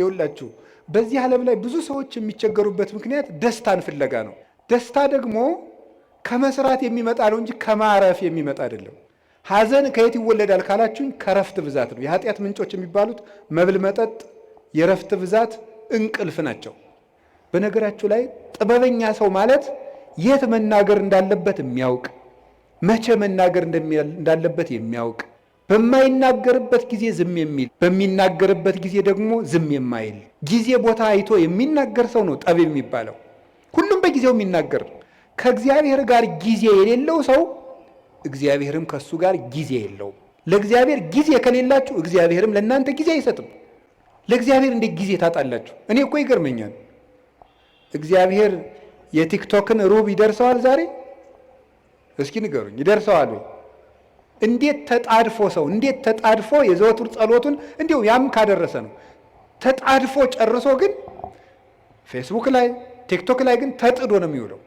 ይውላችሁ በዚህ ዓለም ላይ ብዙ ሰዎች የሚቸገሩበት ምክንያት ደስታን ፍለጋ ነው። ደስታ ደግሞ ከመስራት የሚመጣ ነው እንጂ ከማረፍ የሚመጣ አይደለም። ሐዘን ከየት ይወለዳል ካላችሁኝ ከረፍት ብዛት ነው። የኃጢአት ምንጮች የሚባሉት መብል፣ መጠጥ፣ የረፍት ብዛት፣ እንቅልፍ ናቸው። በነገራችሁ ላይ ጥበበኛ ሰው ማለት የት መናገር እንዳለበት የሚያውቅ፣ መቼ መናገር እንዳለበት የሚያውቅ፣ በማይናገርበት ጊዜ ዝም የሚል፣ በሚናገርበት ጊዜ ደግሞ ዝም የማይል፣ ጊዜ ቦታ አይቶ የሚናገር ሰው ነው ጠቢብ የሚባለው። ሁሉም በጊዜው የሚናገር። ከእግዚአብሔር ጋር ጊዜ የሌለው ሰው እግዚአብሔርም ከሱ ጋር ጊዜ የለውም። ለእግዚአብሔር ጊዜ ከሌላችሁ እግዚአብሔርም ለእናንተ ጊዜ አይሰጥም። ለእግዚአብሔር እንዴት ጊዜ ታጣላችሁ? እኔ እኮ ይገርመኛል። እግዚአብሔር የቲክቶክን ሩብ ይደርሰዋል ዛሬ? እስኪ ንገሩኝ፣ ይደርሰዋል ወይ? እንዴት ተጣድፎ ሰው እንዴት ተጣድፎ የዘወትር ጸሎቱን እንዲሁ ያም ካደረሰ ነው ተጣድፎ ጨርሶ፣ ግን ፌስቡክ ላይ ቲክቶክ ላይ ግን ተጥዶ ነው የሚውለው።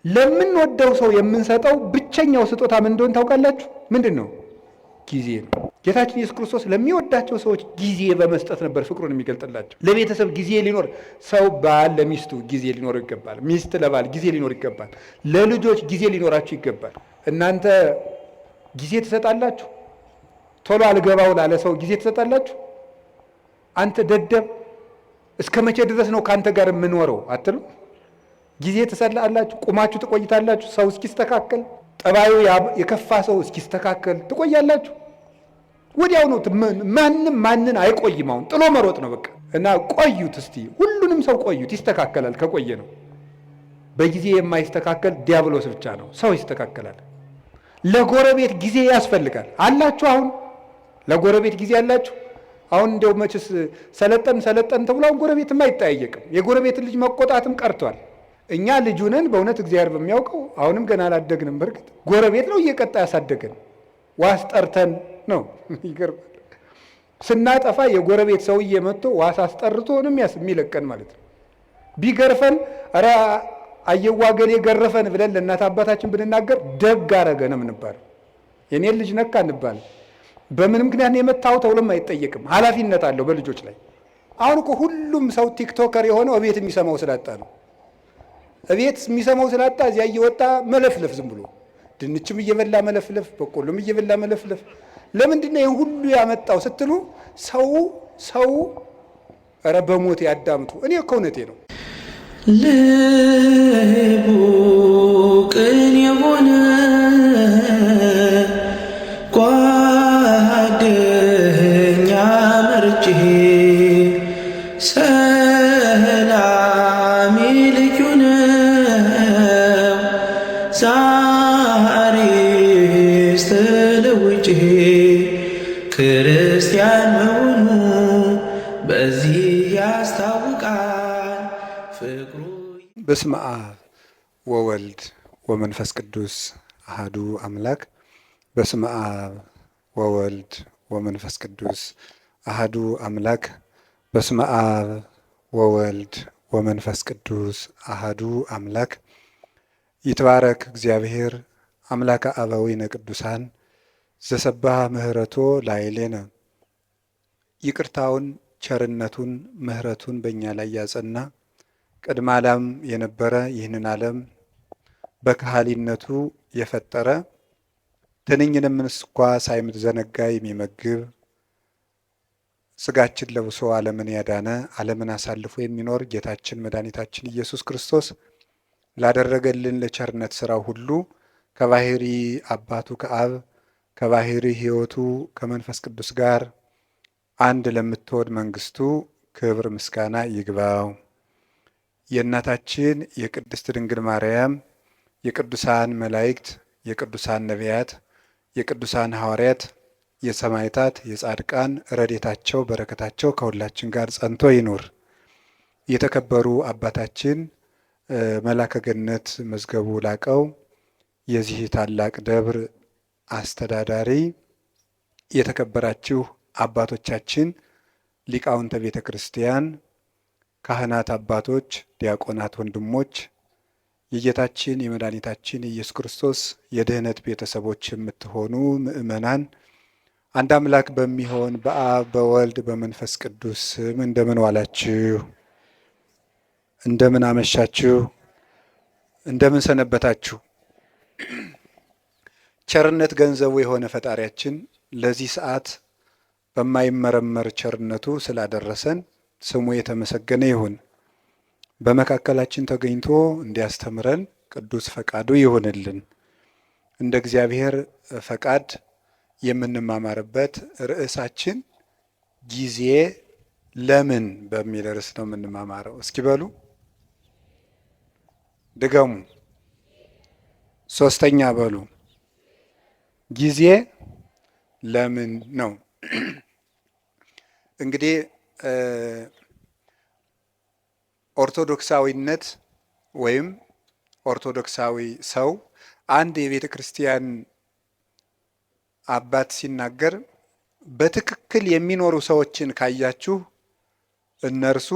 ለምንወደው ሰው የምንሰጠው ብቸኛው ስጦታ ምን እንደሆነ ታውቃላችሁ? ምንድን ነው? ጊዜ ነው። ጌታችን ኢየሱስ ክርስቶስ ለሚወዳቸው ሰዎች ጊዜ በመስጠት ነበር ፍቅሩን የሚገልጥላቸው። ለቤተሰብ ጊዜ ሊኖር፣ ሰው ባል ለሚስቱ ጊዜ ሊኖረው ይገባል። ሚስት ለባል ጊዜ ሊኖር ይገባል። ለልጆች ጊዜ ሊኖራችሁ ይገባል። እናንተ ጊዜ ትሰጣላችሁ? ቶሎ አልገባው ላለ ሰው ጊዜ ትሰጣላችሁ? አንተ ደደብ እስከ መቼ ድረስ ነው ከአንተ ጋር የምኖረው አትሉ? ጊዜ ትሰጣላችሁ? ቁማችሁ ትቆይታላችሁ? ሰው እስኪስተካከል፣ ጠባዩ የከፋ ሰው እስኪስተካከል ትቆያላችሁ? ወዲያው ነው። ማንን አይቆይም። አሁን ጥሎ መሮጥ ነው በቃ። እና ቆዩት እስቲ፣ ሁሉንም ሰው ቆዩት፣ ይስተካከላል ከቆየ ነው። በጊዜ የማይስተካከል ዲያብሎስ ብቻ ነው። ሰው ይስተካከላል። ለጎረቤት ጊዜ ያስፈልጋል። አላችሁ? አሁን ለጎረቤት ጊዜ አላችሁ? አሁን እንደው መችስ ሰለጠን ተብሎ አሁን ጎረቤትም አይጠያየቅም። የጎረቤትን ልጅ መቆጣትም ቀርቷል። እኛ ልጁ ነን በእውነት እግዚአብሔር በሚያውቀው አሁንም ገና አላደግንም። በርግጥ ጎረቤት ነው እየቀጣ ያሳደገን። ዋስ ጠርተን ነው። ይገርማል። ስናጠፋ የጎረቤት ሰውዬ መጥቶ ዋስ አስጠርቶ ነው የሚለቀን ማለት ነው። ቢገርፈን ኧረ አየዋ ገሌ ገረፈን ብለን ለእናት አባታችን ብንናገር ደግ አረገ ነው የምንባለው። የኔን ልጅ ነካ እንባል። በምን ምክንያት ነው የመታው ተብሎም አይጠየቅም። ኃላፊነት አለው በልጆች ላይ። አሁን እኮ ሁሉም ሰው ቲክቶከር የሆነው እቤት የሚሰማው ስላጣ ነው። እቤት የሚሰማው ስላጣ እዚያ እየወጣ መለፍለፍ፣ ዝም ብሎ ድንችም እየበላ መለፍለፍ፣ በቆሎም እየበላ መለፍለፍ። ለምንድን ነው ይህን ሁሉ ያመጣው ስትሉ ሰው ኧረ በሞት ያዳምጡ። እኔ እኮ እውነቴ ነው። ልቡ ቅን የሆነ ጓደኛ መርጬ ሰላሜ ልዩ ነው ዛሬስ ተለውጬ ክርስቲያን መሆኑ በዚህ ያስታውቃል ፍቅሩ። በስመ አብ ወወልድ ወመንፈስ ቅዱስ አሐዱ አምላክ። በስመ አብ ወወልድ ወመንፈስ ቅዱስ አሐዱ አምላክ። በስመ አብ ወወልድ ወመንፈስ ቅዱስ አሐዱ አምላክ። ይትባረክ እግዚአብሔር አምላከ አበዊነ ቅዱሳን ዘሰባህ ምህረቶ ላዕሌነ። ይቅርታውን ቸርነቱን ምህረቱን በእኛ ላይ ያጸና ቅድመ ዓለም የነበረ ይህንን ዓለም በካህሊነቱ የፈጠረ ትንኝንም እንኳ ሳይዘነጋ የሚመግብ ሥጋችን ለብሶ ዓለምን ያዳነ ዓለምን አሳልፎ የሚኖር ጌታችን መድኃኒታችን ኢየሱስ ክርስቶስ ላደረገልን ለቸርነት ሥራው ሁሉ ከባሕሪ አባቱ ከአብ ከባሕሪ ሕይወቱ ከመንፈስ ቅዱስ ጋር አንድ ለምትሆን መንግሥቱ ክብር ምስጋና ይግባው። የእናታችን የቅድስት ድንግል ማርያም የቅዱሳን መላእክት የቅዱሳን ነቢያት የቅዱሳን ሐዋርያት የሰማዕታት የጻድቃን ረድኤታቸው በረከታቸው ከሁላችን ጋር ጸንቶ ይኑር። የተከበሩ አባታችን መላከ ገነት መዝገቡ ላቀው የዚህ ታላቅ ደብር አስተዳዳሪ፣ የተከበራችሁ አባቶቻችን ሊቃውንተ ቤተ ክርስቲያን፣ ካህናት አባቶች፣ ዲያቆናት ወንድሞች፣ የጌታችን የመድኃኒታችን የኢየሱስ ክርስቶስ የድኅነት ቤተሰቦች የምትሆኑ ምእመናን አንድ አምላክ በሚሆን በአብ በወልድ በመንፈስ ቅዱስ ስም እንደምን ዋላችሁ? እንደምን አመሻችሁ? እንደምን ሰነበታችሁ? ቸርነት ገንዘቡ የሆነ ፈጣሪያችን ለዚህ ሰዓት በማይመረመር ቸርነቱ ስላደረሰን ስሙ የተመሰገነ ይሁን። በመካከላችን ተገኝቶ እንዲያስተምረን ቅዱስ ፈቃዱ ይሁንልን። እንደ እግዚአብሔር ፈቃድ የምንማማርበት ርዕሳችን ጊዜ ለምን በሚል ርዕስ ነው የምንማማረው። እስኪ በሉ ድገሙ፣ ሶስተኛ በሉ። ጊዜ ለምን ነው። እንግዲህ ኦርቶዶክሳዊነት ወይም ኦርቶዶክሳዊ ሰው አንድ የቤተ ክርስቲያን አባት ሲናገር በትክክል የሚኖሩ ሰዎችን ካያችሁ እነርሱ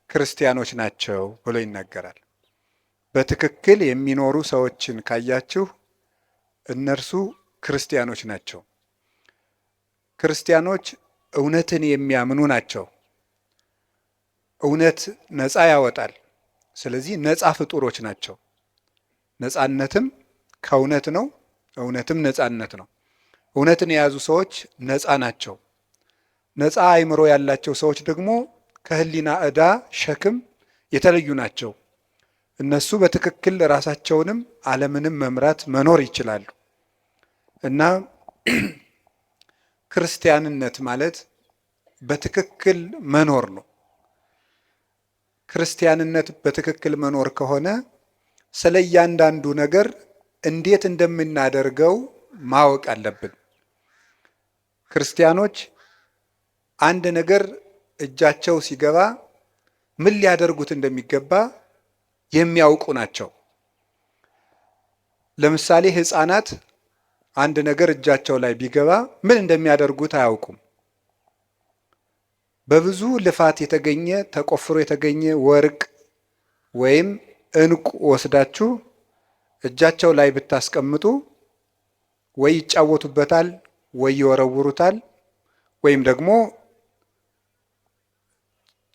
ክርስቲያኖች ናቸው ብሎ ይናገራል። በትክክል የሚኖሩ ሰዎችን ካያችሁ እነርሱ ክርስቲያኖች ናቸው። ክርስቲያኖች እውነትን የሚያምኑ ናቸው። እውነት ነፃ ያወጣል። ስለዚህ ነፃ ፍጡሮች ናቸው። ነፃነትም ከእውነት ነው፣ እውነትም ነፃነት ነው። እውነትን የያዙ ሰዎች ነፃ ናቸው። ነፃ አእምሮ ያላቸው ሰዎች ደግሞ ከህሊና ዕዳ ሸክም የተለዩ ናቸው። እነሱ በትክክል ራሳቸውንም ዓለምንም መምራት መኖር ይችላሉ። እና ክርስቲያንነት ማለት በትክክል መኖር ነው። ክርስቲያንነት በትክክል መኖር ከሆነ ስለ እያንዳንዱ ነገር እንዴት እንደምናደርገው ማወቅ አለብን። ክርስቲያኖች አንድ ነገር እጃቸው ሲገባ ምን ሊያደርጉት እንደሚገባ የሚያውቁ ናቸው። ለምሳሌ ሕፃናት አንድ ነገር እጃቸው ላይ ቢገባ ምን እንደሚያደርጉት አያውቁም። በብዙ ልፋት የተገኘ ተቆፍሮ የተገኘ ወርቅ ወይም ዕንቁ ወስዳችሁ እጃቸው ላይ ብታስቀምጡ ወይ ይጫወቱበታል፣ ወይ ይወረውሩታል፣ ወይም ደግሞ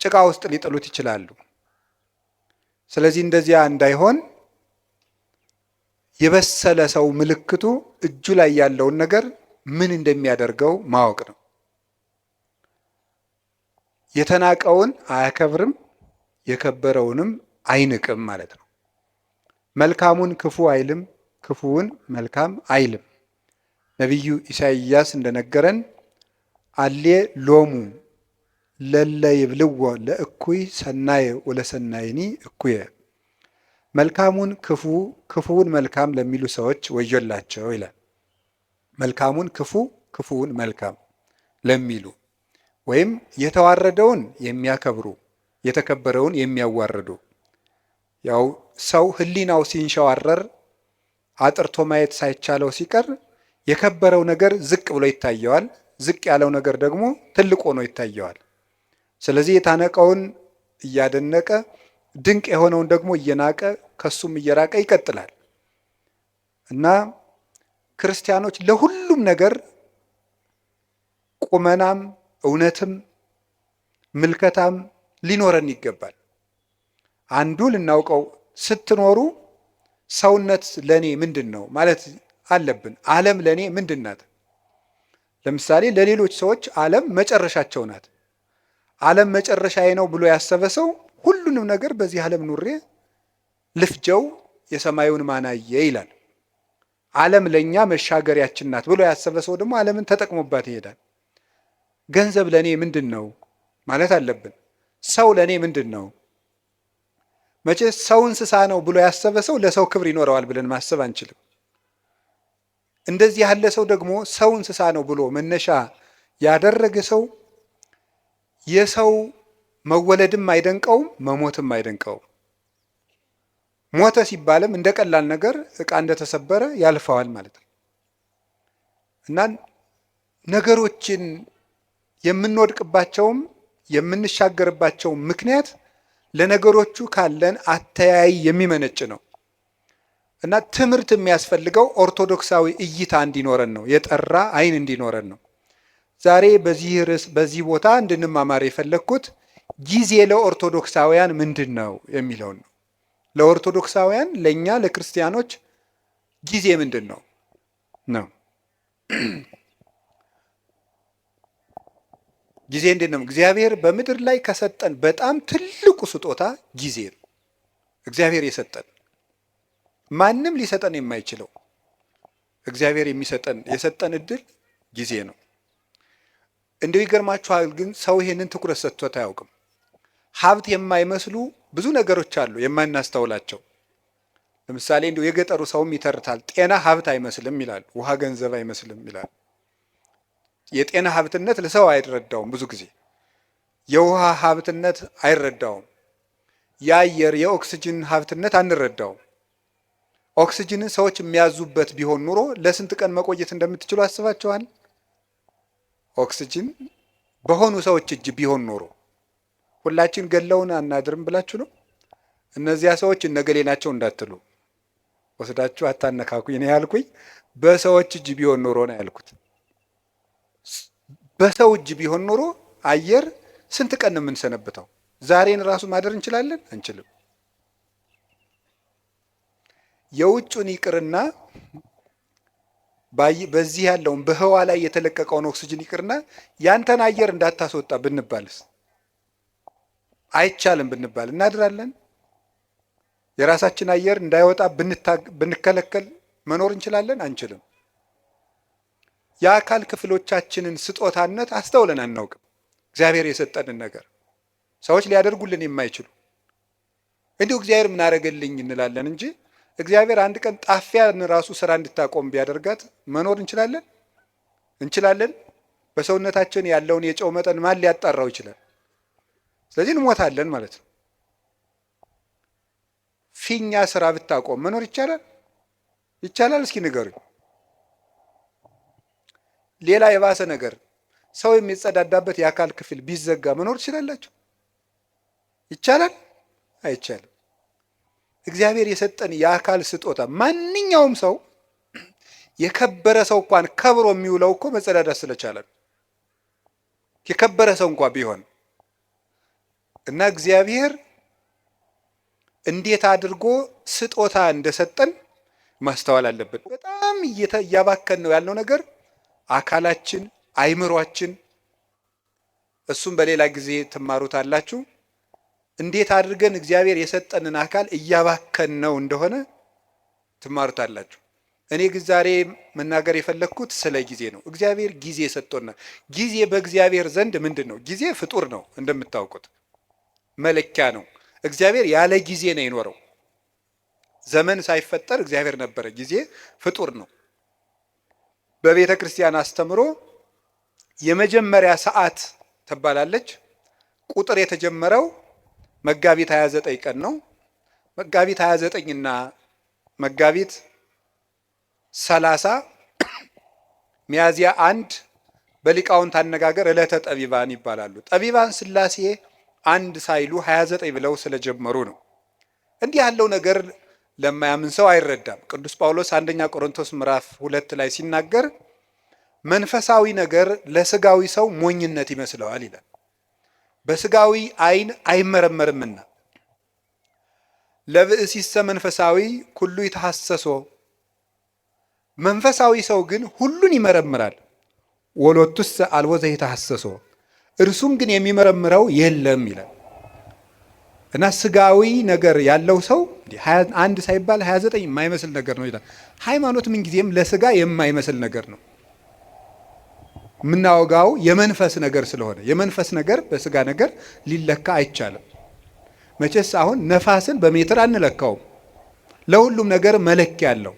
ጭቃ ውስጥ ሊጥሉት ይችላሉ። ስለዚህ እንደዚያ እንዳይሆን የበሰለ ሰው ምልክቱ እጁ ላይ ያለውን ነገር ምን እንደሚያደርገው ማወቅ ነው። የተናቀውን አያከብርም፣ የከበረውንም አይንቅም ማለት ነው። መልካሙን ክፉ አይልም፣ ክፉውን መልካም አይልም። ነቢዩ ኢሳይያስ እንደነገረን አሌ ሎሙ ለለ ይብልዎ ለእኩይ ሰናየ ወለሰናይኒ እኩየ፣ መልካሙን ክፉ ክፉውን መልካም ለሚሉ ሰዎች ወዮላቸው ይላል። መልካሙን ክፉ ክፉውን መልካም ለሚሉ ወይም የተዋረደውን የሚያከብሩ የተከበረውን የሚያዋርዱ። ያው ሰው ሕሊናው ሲንሸዋረር አጥርቶ ማየት ሳይቻለው ሲቀር የከበረው ነገር ዝቅ ብሎ ይታየዋል፣ ዝቅ ያለው ነገር ደግሞ ትልቅ ሆኖ ይታየዋል። ስለዚህ የታነቀውን እያደነቀ ድንቅ የሆነውን ደግሞ እየናቀ ከሱም እየራቀ ይቀጥላል እና ክርስቲያኖች ለሁሉም ነገር ቁመናም እውነትም ምልከታም ሊኖረን ይገባል። አንዱ ልናውቀው ስትኖሩ ሰውነት ለኔ ምንድን ነው ማለት አለብን። ዓለም ለኔ ምንድን ናት? ለምሳሌ ለሌሎች ሰዎች ዓለም መጨረሻቸው ናት። ዓለም መጨረሻዬ ነው ብሎ ያሰበ ሰው ሁሉንም ነገር በዚህ ዓለም ኑሬ ልፍጀው የሰማዩን ማናየ ይላል። ዓለም ለኛ መሻገሪያችን ናት ብሎ ያሰበ ሰው ደግሞ ዓለምን ተጠቅሞባት ይሄዳል። ገንዘብ ለኔ ምንድን ነው ማለት አለብን። ሰው ለኔ ምንድን ነው? መቼ ሰው እንስሳ ነው ብሎ ያሰበ ሰው ለሰው ክብር ይኖረዋል ብለን ማሰብ አንችልም። እንደዚህ ያለ ሰው ደግሞ ሰው እንስሳ ነው ብሎ መነሻ ያደረገ ሰው የሰው መወለድም አይደንቀውም፣ መሞትም አይደንቀውም። ሞተ ሲባልም እንደ ቀላል ነገር ዕቃ እንደተሰበረ ያልፈዋል ማለት ነው እና ነገሮችን የምንወድቅባቸውም የምንሻገርባቸው ምክንያት ለነገሮቹ ካለን አተያይ የሚመነጭ ነው እና ትምህርት የሚያስፈልገው ኦርቶዶክሳዊ እይታ እንዲኖረን ነው። የጠራ ዓይን እንዲኖረን ነው። ዛሬ በዚህ ርዕስ በዚህ ቦታ እንድንማማር የፈለግኩት ጊዜ ለኦርቶዶክሳውያን ምንድን ነው የሚለውን ነው። ለኦርቶዶክሳውያን ለእኛ ለክርስቲያኖች ጊዜ ምንድን ነው ነው ጊዜ እንዴት ነው? እግዚአብሔር በምድር ላይ ከሰጠን በጣም ትልቁ ስጦታ ጊዜ ነው። እግዚአብሔር ማንም ሊሰጠን የማይችለው እግዚአብሔር የሰጠን እድል ጊዜ ነው። እንደው ይገርማችኋል፣ ግን ሰው ይሄንን ትኩረት ሰጥቶት አያውቅም። ሀብት የማይመስሉ ብዙ ነገሮች አሉ የማናስተውላቸው። ለምሳሌ እንደው የገጠሩ ሰውም ይተርታል። ጤና ሀብት አይመስልም ይላል፣ ውሃ ገንዘብ አይመስልም ይላል። የጤና ሀብትነት ለሰው አይረዳውም። ብዙ ጊዜ የውሃ ሀብትነት አይረዳውም። የአየር የኦክስጅን ሀብትነት አንረዳውም። ኦክስጅንን ሰዎች የሚያዙበት ቢሆን ኑሮ ለስንት ቀን መቆየት እንደምትችሉ አስባችኋል? ኦክስጅን በሆኑ ሰዎች እጅ ቢሆን ኖሮ ሁላችን ገለውን አናድርም ብላችሁ ነው? እነዚያ ሰዎች እነገሌ ናቸው እንዳትሉ ወስዳችሁ አታነካኩኝ ነው ያልኩኝ። በሰዎች እጅ ቢሆን ኖሮ ነው ያልኩት። በሰው እጅ ቢሆን ኖሮ አየር ስንት ቀን ነው የምንሰነብተው? ዛሬን ራሱ ማደር እንችላለን? አንችልም። የውጩን ይቅርና በዚህ ያለውን በህዋ ላይ የተለቀቀውን ኦክስጅን ይቅርና ያንተን አየር እንዳታስወጣ ብንባልስ? አይቻልም ብንባል እናድራለን? የራሳችን አየር እንዳይወጣ ብንከለከል መኖር እንችላለን? አንችልም። የአካል ክፍሎቻችንን ስጦታነት አስተውለን አናውቅም። እግዚአብሔር የሰጠንን ነገር ሰዎች ሊያደርጉልን የማይችሉ እንዲሁ እግዚአብሔር ምን አደረገልኝ እንላለን እንጂ እግዚአብሔር አንድ ቀን ጣፊያን ራሱ ስራ እንድታቆም ቢያደርጋት መኖር እንችላለን? እንችላለን? በሰውነታችን ያለውን የጨው መጠን ማን ሊያጣራው ይችላል? ስለዚህ እንሞታለን ማለት ነው። ፊኛ ስራ ብታቆም መኖር ይቻላል? ይቻላል? እስኪ ንገሩኝ። ሌላ የባሰ ነገር ሰው የሚጸዳዳበት የአካል ክፍል ቢዘጋ መኖር ትችላላችሁ? ይቻላል? አይቻልም። እግዚአብሔር የሰጠን የአካል ስጦታ ማንኛውም ሰው የከበረ ሰው እንኳን ከብሮ የሚውለው እኮ መጸዳዳት ስለቻለ ነው። የከበረ ሰው እንኳን ቢሆን እና እግዚአብሔር እንዴት አድርጎ ስጦታ እንደሰጠን ማስተዋል አለብን። በጣም እያባከን ነው ያለው ነገር አካላችን፣ አይምሯችን። እሱም በሌላ ጊዜ ትማሩታላችሁ። እንዴት አድርገን እግዚአብሔር የሰጠንን አካል እያባከን ነው እንደሆነ ትማሩታላችሁ። እኔ ግን ዛሬ መናገር የፈለግኩት ስለ ጊዜ ነው። እግዚአብሔር ጊዜ ሰጥቶናል። ጊዜ በእግዚአብሔር ዘንድ ምንድን ነው? ጊዜ ፍጡር ነው፣ እንደምታውቁት መለኪያ ነው። እግዚአብሔር ያለ ጊዜ ነው የኖረው። ዘመን ሳይፈጠር እግዚአብሔር ነበረ። ጊዜ ፍጡር ነው። በቤተ ክርስቲያን አስተምሮ የመጀመሪያ ሰዓት ትባላለች። ቁጥር የተጀመረው መጋቢት 29 ቀን ነው። መጋቢት 29 እና መጋቢት 30 ሚያዝያ 1 በሊቃውንት አነጋገር ዕለተ ጠቢባን ይባላሉ። ጠቢባን ሥላሴ አንድ ሳይሉ 29 ብለው ስለጀመሩ ነው። እንዲህ ያለው ነገር ለማያምን ሰው አይረዳም። ቅዱስ ጳውሎስ አንደኛ ቆሮንቶስ ምዕራፍ 2 ላይ ሲናገር መንፈሳዊ ነገር ለስጋዊ ሰው ሞኝነት ይመስለዋል ይላል። በስጋዊ ዓይን አይመረመርምና ለብእሲሰ መንፈሳዊ ኩሉ ይተሐሰሶ፣ መንፈሳዊ ሰው ግን ሁሉን ይመረምራል። ወሎቱሰ አልቦ ዘይተሐሰሶ፣ እርሱን ግን የሚመረምረው የለም ይላል። እና ስጋዊ ነገር ያለው ሰው አንድ ሳይባል 29 የማይመስል ነገር ነው ይላል። ሃይማኖት ምንጊዜም ለስጋ የማይመስል ነገር ነው። የምናወጋው የመንፈስ ነገር ስለሆነ የመንፈስ ነገር በስጋ ነገር ሊለካ አይቻልም። መቼስ አሁን ነፋስን በሜትር አንለካውም። ለሁሉም ነገር መለኪያ አለው።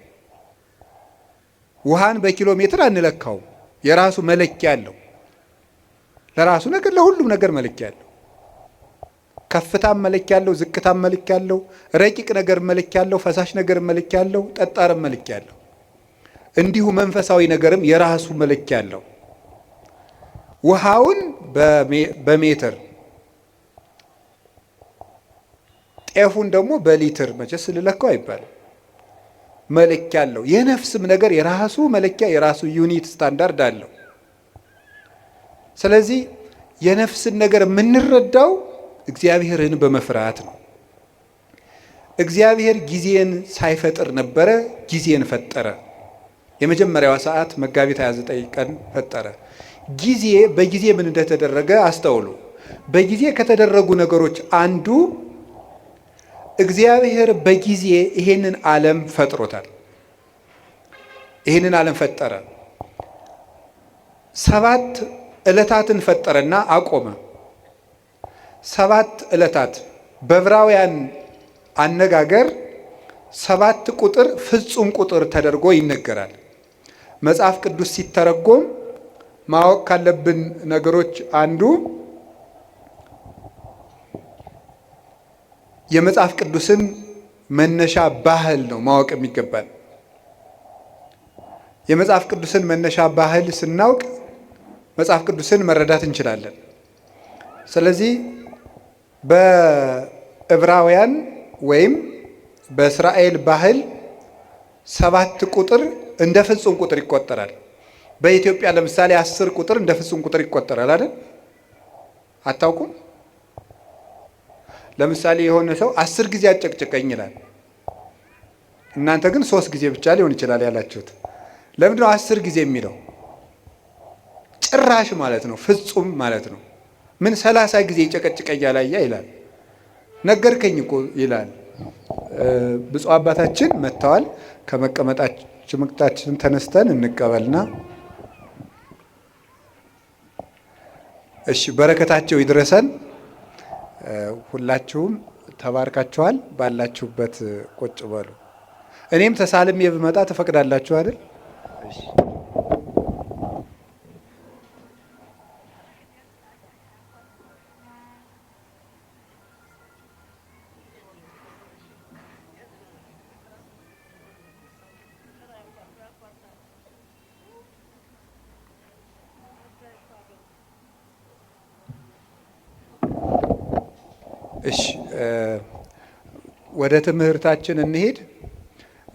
ውሃን በኪሎ ሜትር አንለካውም። የራሱ መለኪያ አለው። ለራሱ ነገር ለሁሉም ነገር መለኪያ አለው። ከፍታም መለኪያ አለው፣ ዝቅታም መለኪያ አለው፣ ረቂቅ ነገር መለኪያ አለው፣ ፈሳሽ ነገር መለኪያ አለው፣ ጠጣርም መለኪያ አለው። እንዲሁ መንፈሳዊ ነገርም የራሱ መለኪያ አለው። ውሃውን በሜትር ጤፉን ደግሞ በሊትር መቼስ ልለካው አይባልም። መለኪያ አለው። የነፍስም ነገር የራሱ መለኪያ የራሱ ዩኒት ስታንዳርድ አለው። ስለዚህ የነፍስን ነገር የምንረዳው እግዚአብሔርን በመፍራት ነው። እግዚአብሔር ጊዜን ሳይፈጥር ነበረ፣ ጊዜን ፈጠረ። የመጀመሪያዋ ሰዓት መጋቢት 29 ቀን ፈጠረ። ጊዜ በጊዜ ምን እንደተደረገ አስተውሉ። በጊዜ ከተደረጉ ነገሮች አንዱ እግዚአብሔር በጊዜ ይሄንን ዓለም ፈጥሮታል። ይሄንን ዓለም ፈጠረ። 7 ዕለታትን ፈጠረና አቆመ። 7 ዕለታት በዕብራውያን አነጋገር 7 ቁጥር ፍጹም ቁጥር ተደርጎ ይነገራል። መጽሐፍ ቅዱስ ሲተረጎም ማወቅ ካለብን ነገሮች አንዱ የመጽሐፍ ቅዱስን መነሻ ባህል ነው ማወቅ የሚገባል። የመጽሐፍ ቅዱስን መነሻ ባህል ስናውቅ መጽሐፍ ቅዱስን መረዳት እንችላለን። ስለዚህ በዕብራውያን ወይም በእስራኤል ባህል 7 ቁጥር እንደ ፍጹም ቁጥር ይቆጠራል። በኢትዮጵያ ለምሳሌ 10 ቁጥር እንደ ፍጹም ቁጥር ይቆጠራል አይደል? አታውቁም? ለምሳሌ የሆነ ሰው 10 ጊዜ አጨቅጭቀኝ ይላል። እናንተ ግን 3 ጊዜ ብቻ ሊሆን ይችላል ያላችሁት። ለምንድነው 10 ጊዜ የሚለው? ጭራሽ ማለት ነው፣ ፍጹም ማለት ነው። ምን 30 ጊዜ ይጨቀጭቀኝ ያላያ ይላል። ነገርከኝ እኮ ይላል። ብፁዕ አባታችን መጥተዋል። ከመቀመጣችን ተነስተን እንቀበልና እሺ፣ በረከታቸው ይድረሰን። ሁላችሁም ተባርካችኋል። ባላችሁበት ቁጭ በሉ። እኔም ተሳልሜ ብመጣ ትፈቅዳላችሁ አይደል? እሺ፣ ወደ ትምህርታችን እንሄድ።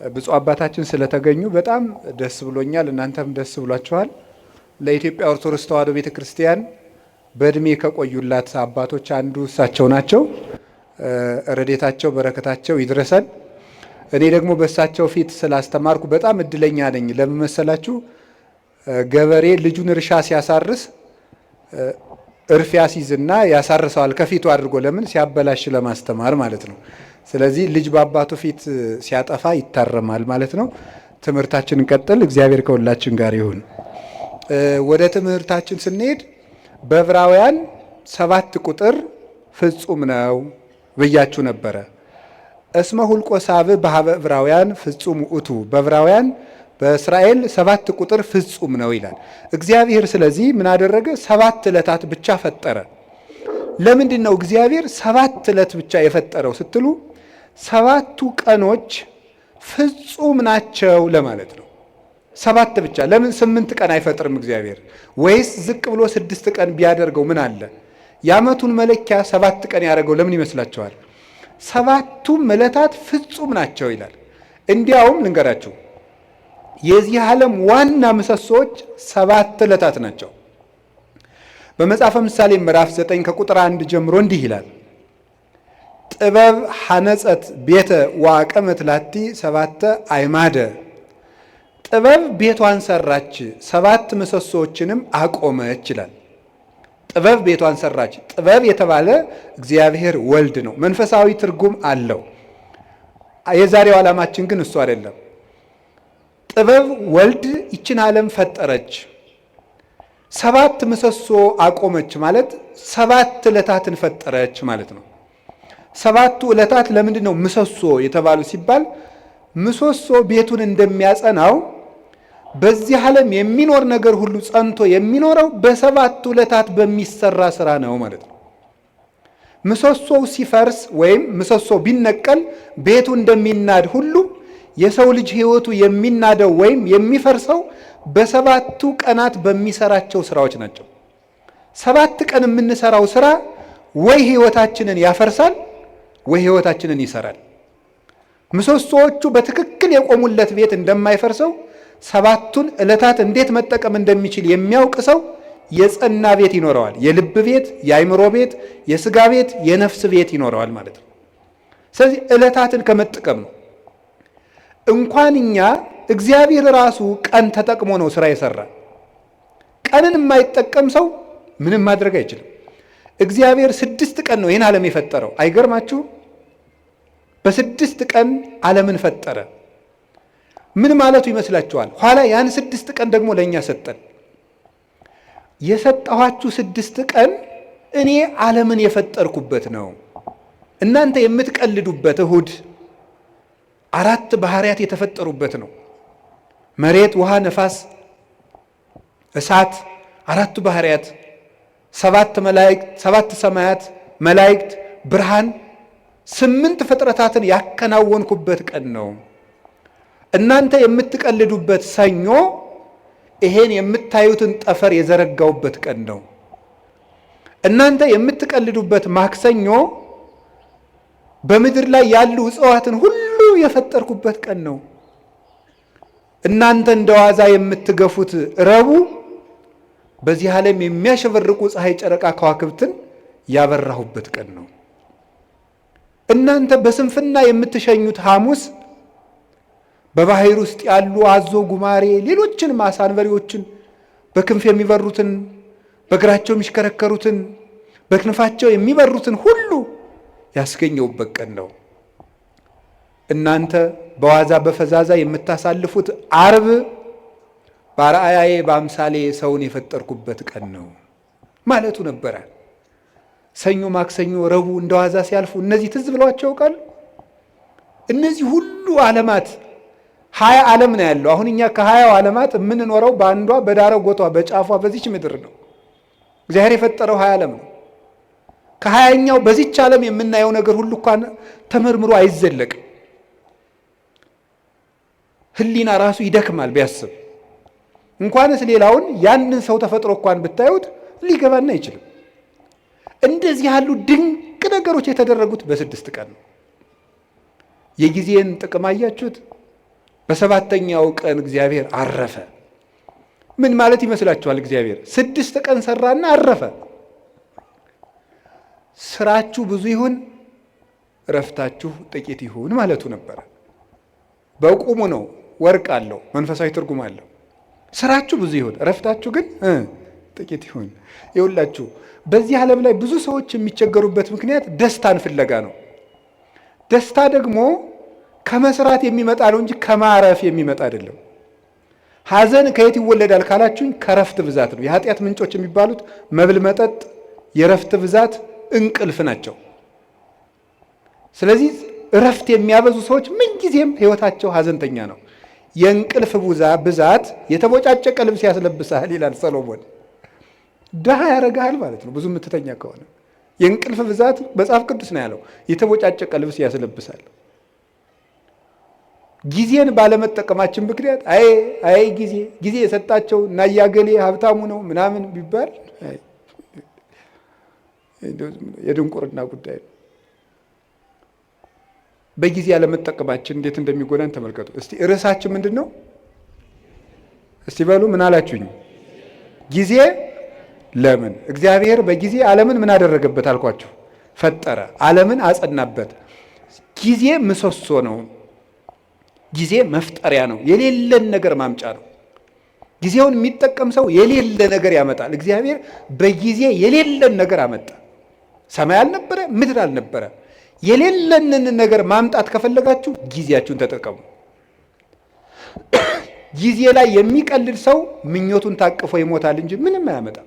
ብፁዕ አባታችን ስለተገኙ በጣም ደስ ብሎኛል። እናንተም ደስ ብሏችኋል። ለኢትዮጵያ ኦርቶዶክስ ተዋሕዶ ቤተ ክርስቲያን በእድሜ ከቆዩላት አባቶች አንዱ እሳቸው ናቸው። ረድኤታቸው በረከታቸው ይድረሰን። እኔ ደግሞ በእሳቸው ፊት ስላስተማርኩ በጣም እድለኛ ነኝ። ለምን መሰላችሁ? ገበሬ ልጁን እርሻ ሲያሳርስ እርፍ ያስይዝና ያሳርሰዋል ከፊቱ አድርጎ። ለምን? ሲያበላሽ ለማስተማር ማለት ነው። ስለዚህ ልጅ በአባቱ ፊት ሲያጠፋ ይታረማል ማለት ነው። ትምህርታችን እንቀጥል። እግዚአብሔር ከሁላችን ጋር ይሁን። ወደ ትምህርታችን ስንሄድ በዕብራውያን 7 ቁጥር ፍጹም ነው ብያችሁ ነበረ። እስመ ሁልቆ ሳብ በሀበ ዕብራውያን ፍጹም ውእቱ። በዕብራውያን በእስራኤል 7 ቁጥር ፍጹም ነው ይላል እግዚአብሔር። ስለዚህ ምን አደረገ? 7 ዕለታት ብቻ ፈጠረ። ለምንድን ነው እግዚአብሔር 7 ዕለት ብቻ የፈጠረው ስትሉ 7ቱ ቀኖች ፍጹም ናቸው ለማለት ነው። 7 ብቻ። ለምን 8 ቀን አይፈጥርም እግዚአብሔር? ወይስ ዝቅ ብሎ 6 ቀን ቢያደርገው ምን አለ? የዓመቱን መለኪያ 7 ቀን ያደረገው ለምን ይመስላችኋል? 7ቱም ዕለታት ፍጹም ናቸው ይላል። እንዲያውም ልንገራችሁ፣ የዚህ ዓለም ዋና ምሰሶዎች 7 ዕለታት ናቸው። በመጽሐፈ ምሳሌ ምዕራፍ 9 ከቁጥር 1 ጀምሮ እንዲህ ይላል፣ ጥበብ ሐነጸት ቤተ ወአቀመት ላቲ 7 አዕማደ። ጥበብ ቤቷን ሰራች 7 ምሰሶዎችንም አቆመች ይላል። ጥበብ ቤቷን ሰራች። ጥበብ የተባለ እግዚአብሔር ወልድ ነው። መንፈሳዊ ትርጉም አለው። የዛሬው ዓላማችን ግን እሱ አይደለም። ጥበብ ወልድ ይችን ዓለም ፈጠረች፣ 7 ምሰሶ አቆመች ማለት 7 ዕለታትን ፈጠረች ማለት ነው። 7ቱ ዕለታት ለምንድን ነው ምሰሶ የተባሉ ሲባል ምሰሶ ቤቱን እንደሚያጸናው በዚህ ዓለም የሚኖር ነገር ሁሉ ጸንቶ የሚኖረው በ7ቱ ዕለታት በሚሰራ ስራ ነው ማለት ነው። ምሰሶው ሲፈርስ ወይም ምሰሶ ቢነቀል ቤቱ እንደሚናድ ሁሉ የሰው ልጅ ሕይወቱ የሚናደው ወይም የሚፈርሰው በ7ቱ ቀናት በሚሰራቸው ስራዎች ናቸው። 7 ቀን የምንሰራው ስራ ወይ ሕይወታችንን ያፈርሳል ወይ ሕይወታችንን ይሰራል። ምሰሶዎቹ በትክክል የቆሙለት ቤት እንደማይፈርሰው 7ቱን ዕለታት እንዴት መጠቀም እንደሚችል የሚያውቅ ሰው የጸና ቤት ይኖረዋል። የልብ ቤት፣ የአይምሮ ቤት፣ የስጋ ቤት፣ የነፍስ ቤት ይኖረዋል ማለት ነው። ስለዚህ ዕለታትን ከመጠቀም ነው። እንኳን እኛ እግዚአብሔር ራሱ ቀን ተጠቅሞ ነው ስራ የሰራ። ቀንን የማይጠቀም ሰው ምንም ማድረግ አይችልም። እግዚአብሔር 6 ቀን ነው ይህን ዓለም የፈጠረው። አይገርማችሁ? በ6 ቀን ዓለምን ፈጠረ። ምን ማለቱ ይመስላችኋል? ኋላ ያን 6 ቀን ደግሞ ለእኛ ሰጠን። የሰጠኋችሁ 6 ቀን እኔ ዓለምን የፈጠርኩበት ነው። እናንተ የምትቀልዱበት እሁድ 4 ባህርያት የተፈጠሩበት ነው። መሬት፣ ውሃ፣ ነፋስ፣ እሳት 4 ባህርያት፣ 7 መላእክት፣ 7 ሰማያት፣ መላእክት፣ ብርሃን 8 ፍጥረታትን ያከናወንኩበት ቀን ነው። እናንተ የምትቀልዱበት ሰኞ ይሄን የምታዩትን ጠፈር የዘረጋውበት ቀን ነው። እናንተ የምትቀልዱበት ማክሰኞ በምድር ላይ ያሉ እጽዋትን ሁሉ የፈጠርኩበት ቀን ነው። እናንተ እንደዋዛ የምትገፉት ረቡዕ በዚህ ዓለም የሚያሸበርቁ ፀሐይ፣ ጨረቃ፣ ከዋክብትን ያበራሁበት ቀን ነው። እናንተ በስንፍና የምትሸኙት ሐሙስ በባህር ውስጥ ያሉ አዞ፣ ጉማሬ፣ ሌሎችን አሳ አንበሪዎችን በክንፍ የሚበሩትን በእግራቸው የሚሽከረከሩትን በክንፋቸው የሚበሩትን ሁሉ ያስገኘውበት ቀን ነው። እናንተ በዋዛ በፈዛዛ የምታሳልፉት ዓርብ በአርአያዬ በአምሳሌ ሰውን የፈጠርኩበት ቀን ነው ማለቱ ነበረ። ሰኞ፣ ማክሰኞ፣ ረቡዕ እንደዋዛ ሲያልፉ እነዚህ ትዝ ብለዋቸው ያውቃሉ? እነዚህ ሁሉ ዓለማት 20 ዓለም ነው ያለው። አሁን እኛ ከ20 ዓለማት የምንኖረው በአንዷ በዳረጎቷ በጫፏ በዚች ምድር ነው። እግዚአብሔር የፈጠረው 20 ዓለም ነው። ከ20ኛው በዚች ዓለም የምናየው ነገር ሁሉ እንኳን ተመርምሮ አይዘለቅም። ሕሊና ራሱ ይደክማል ቢያስብ። እንኳንስ ሌላውን ያንን ሰው ተፈጥሮ እንኳን ብታዩት ሊገባና አይችልም። እንደዚህ ያሉ ድንቅ ነገሮች የተደረጉት በ6 ቀን ነው። የጊዜን ጥቅም አያችሁት? በ7ኛው ቀን እግዚአብሔር አረፈ። ምን ማለት ይመስላችኋል? እግዚአብሔር 6 ቀን ሰራና አረፈ። ስራችሁ ብዙ ይሁን እረፍታችሁ ጥቂት ይሁን ማለቱ ነበረ። በቁሙ ነው። ወርቅ አለው፣ መንፈሳዊ ትርጉም አለው። ስራችሁ ብዙ ይሁን እረፍታችሁ ግን ጥቂት ይሁን። ይኸውላችሁ በዚህ ዓለም ላይ ብዙ ሰዎች የሚቸገሩበት ምክንያት ደስታን ፍለጋ ነው። ደስታ ደግሞ ከመስራት የሚመጣ ነው እንጂ ከማረፍ የሚመጣ አይደለም። ሐዘን ከየት ይወለዳል ካላችሁኝ ከረፍት ብዛት ነው። የኃጢአት ምንጮች የሚባሉት መብል፣ መጠጥ፣ የረፍት ብዛት፣ እንቅልፍ ናቸው። ስለዚህ እረፍት የሚያበዙ ሰዎች ምንጊዜም ሕይወታቸው ሐዘንተኛ ነው። የእንቅልፍ ብዛት የተቦጫጨቀ ልብስ ያስለብሳል ይላል ሰሎሞን። ድሃ ያደርግሃል ማለት ነው ብዙ የምትተኛ ከሆነ። የእንቅልፍ ብዛት መጽሐፍ ቅዱስ ነው ያለው፣ የተቦጫጨቀ ልብስ ያስለብሳል። ጊዜን ባለመጠቀማችን ምክንያት አይ ጊዜ የሰጣቸው እና ያገሌ ሀብታሙ ነው ምናምን ቢባል የድንቁርና ጉዳይ ነው። በጊዜ ያለመጠቀማችን እንዴት እንደሚጎዳን ተመልከቱ። እስቲ ርዕሳችን ምንድን ነው? እስቲ በሉ ምን አላችሁኝ? ጊዜ ለምን? እግዚአብሔር በጊዜ ዓለምን ምን አደረገበት አልኳችሁ? ፈጠረ። ዓለምን አጸናበት። ጊዜ ምሰሶ ነው። ጊዜ መፍጠሪያ ነው። የሌለን ነገር ማምጫ ነው። ጊዜውን የሚጠቀም ሰው የሌለ ነገር ያመጣል። እግዚአብሔር በጊዜ የሌለን ነገር አመጣ። ሰማይ አልነበረ፣ ምድር አልነበረ። የሌለንን ነገር ማምጣት ከፈለጋችሁ ጊዜያችሁን ተጠቀሙ። ጊዜ ላይ የሚቀልድ ሰው ምኞቱን ታቅፎ ይሞታል እንጂ ምንም አያመጣም።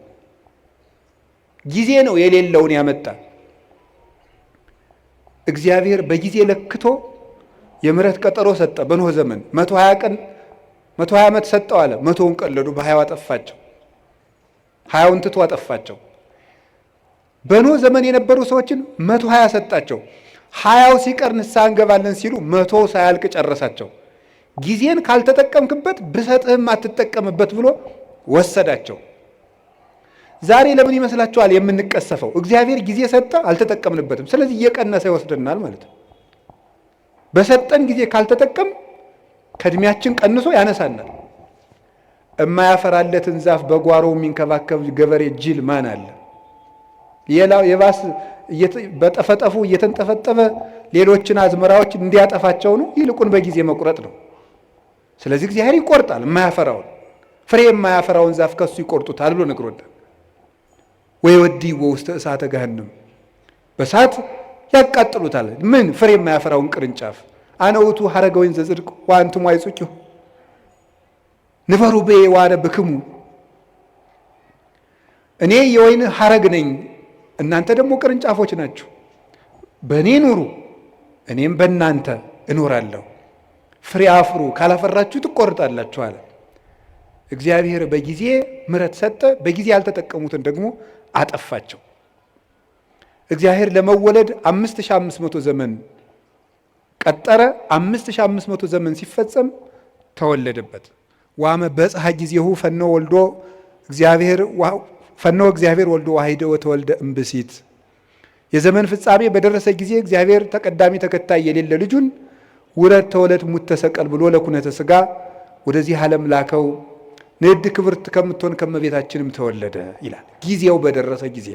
ጊዜ ነው የሌለውን ያመጣ። እግዚአብሔር በጊዜ ለክቶ የምሕረት ቀጠሮ ሰጠ። በኖህ ዘመን 120 ቀን 120 ዓመት ሰጠው አለ። 100ውን ቀለዱ፣ በ20 አጠፋቸው። 20ውን ትቶ አጠፋቸው። በኖህ ዘመን የነበሩ ሰዎችን 120 ሰጣቸው። 20ው ሲቀር ንስሐ እንገባለን ሲሉ 100 ሳያልቅ ጨረሳቸው። ጊዜን ካልተጠቀምክበት ብሰጥህም አትጠቀምበት ብሎ ወሰዳቸው። ዛሬ ለምን ይመስላችኋል የምንቀሰፈው? እግዚአብሔር ጊዜ ሰጠ፣ አልተጠቀምንበትም። ስለዚህ እየቀነሰ ይወስደናል ማለት ነው። በሰጠን ጊዜ ካልተጠቀም ከእድሜያችን ቀንሶ ያነሳናል። የማያፈራለትን ዛፍ በጓሮው የሚንከባከብ ገበሬ ጅል ማን አለ? ሌላው የባስ በጠፈጠፉ እየተንጠፈጠፈ ሌሎችን አዝመራዎች እንዲያጠፋቸው ነው። ይልቁን በጊዜ መቁረጥ ነው። ስለዚህ እግዚአብሔር ይቆርጣል። የማያፈራውን ፍሬ የማያፈራውን ዛፍ ከሱ ይቆርጡታል ብሎ ነግሮናል። ወይወዲዎ ውስተ እሳተ ገሃነም፣ በእሳት ያቃጥሉታል። ምን? ፍሬ የማያፈራውን ቅርንጫፍ። አነ ውእቱ ሐረገ ወይን ዘጽድቅ ወአንትሙ አይጹቂሁ ንበሩ በየ ወአነብክሙ፣ እኔ የወይን ሐረግ ነኝ፣ እናንተ ደግሞ ቅርንጫፎች ናችሁ። በእኔ ኑሩ፣ እኔም በእናንተ እኖራለሁ። ፍሬ አፍሩ፣ ካላፈራችሁ ትቆርጣላችሁ አለ። እግዚአብሔር በጊዜ ምሕረት ሰጠ፣ በጊዜ ያልተጠቀሙትን ደግሞ አጠፋቸው። እግዚአብሔር ለመወለድ 5500 ዘመን ቀጠረ። 5500 ዘመን ሲፈጸም ተወለደበት። ዋመ በጽሐ ጊዜሁ ፈኖ እግዚአብሔር ወልዶ ዋሂደ ወተወልደ እምብእሲት። የዘመን ፍጻሜ በደረሰ ጊዜ እግዚአብሔር ተቀዳሚ ተከታይ የሌለ ልጁን ውረድ ተወለድ ሙት ተሰቀል ብሎ ለኩነተ ሥጋ ወደዚህ ዓለም ላከው። ንዕድ ክብርት ከምትሆን ከመቤታችንም ተወለደ ይላል። ጊዜው በደረሰ ጊዜ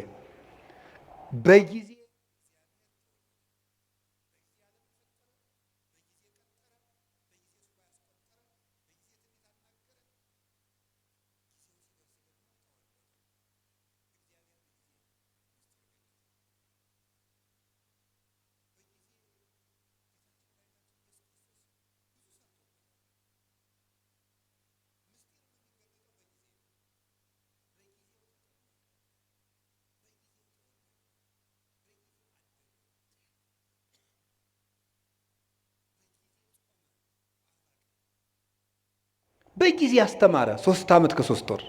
በጊዜ አስተማረ። 3 ዓመት ከ3 ወር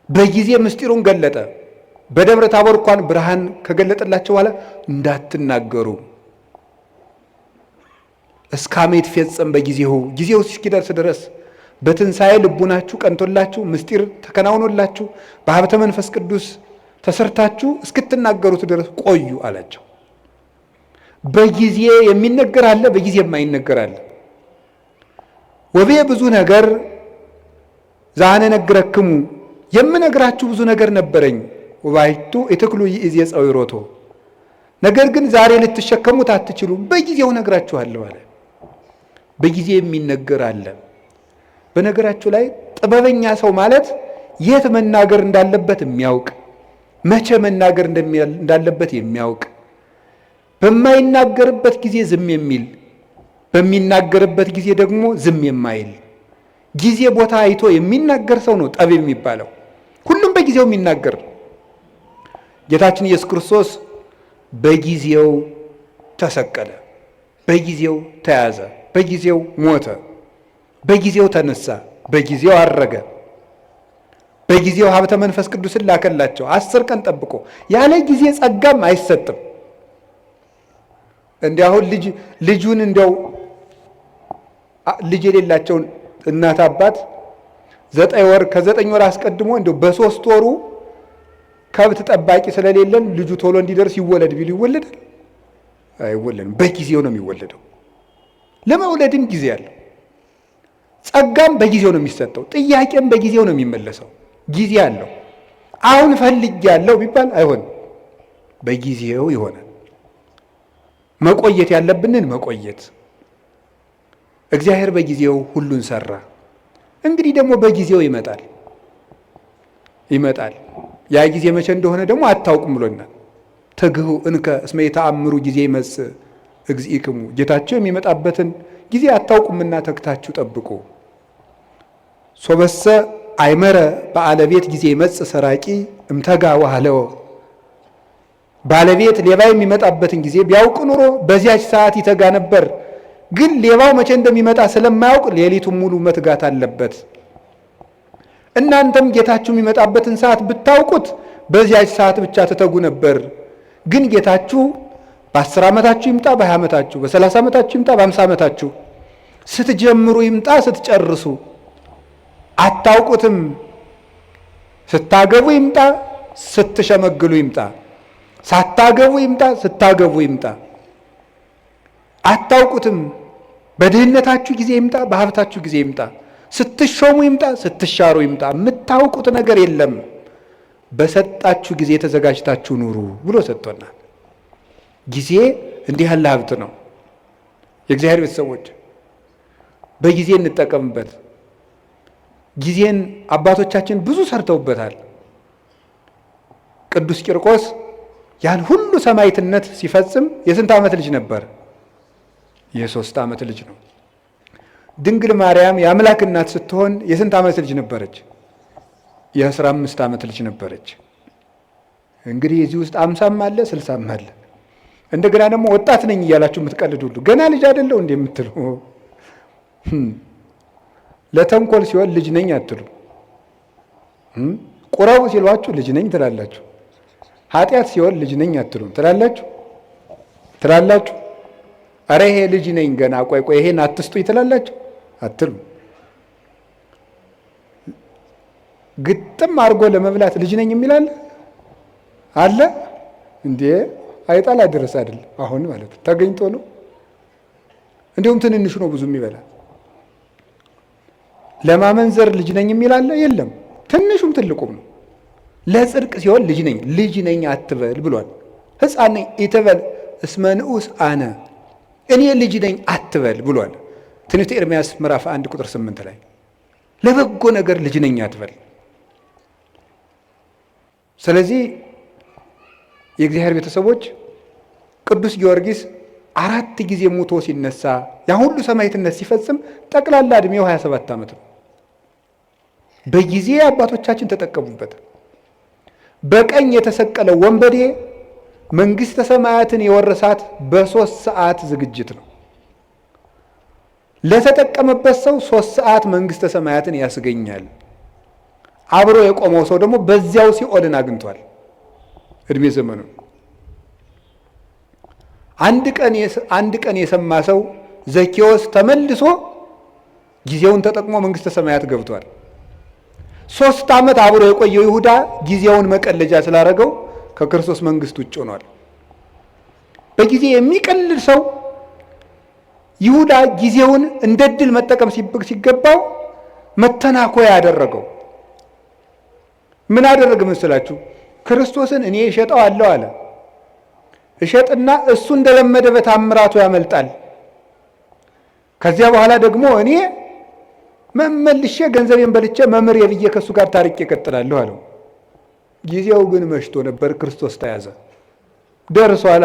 በጊዜ ምስጢሩን ገለጠ። በደብረ ታቦር እንኳን ብርሃን ከገለጠላቸው በኋላ እንዳትናገሩ እስከ ዓመት ይፈጸም በጊዜው፣ ጊዜው እስኪደርስ ድረስ በትንሣኤ ልቡናችሁ ቀንቶላችሁ ምስጢር ተከናውኖላችሁ በሀብተ መንፈስ ቅዱስ ተሰርታችሁ እስክትናገሩት ድረስ ቆዩ አላቸው። በጊዜ የሚነገር አለ፣ በጊዜ የማይነገር አለ። ወቤ ብዙ ነገር ዛነ ነግረክሙ፣ የምነግራችሁ ብዙ ነገር ነበረኝ። ወባይቱ ኢትክሉ ይእዜ ጸዊሮቶ፣ ነገር ግን ዛሬ ልትሸከሙት አትችሉም፣ በጊዜው ነግራችኋለሁ አለ። በጊዜ የሚነገር አለ። በነገራችሁ ላይ ጥበበኛ ሰው ማለት የት መናገር እንዳለበት የሚያውቅ፣ መቼ መናገር እንዳለበት የሚያውቅ፣ በማይናገርበት ጊዜ ዝም የሚል፣ በሚናገርበት ጊዜ ደግሞ ዝም የማይል፣ ጊዜ ቦታ አይቶ የሚናገር ሰው ነው ጠቢብ የሚባለው። ሁሉም በጊዜው የሚናገር። ጌታችን ኢየሱስ ክርስቶስ በጊዜው ተሰቀለ፣ በጊዜው ተያዘ፣ በጊዜው ሞተ፣ በጊዜው ተነሳ፣ በጊዜው አረገ፣ በጊዜው ሀብተ መንፈስ ቅዱስን ላከላቸው 10 ቀን ጠብቆ። ያለ ጊዜ ጸጋም አይሰጥም። እንዲያሁን ልጁን እንደው ልጅ የሌላቸውን እናት አባት 9 ወር ከ9 ወር አስቀድሞ እንደው በ3 ወሩ ከብት ጠባቂ ስለሌለን ልጁ ቶሎ እንዲደርስ ይወለድ ቢሉ ይወለዳል? አይወለድም። በጊዜው ነው የሚወለደው። ለመውለድም ጊዜ አለው። ጸጋም በጊዜው ነው የሚሰጠው። ጥያቄም በጊዜው ነው የሚመለሰው። ጊዜ አለው። አሁን ፈልጌያለሁ ቢባል አይሆንም፣ በጊዜው ይሆናል። መቆየት ያለብንን መቆየት። እግዚአብሔር በጊዜው ሁሉን ሰራ። እንግዲህ ደግሞ በጊዜው ይመጣል። ያ ጊዜ መቼ እንደሆነ ደግሞ አታውቁም ብሎናል። ትግሁ እንከ እስመ የተአምሩ ጊዜ ይመጽእ እግዚእክሙ፣ ጌታቸው የሚመጣበትን ጊዜ አታውቁምና ተግታችሁ ጠብቁ። ሶበሰ አይመረ በአለቤት ጊዜ ይመጽእ ሰራቂ እምተጋ ዋህለው፣ ባለቤት ሌባ የሚመጣበትን ጊዜ ቢያውቅ ኑሮ በዚያች ሰዓት ይተጋ ነበር። ግን ሌባው መቼ እንደሚመጣ ስለማያውቅ ሌሊቱን ሙሉ መትጋት አለበት። እናንተም ጌታችሁ የሚመጣበትን ሰዓት ብታውቁት በዚያች ሰዓት ብቻ ትተጉ ነበር። ግን ጌታችሁ በ10 ዓመታችሁ ይምጣ፣ በ20 ዓመታችሁ፣ በ30 ዓመታችሁ ይምጣ፣ በ50 ዓመታችሁ፣ ስትጀምሩ ይምጣ፣ ስትጨርሱ አታውቁትም። ስታገቡ ይምጣ፣ ስትሸመግሉ ይምጣ፣ ሳታገቡ ይምጣ፣ ስታገቡ ይምጣ፣ አታውቁትም። በድህነታችሁ ጊዜ ይምጣ፣ በሀብታችሁ ጊዜ ይምጣ፣ ስትሾሙ ይምጣ፣ ስትሻሩ ይምጣ፣ የምታውቁት ነገር የለም። በሰጣችሁ ጊዜ ተዘጋጅታችሁ ኑሩ ብሎ ሰጥቶናል። ጊዜ እንዲህ ያለ ሀብት ነው። የእግዚአብሔር ቤተሰቦች በጊዜ እንጠቀምበት። ጊዜን አባቶቻችን ብዙ ሰርተውበታል። ቅዱስ ቂርቆስ ያን ሁሉ ሰማዕትነት ሲፈጽም የስንት ዓመት ልጅ ነበር? የ3 ዓመት ልጅ ነው። ድንግል ማርያም የአምላክ እናት ስትሆን የስንት ዓመት ልጅ ነበረች? የ15 ዓመት ልጅ ነበረች። እንግዲህ እዚህ ውስጥ 50ም አለ 60ም አለ። እንደገና ደግሞ ወጣት ነኝ እያላችሁ የምትቀልዱ ሁሉ ገና ልጅ አይደለው እንዴ የምትሉ፣ ለተንኮል ሲሆን ልጅ ነኝ አትሉ። ቁረቡ ሲሏችሁ ልጅ ነኝ ትላላችሁ። ኃጢአት ሲሆን ልጅ ነኝ አትሉም ትላላችሁ። አረ ይሄ ልጅ ነኝ ገና ቆይ ይሄን አትስጡኝ ትላላችሁ አትሉ። ግጥም አድርጎ ለመብላት ልጅ ነኝ የሚላል አለ እንዴ? አይጣላ ድረስ አይደል? አሁን ማለት ተገኝቶ ነው። እንዲሁም ትንንሹ ነው ብዙ የሚበላ። ለማመንዘር ልጅ ነኝ የሚላል የለም። ትንሹም ትልቁም ነው። ለጽድቅ ሲሆን ልጅ ነኝ አትበል ብሏል። ሕፃን ነኝ ኢትበል እስመ ንዑስ አነ፣ እኔ ልጅ ነኝ አትበል ብሏል። ትንቢተ ኤርምያስ ምዕራፍ 1 ቁጥር 8 ላይ ለበጎ ነገር ልጅ ነኝ አትበል። ስለዚህ የእግዚአብሔር ቤተሰቦች ቅዱስ ጊዮርጊስ 4 ጊዜ ሞቶ ሲነሳ ያ ሁሉ ሰማዕትነት ሲፈጽም ጠቅላላ ዕድሜው 27 ዓመት ነው። በጊዜ አባቶቻችን ተጠቀሙበት። በቀኝ የተሰቀለው ወንበዴ መንግሥተ ሰማያትን የወረሳት በ3 ሰዓት ዝግጅት ነው። ለተጠቀመበት ሰው 3 ሰዓት መንግሥተ ሰማያትን ያስገኛል። አብሮ የቆመው ሰው ደግሞ በዚያው ሲኦልን አግኝቷል እድሜ ዘመኑ። አንድ ቀን የሰማ ሰው ዘኬዎስ ተመልሶ ጊዜውን ተጠቅሞ መንግሥተ ሰማያት ገብቷል። 3 ዓመት አብሮ የቆየው ይሁዳ ጊዜውን መቀለጃ ስላደረገው ከክርስቶስ መንግሥት ውጭ ሆኗል። በጊዜ የሚቀልድ ሰው ይሁዳ ጊዜውን እንደ ድል መጠቀም ሲገባው መተናኮያ ያደረገው። ምን አደረገ መስላችሁ? ክርስቶስን እኔ እሸጠዋለሁ አለ። እሸጥና እሱ እንደለመደ በታምራቱ ያመልጣል። ከዚያ በኋላ ደግሞ እኔ መመልሼ ገንዘቤን በልቼ መምህር የብዬ ከእሱ ጋር ታሪክ እቀጥላለሁ አለው። ጊዜው ግን መሽቶ ነበር። ክርስቶስ ተያዘ። ደርሷላ።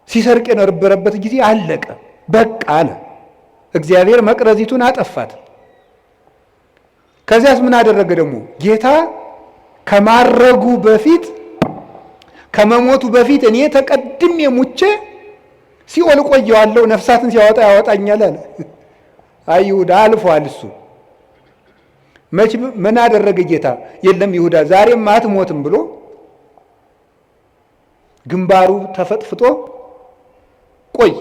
ሲሰርቅ የነበረበት ጊዜ አለቀ። በቃ አለ። እግዚአብሔር መቅረዚቱን አጠፋት። ከዚያስ ምን አደረገ ደግሞ? ጌታ ከማረጉ በፊት ከመሞቱ በፊት እኔ ተቀድሜ ሙቼ ሲኦል ቆየዋለሁ፣ ነፍሳትን ሲያወጣ ያወጣኛል አለ። አይ ይሁዳ አልፏል። እሱ መች ምን አደረገ ጌታ? የለም ይሁዳ ዛሬም አትሞትም ብሎ ግንባሩ ተፈጥፍጦ ቆይ፣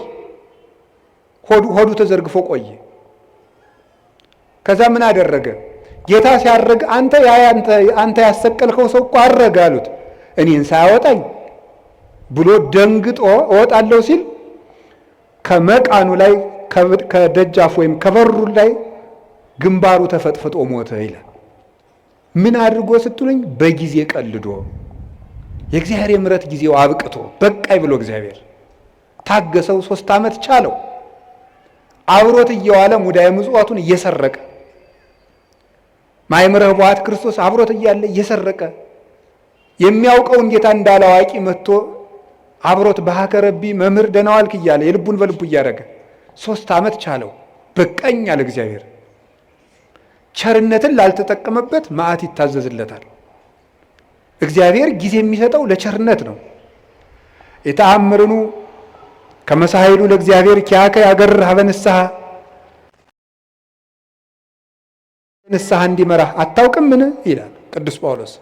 ሆዱ ተዘርግፎ ቆየ። ከዛ ምን አደረገ ጌታ? ሲያረግ አንተ ያሰቀልከው ሰው እኮ አረገ አሉት። እኔን ሳያወጣኝ ብሎ ደንግጦ እወጣለሁ ሲል ከመቃኑ ላይ ከደጃፍ ወይም ከበሩ ላይ ግንባሩ ተፈጥፍጦ ሞተ ይላል። ምን አድርጎ ስትሉኝ፣ በጊዜ ቀልዶ የእግዚአብሔር የምሕረት ጊዜው አብቅቶ በቃይ ብሎ እግዚአብሔር ታገሰው። 3 ዓመት ቻለው። አብሮት እየዋለ ሙዳየ ምጽዋቱን እየሰረቀ ማእምረ ኅቡዓት ክርስቶስ አብሮት እያለ እየሰረቀ የሚያውቀውን ጌታ እንዳላዋቂ መጥቶ አብሮት በሀከረቢ መምህር ደህና ዋልክ እያለ የልቡን በልቡ እያደረገ 3 ዓመት ቻለው። በቃኝ አለ እግዚአብሔር። ቸርነትን ላልተጠቀመበት መዓት ይታዘዝለታል። እግዚአብሔር ጊዜ የሚሰጠው ለቸርነት ነው። የተአምርኑ ከመሳይሉ ለእግዚአብሔር ኪያከ ያገርህ ሀበ ንስሐ እንዲመራህ አታውቅምን ይላል ቅዱስ ጳውሎስ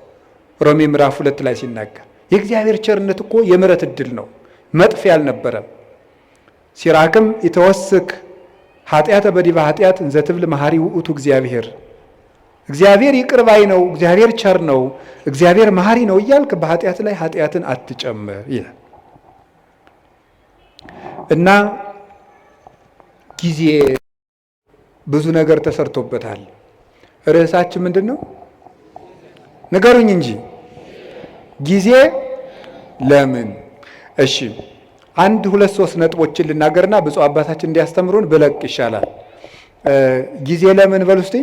ሮሜ ምዕራፍ 2 ላይ ሲናገር። የእግዚአብሔር ቸርነት እኮ የምሕረት ዕድል ነው፣ መጥፊያ አልነበረም። ሲራክም ይተወስክ ኃጢአተ በዲበ ኃጢአት እንዘ ትብል መሐሪ ውእቱ እግዚአብሔር። እግዚአብሔር ይቅር ባይ ነው፣ እግዚአብሔር ቸር ነው፣ እግዚአብሔር መሐሪ ነው እያልክ በኃጢአት ላይ ኃጢአትን አትጨምር ይላል እና ጊዜ ብዙ ነገር ተሰርቶበታል። ርዕሳችን ምንድን ነው? ንገሩኝ እንጂ። ጊዜ ለምን? እሺ አንድ ሁለት ሶስት ነጥቦችን ልናገርና ብፁዕ አባታችን እንዲያስተምሩን ብለቅ ይሻላል። ጊዜ ለምን በሉ እስቲ።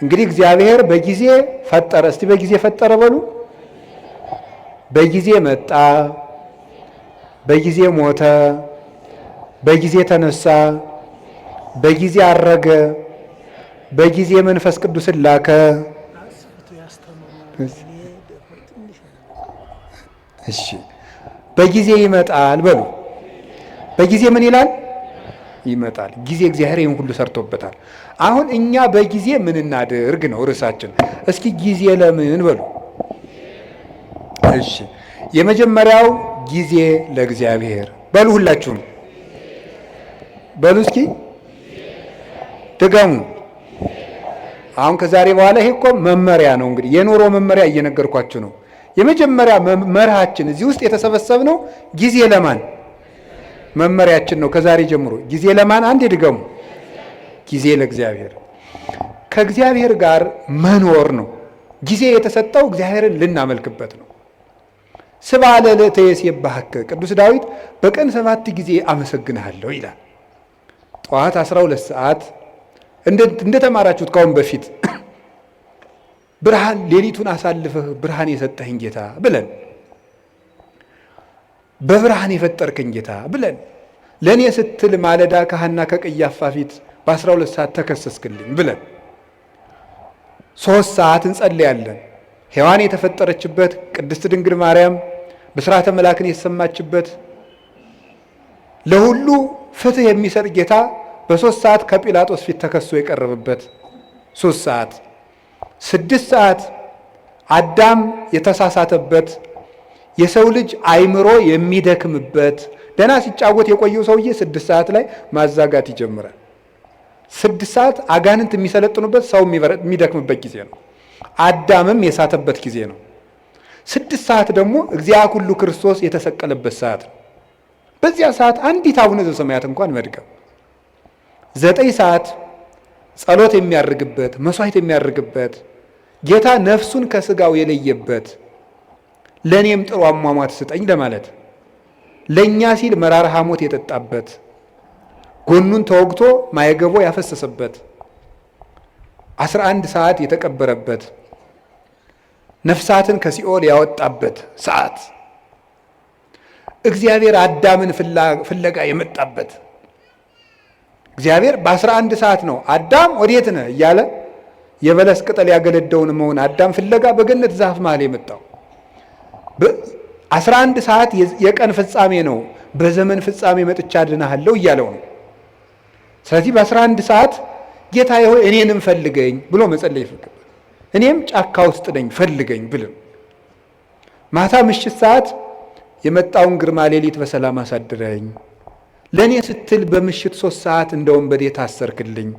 እንግዲህ እግዚአብሔር በጊዜ ፈጠረ። እስቲ በጊዜ ፈጠረ በሉ። በጊዜ መጣ፣ በጊዜ ሞተ፣ በጊዜ ተነሳ፣ በጊዜ አረገ፣ በጊዜ መንፈስ ቅዱስን ላከ። እሺ በጊዜ ይመጣል በሉ። በጊዜ ምን ይላል? ይመጣል። ጊዜ እግዚአብሔር ይህን ሁሉ ሰርቶበታል። አሁን እኛ በጊዜ ምን እናድርግ ነው ርዕሳችን። እስኪ ጊዜ ለምን በሉ። እሺ የመጀመሪያው ጊዜ ለእግዚአብሔር በሉ። ሁላችሁም በሉ እስኪ ድገሙ። አሁን ከዛሬ በኋላ ይሄ እኮ መመሪያ ነው። እንግዲህ የኑሮ መመሪያ እየነገርኳችሁ ነው። የመጀመሪያ መርሃችን እዚህ ውስጥ የተሰበሰብነው ጊዜ ለማን መመሪያችን ነው። ከዛሬ ጀምሮ ጊዜ ለማን? አንዴ ድገሙ። ጊዜ ለእግዚአብሔር። ከእግዚአብሔር ጋር መኖር ነው። ጊዜ የተሰጠው እግዚአብሔርን ልናመልክበት ነው። ስብሐ ለዘይሴብሐከ ቅዱስ ዳዊት በቀን 7 ጊዜ አመሰግንሃለሁ ይላል። ጠዋት 12 ሰዓት እንደተማራችሁት ካሁን በፊት ብርሃን ሌሊቱን አሳልፈህ ብርሃን የሰጠኸኝ ጌታ ብለን፣ በብርሃን የፈጠርከኝ ጌታ ብለን፣ ለእኔ ስትል ማለዳ ከሐና ከቀያፋ ፊት በ12 ሰዓት ተከሰስክልኝ ብለን 3 ሰዓት እንጸልያለን። ሔዋን የተፈጠረችበት ቅድስት ድንግል ማርያም ብስራተ መላክን የተሰማችበት ለሁሉ ፍትህ የሚሰጥ ጌታ በ3 ሰዓት ከጲላጦስ ፊት ተከሶ የቀረበበት 3 ሰዓት 6 ሰዓት አዳም የተሳሳተበት የሰው ልጅ አይምሮ የሚደክምበት ደህና ሲጫወት የቆየው ሰውዬ 6 ሰዓት ላይ ማዛጋት ይጀምራል። 6 ሰዓት አጋንንት የሚሰለጥኑበት ሰው የሚደክምበት ጊዜ ነው። አዳምም የሳተበት ጊዜ ነው። 6 ሰዓት ደግሞ እግዚአ ኩሉ ክርስቶስ የተሰቀለበት ሰዓት ነው። በዚያ ሰዓት አንዲት አቡነ ዘበሰማያት እንኳን መድገም 9 ሰዓት ጸሎት የሚያርግበት መስዋዕት የሚያርግበት ጌታ ነፍሱን ከስጋው የለየበት ለእኔም ጥሩ አሟሟት ስጠኝ ለማለት ለእኛ ሲል መራራ ሐሞት የጠጣበት ጎኑን ተወግቶ ማየገቦ ያፈሰሰበት 11 ሰዓት የተቀበረበት ነፍሳትን ከሲኦል ያወጣበት ሰዓት እግዚአብሔር አዳምን ፍለጋ የመጣበት እግዚአብሔር በ11 ሰዓት ነው አዳም ወዴት ነህ እያለ የበለስ ቅጠል ያገለደውን መሆን አዳም ፍለጋ በገነት ዛፍ መሃል የመጣው 11 ሰዓት የቀን ፍጻሜ ነው። በዘመን ፍጻሜ መጥቻ አድንሃለሁ እያለው ነው። ስለዚህ በ11 ሰዓት ጌታዬ ሆይ እኔንም ፈልገኝ ብሎ መጸለይ ይፈልጋል። እኔም ጫካ ውስጥ ነኝ ፈልገኝ ብልም ማታ ምሽት ሰዓት የመጣውን ግርማ ሌሊት በሰላም አሳድረኝ፣ ለእኔ ስትል በምሽት 3 ሰዓት እንደ ወንበዴ ታሰርክልኝ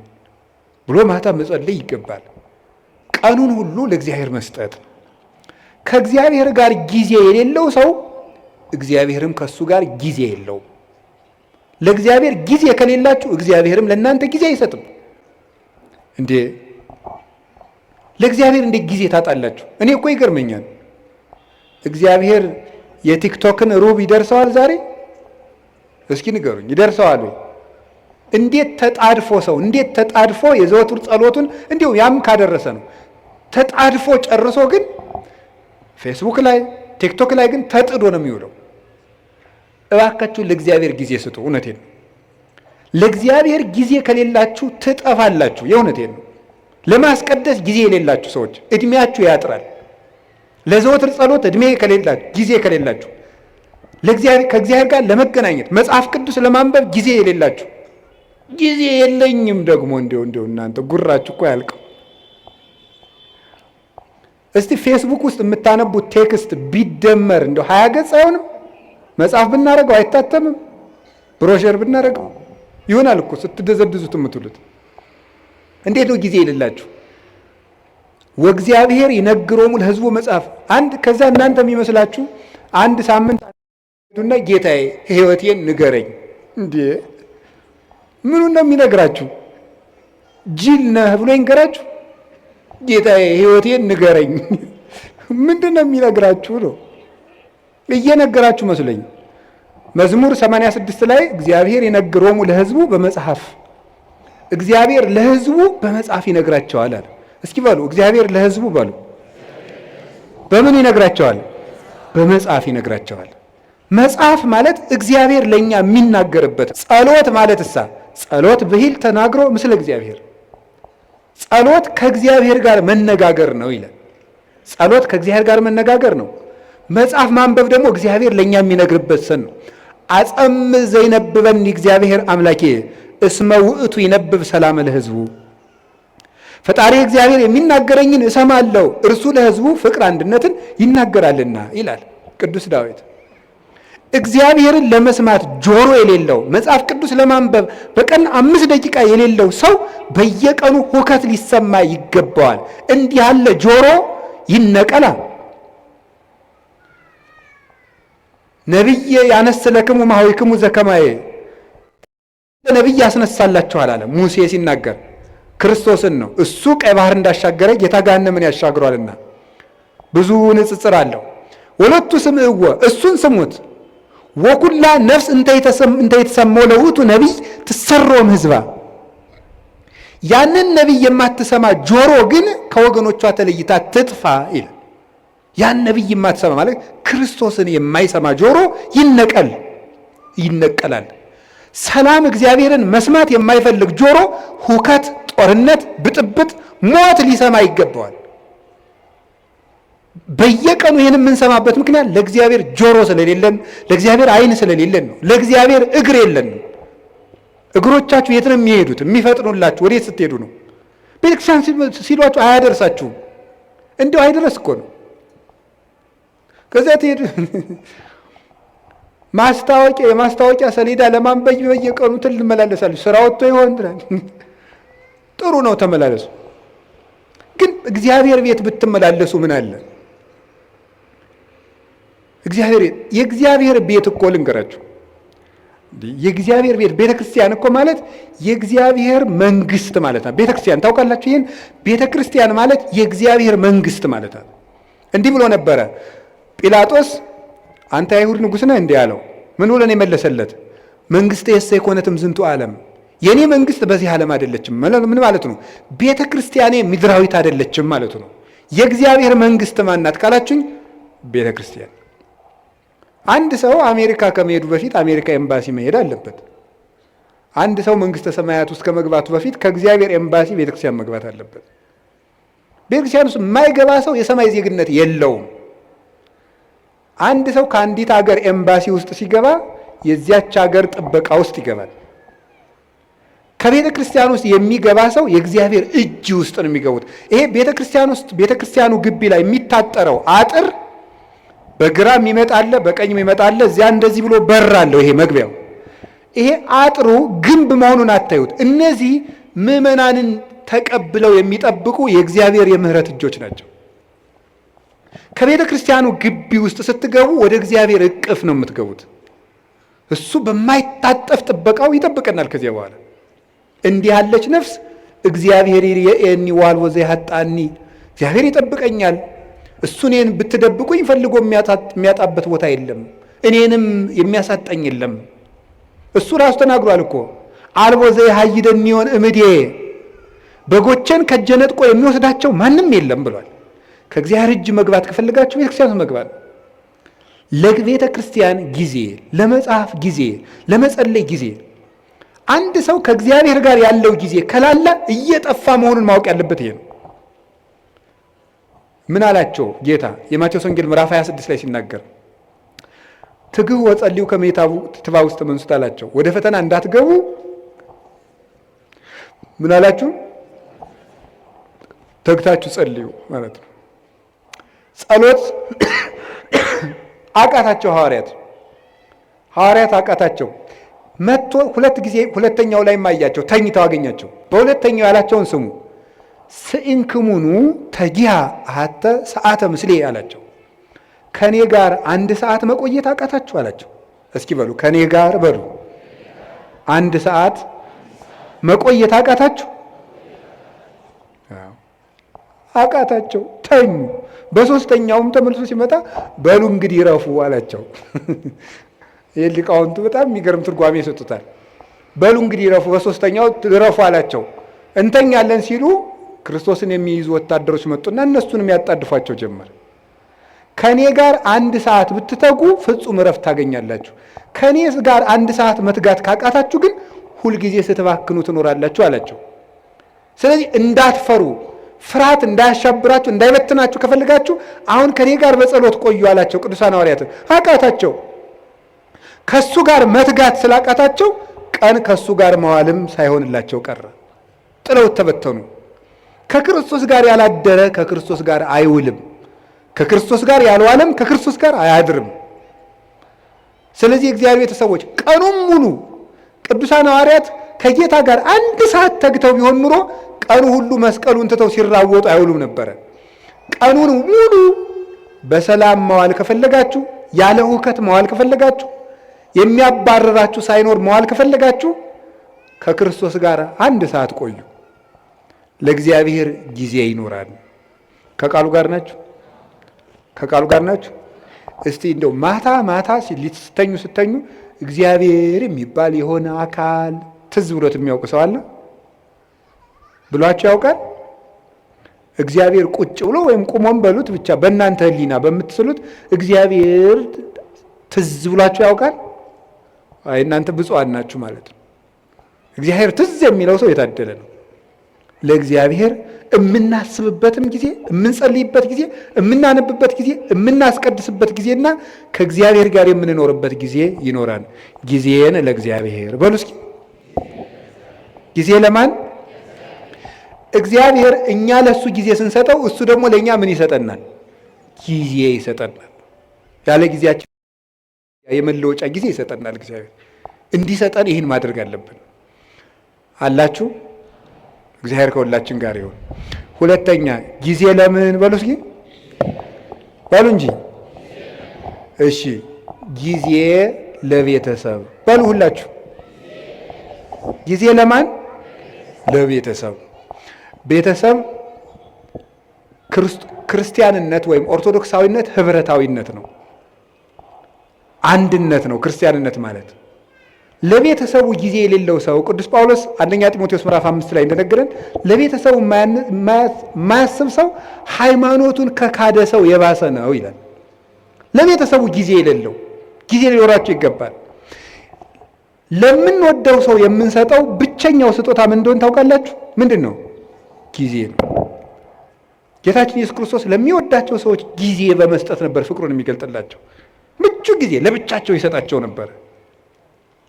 ብሎ ማታ መጸለይ ይገባል። ቀኑን ሁሉ ለእግዚአብሔር መስጠት። ከእግዚአብሔር ጋር ጊዜ የሌለው ሰው እግዚአብሔርም ከሱ ጋር ጊዜ የለውም። ለእግዚአብሔር ጊዜ ከሌላችሁ እግዚአብሔርም ለእናንተ ጊዜ አይሰጥም። እንዴ ለእግዚአብሔር እንዴት ጊዜ ታጣላችሁ? እኔ እኮ ይገርመኛል። እግዚአብሔር የቲክቶክን ሩብ ይደርሰዋል ዛሬ? እስኪ ንገሩኝ፣ ይደርሰዋል ወይ? እንዴት ተጣድፎ ሰው እንዴት ተጣድፎ የዘወትር ጸሎቱን እንዲሁ ያም ካደረሰ ነው ተጣድፎ ጨርሶ ግን ፌስቡክ ላይ ቲክቶክ ላይ ግን ተጥዶ ነው የሚውለው። እባካችሁ ለእግዚአብሔር ጊዜ ስጡ። እውነቴን ነው። ለእግዚአብሔር ጊዜ ከሌላችሁ ትጠፋላችሁ። የእውነቴን ነው። ለማስቀደስ ጊዜ የሌላችሁ ሰዎች እድሜያችሁ ያጥራል። ለዘወትር ጸሎት እድሜ ከሌላችሁ ጊዜ ከሌላችሁ ከእግዚአብሔር ጋር ለመገናኘት መጽሐፍ ቅዱስ ለማንበብ ጊዜ የሌላችሁ ጊዜ የለኝም ደግሞ እንደው እናንተ ጉራችሁ እኮ ያልቀው። እስቲ ፌስቡክ ውስጥ የምታነቡት ቴክስት ቢደመር እንደው 20 ገጽ አይሆንም? መጽሐፍ ብናረገው አይታተምም? ብሮሸር ብናረገው ይሆናል እኮ ስትደዘድዙት የምትሉት። እንዴት ነው ጊዜ የሌላችሁ? ወእግዚአብሔር ይነግሮሙ ለሕዝቡ መጽሐፍ አንድ ከዛ እናንተ የሚመስላችሁ አንድ ሳምንት እና ጌታዬ ሕይወቴን ንገረኝ። እንዴ ምኑን ነው የሚነግራችሁ? ጅል ነህ ብሎ ይንገራችሁ? ጌታዬ ሕይወቴን ንገረኝ። ምንድን ነው የሚነግራችሁ ነው? እየነገራችሁ መስለኝ። መዝሙር 86 ላይ እግዚአብሔር የነገሮሙ ለሕዝቡ በመጽሐፍ፣ እግዚአብሔር ለሕዝቡ በመጽሐፍ ይነግራቸዋል አለ። እስኪ በሉ እግዚአብሔር ለሕዝቡ በሉ። በምን ይነግራቸዋል? በመጽሐፍ ይነግራቸዋል። መጽሐፍ ማለት እግዚአብሔር ለኛ የሚናገርበት። ጸሎት ማለት ጸሎት ብሂል ተናግሮ ምስለ እግዚአብሔር፣ ጸሎት ከእግዚአብሔር ጋር መነጋገር ነው ይላል። ጸሎት ከእግዚአብሔር ጋር መነጋገር ነው። መጽሐፍ ማንበብ ደግሞ እግዚአብሔር ለኛ የሚነግርበት ሰን ነው። አጸም ዘይነብበኒ እግዚአብሔር አምላኬ እስመ ውእቱ ይነብብ ሰላም ለሕዝቡ። ፈጣሪ እግዚአብሔር የሚናገረኝን እሰማለሁ፣ እርሱ ለሕዝቡ ፍቅር አንድነትን ይናገራልና ይላል ቅዱስ ዳዊት። እግዚአብሔርን ለመስማት ጆሮ የሌለው መጽሐፍ ቅዱስ ለማንበብ በቀን 5 ደቂቃ የሌለው ሰው በየቀኑ ሁከት ሊሰማ ይገባዋል። እንዲህ ያለ ጆሮ ይነቀላ። ነቢይ ያነስለክሙ ማኅበይክሙ ዘከማየ፣ ነቢይ ያስነሳላችኋል አለ ሙሴ ሲናገር ክርስቶስን ነው። እሱ ቀይ ባህር እንዳሻገረ ጌታ ገሃነምን ያሻግሯልና ብዙ ንጽጽር አለው። ወለቱ ስምዕዎ፣ እሱን ስሙት። ወኩላ ነፍስ እንተ የተሰማው ለውእቱ ነቢይ ትሰሮም ሕዝባ፣ ያንን ነቢይ የማትሰማ ጆሮ ግን ከወገኖቿ ተለይታ ትጥፋ ይላል። ያን ነቢይ የማትሰማ ማለት ክርስቶስን የማይሰማ ጆሮ ይነቀላል። ሰላም እግዚአብሔርን መስማት የማይፈልግ ጆሮ ሁከት፣ ጦርነት፣ ብጥብጥ፣ ሞት ሊሰማ ይገባዋል። በየቀኑ ይህን የምንሰማበት ምክንያት ለእግዚአብሔር ጆሮ ስለሌለን፣ ለእግዚአብሔር ዓይን ስለሌለን ነው። ለእግዚአብሔር እግር የለን። እግሮቻችሁ የት ነው የሚሄዱት? የሚፈጥኑላችሁ ወዴት ስትሄዱ ነው? ቤተክርስቲያን ሲሏችሁ አያደርሳችሁም። እንዲሁ አይደረስ እኮ ነው። ከዚያ ትሄዱ የማስታወቂያ ሰሌዳ ለማንበብ በየቀኑ ትመላለሳለች። ስራ ወጥቶ ይሆን ጥሩ ነው፣ ተመላለሱ። ግን እግዚአብሔር ቤት ብትመላለሱ ምን አለ? የእግዚአብሔር ቤት እኮ ልንገራችሁ፣ የእግዚአብሔር ቤት ቤተክርስቲያን እኮ ማለት የእግዚአብሔር መንግስት ማለት ነው። ቤተክርስቲያን ታውቃላችሁ? ይህን ቤተክርስቲያን ማለት የእግዚአብሔር መንግስት ማለት ነው። እንዲህ ብሎ ነበረ ጲላጦስ፣ አንተ አይሁድ ንጉሥ ነህ እንዲህ አለው። ምን ብሎ ነው የመለሰለት? መንግስት የሰ የኮነትም ዝንቱ ዓለም፣ የኔ መንግስት በዚህ ዓለም አይደለችም። ምን ማለት ነው? ቤተ ክርስቲያኔ ምድራዊት አይደለችም ማለቱ ነው። የእግዚአብሔር መንግስት ማናት ካላችሁኝ፣ ቤተ ክርስቲያን። አንድ ሰው አሜሪካ ከመሄዱ በፊት አሜሪካ ኤምባሲ መሄድ አለበት። አንድ ሰው መንግስተ ሰማያት ውስጥ ከመግባቱ በፊት ከእግዚአብሔር ኤምባሲ ቤተክርስቲያን መግባት አለበት። ቤተክርስቲያን ውስጥ የማይገባ ሰው የሰማይ ዜግነት የለውም። አንድ ሰው ከአንዲት ሀገር ኤምባሲ ውስጥ ሲገባ የዚያች ሀገር ጥበቃ ውስጥ ይገባል። ከቤተ ክርስቲያን ውስጥ የሚገባ ሰው የእግዚአብሔር እጅ ውስጥ ነው የሚገቡት። ይሄ ቤተ ክርስቲያን ውስጥ ቤተ ክርስቲያኑ ግቢ ላይ የሚታጠረው አጥር በግራ የሚመጣለ በቀኝ የሚመጣለ፣ እዚያ እንደዚህ ብሎ በር አለው። ይሄ መግቢያው፣ ይሄ አጥሩ ግንብ መሆኑን አታዩት። እነዚህ ምዕመናንን ተቀብለው የሚጠብቁ የእግዚአብሔር የምህረት እጆች ናቸው። ከቤተ ክርስቲያኑ ግቢ ውስጥ ስትገቡ ወደ እግዚአብሔር እቅፍ ነው የምትገቡት። እሱ በማይታጠፍ ጥበቃው ይጠብቀናል። ከዚያ በኋላ እንዲህ ያለች ነፍስ እግዚአብሔር ይርኤኒ ዋልቦ ዘይሃጣኒ፣ እግዚአብሔር ይጠብቀኛል፣ እሱ እኔን ብትደብቁኝ ፈልጎ የሚያጣበት ቦታ የለም፣ እኔንም የሚያሳጠኝ የለም። እሱ ራሱ ተናግሯል እኮ አልቦ ዘይሃይደኒ ሆን እምዴ፣ በጎቼን ከእጄ ነጥቆ የሚወስዳቸው ማንም የለም ብሏል። ከእግዚአብሔር እጅ መግባት ከፈልጋችሁ ቤተክርስቲያን መግባት። ለቤተ ክርስቲያን ጊዜ፣ ለመጽሐፍ ጊዜ፣ ለመጸለይ ጊዜ። አንድ ሰው ከእግዚአብሔር ጋር ያለው ጊዜ ከላላ እየጠፋ መሆኑን ማወቅ ያለበት ይሄ ነው። ምን አላቸው ጌታ የማቴዎስ ወንጌል ምዕራፍ 26 ላይ ሲናገር ትግሁ ወጸልዩ ከመ ይትባ ውስተ መንሱት አላቸው። ወደ ፈተና እንዳትገቡ ምን አላችሁ? ተግታችሁ ጸልዩ ማለት ነው። ጸሎት አቃታቸው ሐዋርያት አቃታቸው። መጥቶ ሁለት ጊዜ ሁለተኛው ላይ ማያቸው ተኝተው አገኛቸው። በሁለተኛው ያላቸውን ስሙ። ስኢንክሙኑ ተጊሃ አሐተ ሰዓተ ምስሌ አላቸው። ከኔ ጋር 1 ሰዓት መቆየት አቃታችሁ አላቸው። እስኪ በሉ ከኔ ጋር በሉ 1 ሰዓት መቆየት አቃታችሁ። አቃታቸው፣ ተኙ። በሶስተኛውም ተመልሶ ሲመጣ በሉ እንግዲህ ረፉ አላቸው። ይህ ሊቃውንቱ በጣም የሚገርም ትርጓሜ ይሰጡታል። በሉ እንግዲህ ረፉ፣ በሶስተኛው ረፉ አላቸው። እንተኛለን ሲሉ ክርስቶስን የሚይዙ ወታደሮች መጡና እነሱንም ያጣድፏቸው ጀመር። ከኔ ጋር 1 ሰዓት ብትተጉ ፍጹም እረፍት ታገኛላችሁ። ከኔ ጋር 1 ሰዓት መትጋት ካቃታችሁ ግን ሁልጊዜ ስትባክኑ ትኖራላችሁ አላቸው። ስለዚህ እንዳትፈሩ፣ ፍርሃት እንዳያሻብራችሁ፣ እንዳይበትናችሁ ከፈልጋችሁ አሁን ከኔ ጋር በጸሎት ቆዩ አላቸው። ቅዱሳን ሐዋርያትን አቃታቸው። ከሱ ጋር መትጋት ስላቃታቸው ቀን ከሱ ጋር መዋልም ሳይሆንላቸው ቀረ። ጥለው ተበተኑ። ከክርስቶስ ጋር ያላደረ ከክርስቶስ ጋር አይውልም፣ ከክርስቶስ ጋር ያልዋለም ከክርስቶስ ጋር አያድርም። ስለዚህ እግዚአብሔር ቤተሰቦች ቀኑን ሙሉ ቅዱሳን ሐዋርያት ከጌታ ጋር 1 ሰዓት ተግተው ቢሆን ኑሮ ቀኑ ሁሉ መስቀሉን ትተው ሲራወጡ አይውሉም ነበረ። ቀኑን ሙሉ በሰላም መዋል ከፈለጋችሁ፣ ያለ ሁከት መዋል ከፈለጋችሁ፣ የሚያባረራችሁ ሳይኖር መዋል ከፈለጋችሁ ከክርስቶስ ጋር 1 ሰዓት ቆዩ። ለእግዚአብሔር ጊዜ ይኖራል። ከቃሉ ጋር ናችሁ? እስቲ እንደው ማታ ስተኙ እግዚአብሔር የሚባል የሆነ አካል ትዝ ብሎት የሚያውቅ ሰው አለ? ብሏችሁ ያውቃል? እግዚአብሔር ቁጭ ብሎ ወይም ቁሞም በሉት ብቻ በእናንተ ሕሊና በምትስሉት እግዚአብሔር ትዝ ብሏችሁ ያውቃል? አይ እናንተ ብፁዓን ናችሁ ማለት ነው። እግዚአብሔር ትዝ የሚለው ሰው የታደለ ነው። ለእግዚአብሔር የምናስብበትም ጊዜ፣ የምንጸልይበት ጊዜ፣ የምናነብበት ጊዜ፣ የምናስቀድስበት ጊዜና ከእግዚአብሔር ጋር የምንኖርበት ጊዜ ይኖራል። ጊዜን ለእግዚአብሔር በሉ እስኪ። ጊዜ ለማን? እግዚአብሔር እኛ ለሱ ጊዜ ስንሰጠው እሱ ደግሞ ለእኛ ምን ይሰጠናል? ጊዜ ይሰጠናል። ያለ ጊዜያችን የመለወጫ ጊዜ ይሰጠናል። እግዚአብሔር እንዲሰጠን ይህን ማድረግ አለብን። አላችሁ? እግዚአብሔር ከሁላችን ጋር ይሁን። ሁለተኛ ጊዜ ለምን በሉ እስኪ በሉ እንጂ። እሺ ጊዜ ለቤተሰብ በሉ ሁላችሁ። ጊዜ ለማን? ለቤተሰብ። ቤተሰብ ክርስቲያንነት ወይም ኦርቶዶክሳዊነት ህብረታዊነት ነው፣ አንድነት ነው ክርስቲያንነት ማለት። ለቤተሰቡ ጊዜ የሌለው ሰው ቅዱስ ጳውሎስ አንደኛ ጢሞቴዎስ ምዕራፍ 5 ላይ እንደነገረን ለቤተሰቡ የማያስብ ሰው ሃይማኖቱን ከካደ ሰው የባሰ ነው ይላል። ለቤተሰቡ ጊዜ የሌለው፣ ጊዜ ሊኖራቸው ይገባል። ለምንወደው ሰው የምንሰጠው ብቸኛው ስጦታ ምን እንደሆነ ታውቃላችሁ? ምንድን ነው? ጊዜ ነው። ጌታችን ኢየሱስ ክርስቶስ ለሚወዳቸው ሰዎች ጊዜ በመስጠት ነበር ፍቅሩን የሚገልጥላቸው። ምቹ ጊዜ ለብቻቸው ይሰጣቸው ነበር።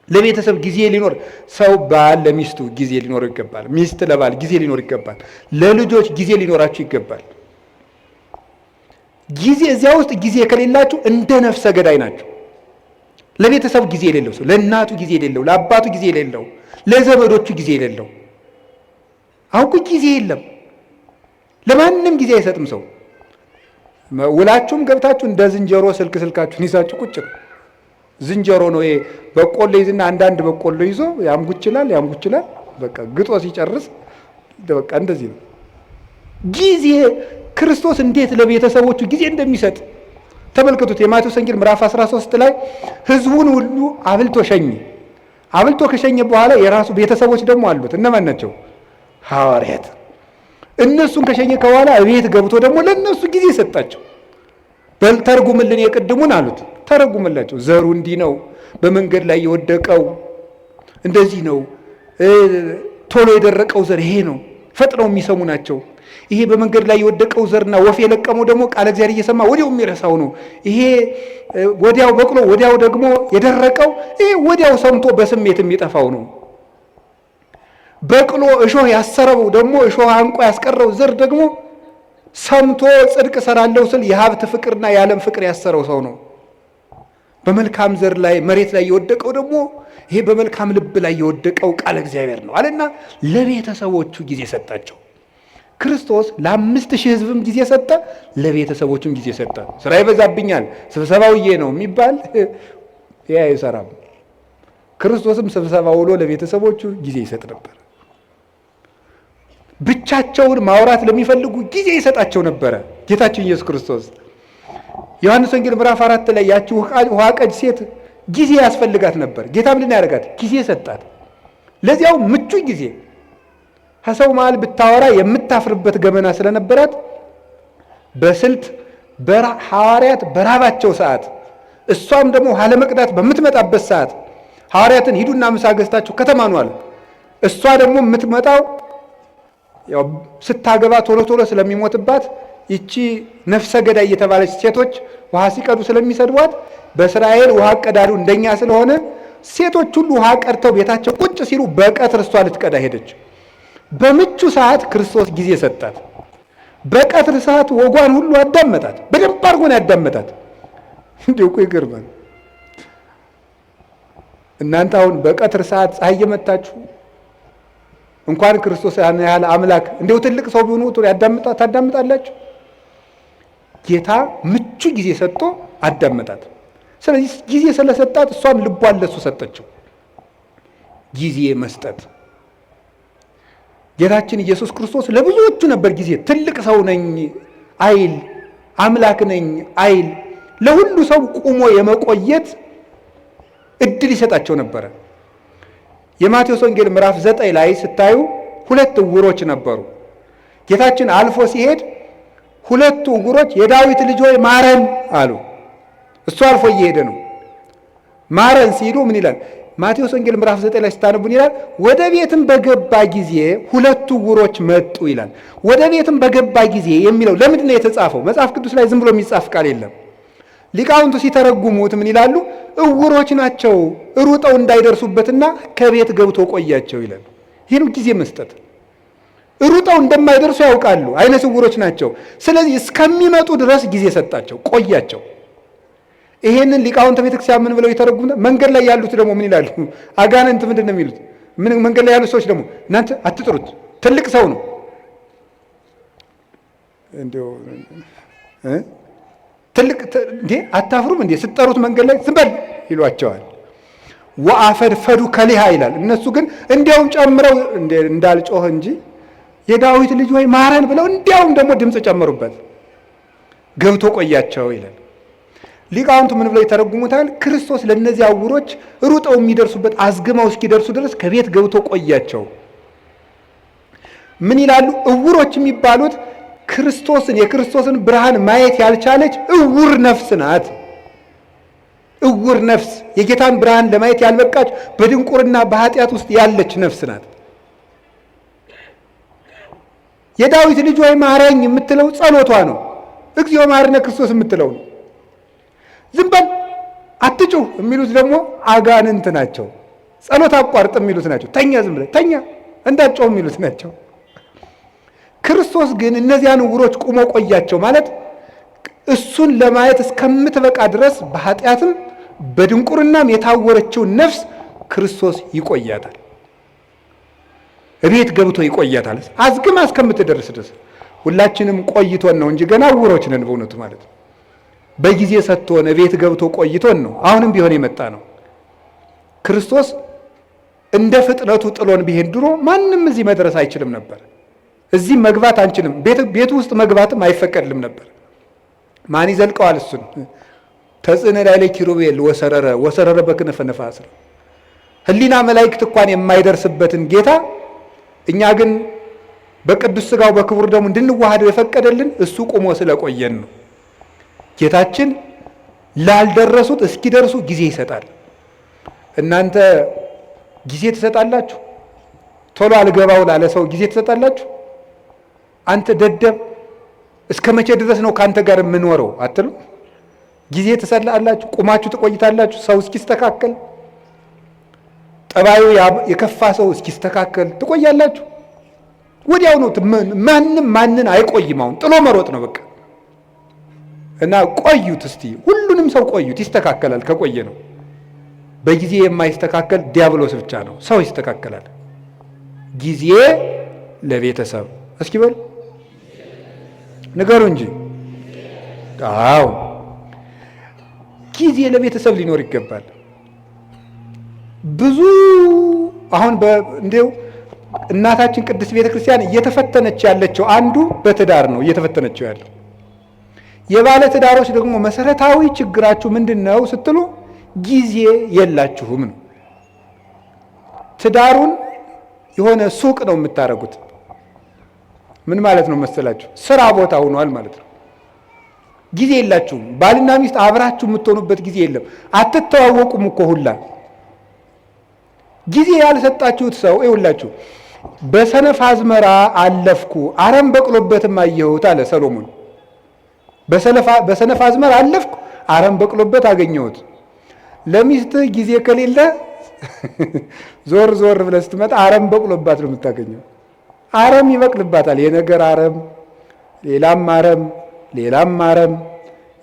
ለቤተሰብ ጊዜ ሊኖር ሰው ባል ለሚስቱ ጊዜ ሊኖረው ይገባል። ሚስት ለባል ጊዜ ሊኖር ይገባል። ለልጆች ጊዜ ሊኖራችሁ ይገባል። ጊዜ እዚያ ውስጥ ጊዜ ከሌላችሁ እንደ ነፍሰ ገዳይ ናቸው። ለቤተሰብ ጊዜ የሌለው ሰው፣ ለእናቱ ጊዜ የሌለው፣ ለአባቱ ጊዜ የሌለው፣ ለዘመዶቹ ጊዜ የሌለው፣ አውቁ ጊዜ የለም። ለማንም ጊዜ አይሰጥም ሰው። ውላችሁም ገብታችሁ እንደ ዝንጀሮ ስልካችሁን ይዛችሁ ቁጭ ነው። ዝንጀሮ ነው ይሄ። በቆሎ ይዝና አንዳንድ በቆሎ ይዞ ያምጉችላል። በቃ ግጦ ሲጨርስ በቃ እንደዚህ ነው። ጊዜ ክርስቶስ እንዴት ለቤተሰቦቹ ጊዜ እንደሚሰጥ ተመልከቱት። የማቴዎስ ወንጌል ምዕራፍ 13 ላይ ሕዝቡን ሁሉ አብልቶ ሸኘ። አብልቶ ከሸኘ በኋላ የራሱ ቤተሰቦች ደግሞ አሉት። እነማን ናቸው? ሐዋርያት። እነሱን ከሸኘ በኋላ ቤት ገብቶ ደግሞ ለእነሱ ጊዜ ሰጣቸው። በል ተርጉምልን የቅድሙን አሉት። ተረጉምላቸው። ዘሩ እንዲህ ነው፣ በመንገድ ላይ የወደቀው እንደዚህ ነው፣ ቶሎ የደረቀው ዘር ይሄ ነው፣ ፈጥነው የሚሰሙ ናቸው። ይሄ በመንገድ ላይ የወደቀው ዘርና ወፍ የለቀመው ደግሞ ቃለ እግዚአብሔር እየሰማ ወዲያው የሚረሳው ነው። ይሄ ወዲያው በቅሎ ወዲያው ደግሞ የደረቀው ይሄ ወዲያው ሰምቶ በስሜት የሚጠፋው ነው። በቅሎ እሾህ ያሰረው ደግሞ እሾህ አንቆ ያስቀረው ዘር ደግሞ ሰምቶ ጽድቅ እሰራለሁ ስል የሀብት ፍቅርና የዓለም ፍቅር ያሰረው ሰው ነው። በመልካም ዘር ላይ መሬት ላይ የወደቀው ደግሞ ይሄ በመልካም ልብ ላይ የወደቀው ቃለ እግዚአብሔር ነው አለና ለቤተሰቦቹ ጊዜ ሰጣቸው። ክርስቶስ ለ5000 ሕዝብም ጊዜ ሰጠ፣ ለቤተሰቦቹም ጊዜ ሰጠ። ስራ ይበዛብኛል ስብሰባውዬ ነው የሚባል ይሄ አይሰራም። ክርስቶስም ስብሰባ ውሎ ለቤተሰቦቹ ጊዜ ይሰጥ ነበር። ብቻቸውን ማውራት ለሚፈልጉ ጊዜ ይሰጣቸው ነበረ ጌታችን ኢየሱስ ክርስቶስ። ዮሐንስ ወንጌል ምዕራፍ 4 ላይ ያቺ ውሃ ቀጅ ሴት ጊዜ ያስፈልጋት ነበር። ጌታ ምንድን ያደርጋት? ጊዜ ሰጣት። ለዚያው ምቹ ጊዜ ከሰው መሃል ብታወራ የምታፍርበት ገመና ስለነበራት በስልት ሐዋርያት በራባቸው ሰዓት እሷም ደግሞ ውሃ ለመቅዳት በምትመጣበት ሰዓት ሐዋርያትን ሂዱና ምሳ ገዝታችሁ ከተማ ነው አለ። እሷ ደግሞ የምትመጣው ያው ስታገባ ቶሎ ቶሎ ስለሚሞትባት ይቺ ነፍሰ ገዳይ የተባለች ሴቶች ውሃ ሲቀዱ ስለሚሰድቧት በእስራኤል ውሃ ቀዳዱ እንደኛ ስለሆነ ሴቶች ሁሉ ውሃ ቀድተው ቤታቸው ቁጭ ሲሉ በቀትር እሷ ልትቀዳ ሄደች። በምቹ ሰዓት ክርስቶስ ጊዜ ሰጣት። በቀትር ሰዓት ወጓን ሁሉ አዳመጣት። በደንብ አድርጎ ነው ያዳመጣት። እንዲሁ እኮ ይገርማል። እናንተ አሁን በቀትር ሰዓት ፀሐይ እየመታችሁ እንኳን ክርስቶስ ያን ያህል አምላክ እንዲሁ ትልቅ ሰው ቢሆኑ ታዳምጣላችሁ? ጌታ ምቹ ጊዜ ሰጥቶ አዳመጣት። ስለዚህ ጊዜ ስለሰጣት እሷም ልቧን ለሱ ሰጠችው። ጊዜ መስጠት ጌታችን ኢየሱስ ክርስቶስ ለብዙዎቹ ነበር ጊዜ። ትልቅ ሰው ነኝ አይል፣ አምላክ ነኝ አይል፣ ለሁሉ ሰው ቁሞ የመቆየት እድል ይሰጣቸው ነበረ። የማቴዎስ ወንጌል ምዕራፍ 9 ላይ ስታዩ 2 ዕውሮች ነበሩ። ጌታችን አልፎ ሲሄድ 2 ዕውሮች የዳዊት ልጅ ሆይ ማረን አሉ። እሱ አልፎ እየሄደ ነው። ማረን ሲሉ ምን ይላል? ማቴዎስ ወንጌል ምዕራፍ 9 ላይ ስታነቡን ይላል ወደ ቤትም በገባ ጊዜ 2 ዕውሮች መጡ ይላል። ወደ ቤትም በገባ ጊዜ የሚለው ለምንድን ነው የተጻፈው? መጽሐፍ ቅዱስ ላይ ዝም ብሎ የሚጻፍ ቃል የለም። ሊቃውንቱ ሲተረጉሙት ምን ይላሉ? ዕውሮች ናቸው ሩጠው እንዳይደርሱበትና ከቤት ገብቶ ቆያቸው ይላል። ይህ ነው ጊዜ መስጠት። ሩጠው እንደማይደርሱ ያውቃሉ፣ አይነ ስውሮች ናቸው። ስለዚህ እስከሚመጡ ድረስ ጊዜ ሰጣቸው፣ ቆያቸው። ይሄንን ሊቃውንተ ቤተክርስቲያን ምን ብለው ይተረጉሙታል? መንገድ ላይ ያሉት ደግሞ ምን ይላሉ? አጋንንት ምንድን ነው የሚሉት? መንገድ ላይ ያሉት ሰዎች ደግሞ እናንተ አትጥሩት፣ ትልቅ ሰው ነው እንዴው ትልቅ እንዴ አታፍሩም እንዴ ስትጠሩት መንገድ ላይ ዝም በል ይሏቸዋል። ወአፈድፈዱ ከሊሃ ይላል። እነሱ ግን እንዲያውም ጨምረው እንዳልጮህ እንጂ የዳዊት ልጅ ወይ ማረን ብለው እንዲያውም ደግሞ ድምፅ ጨመሩበት፣ ገብቶ ቆያቸው ይላል። ሊቃውንቱ ምን ብለው ይተረጉሙታል? ክርስቶስ ለእነዚህ ዕውሮች ሩጠው የሚደርሱበት አዝግመው እስኪደርሱ ድረስ ከቤት ገብቶ ቆያቸው። ምን ይላሉ? ዕውሮች የሚባሉት የክርስቶስን ብርሃን ማየት ያልቻለች ዕውር ነፍስ ናት። ዕውር ነፍስ የጌታን ብርሃን ለማየት ያልበቃች በድንቁርና በኃጢአት ውስጥ ያለች ነፍስ ናት። የዳዊት ልጅ ወይ ማረኝ የምትለው ጸሎቷ ነው። እግዚኦ መሐረነ ክርስቶስ የምትለው ነው። ዝም በል አትጩህ የሚሉት ደግሞ አጋንንት ናቸው። ጸሎት አቋርጥ የሚሉት ናቸው። ተኛ፣ ዝም ብለህ ተኛ እንዳትጮህ የሚሉት ናቸው። ክርስቶስ ግን እነዚያን ዕውሮች ቁሞ ቆያቸው ማለት እሱን ለማየት እስከምትበቃ ድረስ በኃጢአትም በድንቁርናም የታወረችውን ነፍስ ክርስቶስ ይቆያታል። እቤት ገብቶ ይቆያታል አዝግማ እስከምትደርስ ድረስ። ሁላችንም ቆይቶን ነው እንጂ ገና ዕውሮች ነን በእውነቱ ማለት ነው። በጊዜ ሰጥቶን እቤት ገብቶ ቆይቶን ነው አሁንም ቢሆን የመጣ ነው። ክርስቶስ እንደ ፍጥነቱ ጥሎን ቢሄድ ድሮ ማንም እዚህ መድረስ አይችልም ነበር። እዚህ መግባት አንችልም። ቤቱ ውስጥ መግባትም አይፈቀድልም ነበር። ማን ይዘልቀዋል? እሱን ተጽዕነ ላዕለ ኪሩቤል ወሰረረ በክነፈ ነፋስ። ህሊና መላእክት እንኳን የማይደርስበትን ጌታ እኛ ግን በቅዱስ ሥጋው በክቡር ደሙ እንድንዋሃደው የፈቀደልን እሱ ቆሞ ስለቆየን ነው። ጌታችን ላልደረሱት እስኪደርሱ ጊዜ ይሰጣል። እናንተ ጊዜ ትሰጣላችሁ? ቶሎ አልገባው ላለ ሰው ጊዜ ትሰጣላችሁ? አንተ ደደብ እስከ መቼ ድረስ ነው ከአንተ ጋር የምኖረው አትሉ? ጊዜ ትሰጣላችሁ? ቁማችሁ ትቆይታላችሁ? ሰው እስኪስተካከል፣ ጠባዩ የከፋ ሰው እስኪስተካከል ትቆያላችሁ? ወዲያው ነው። ማንን አይቆይም። አሁን ጥሎ መሮጥ ነው በቃ። እና ቆዩት እስቲ፣ ሁሉንም ሰው ቆዩት፣ ይስተካከላል ከቆየ ነው። በጊዜ የማይስተካከል ዲያብሎስ ብቻ ነው። ሰው ይስተካከላል። ጊዜ ለቤተሰብ እስኪ በሉ ንገሩ እንጂ። አዎ ጊዜ ለቤተሰብ ሊኖር ይገባል። ብዙ አሁን እንደው እናታችን ቅድስት ቤተክርስቲያን እየተፈተነች ያለችው አንዱ በትዳር ነው እየተፈተነችው ያለው። የባለ ትዳሮች ደግሞ መሰረታዊ ችግራችሁ ምንድን ነው ስትሉ ጊዜ የላችሁም ነው። ትዳሩን የሆነ ሱቅ ነው የምታደርጉት። ምን ማለት ነው መሰላችሁ? ስራ ቦታ ሆኗል ማለት ነው። ጊዜ የላችሁም። ባልና ሚስት አብራችሁ የምትሆኑበት ጊዜ የለም። አትተዋወቁም እኮ ሁላ። ጊዜ ያልሰጣችሁት ሰው ይውላችሁ። በሰነፍ አዝመራ አለፍኩ አረም በቅሎበትም አየሁት አለ ሰሎሞን። በሰነፍ አዝመራ አለፍኩ አረም በቅሎበት አገኘሁት። ለሚስት ጊዜ ከሌለ ዞር ዞር ብለህ ስትመጣ አረም በቅሎባት ነው የምታገኘው። አረም ይበቅልባታል። የነገር አረም፣ ሌላም አረም፣ ሌላም አረም።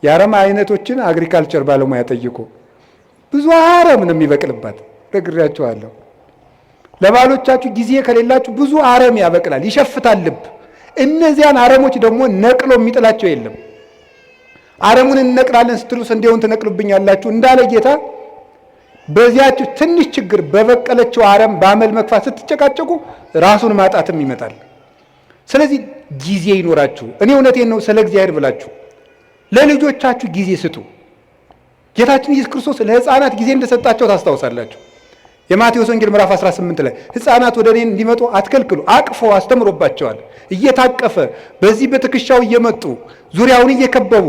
የአረም አይነቶችን አግሪካልቸር ባለሙያ ጠይቆ ብዙ አረም ነው የሚበቅልባት። ነግሬያችኋለሁ። ለባሎቻችሁ ጊዜ ከሌላችሁ ብዙ አረም ያበቅላል፣ ይሸፍታል ልብ። እነዚያን አረሞች ደግሞ ነቅሎ የሚጥላቸው የለም። አረሙን እንነቅላለን ስትሉ ስንዴውን ትነቅሉብኛላችሁ እንዳለ ጌታ በዚያችሁ ትንሽ ችግር በበቀለችው አረም በአመል መክፋት ስትጨቃጨቁ ራሱን ማጣትም ይመጣል። ስለዚህ ጊዜ ይኖራችሁ። እኔ እውነቴን ነው ስለ እግዚአብሔር ብላችሁ ለልጆቻችሁ ጊዜ ስጡ። ጌታችን ኢየሱስ ክርስቶስ ለሕፃናት ጊዜ እንደሰጣቸው ታስታውሳላችሁ። የማቴዎስ ወንጌል ምዕራፍ 18 ላይ ሕፃናት ወደ እኔ እንዲመጡ አትከልክሉ፣ አቅፎ አስተምሮባቸዋል። እየታቀፈ በዚህ በትከሻው እየመጡ ዙሪያውን እየከበቡ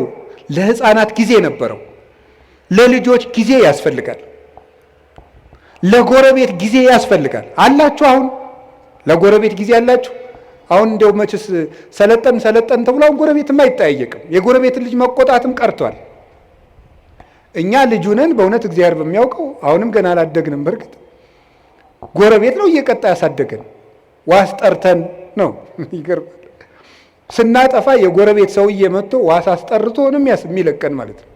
ለሕፃናት ጊዜ ነበረው። ለልጆች ጊዜ ያስፈልጋል። ለጎረቤት ጊዜ ያስፈልጋል። አላችሁ? አሁን ለጎረቤት ጊዜ አላችሁ? አሁን እንደው መችስ ሰለጠን ተብሎ አሁን ጎረቤትም አይጠያየቅም። የጎረቤትን ልጅ መቆጣትም ቀርቷል። እኛ ልጁ ነን በእውነት እግዚአብሔር በሚያውቀው አሁንም ገና አላደግንም። በርግጥ ጎረቤት ነው እየቀጣ ያሳደገን። ዋስ ጠርተን ነው። ይገርማል። ስናጠፋ የጎረቤት ሰውዬ መጥቶ ዋስ አስጠርቶ ነው የሚለቀን ማለት ነው።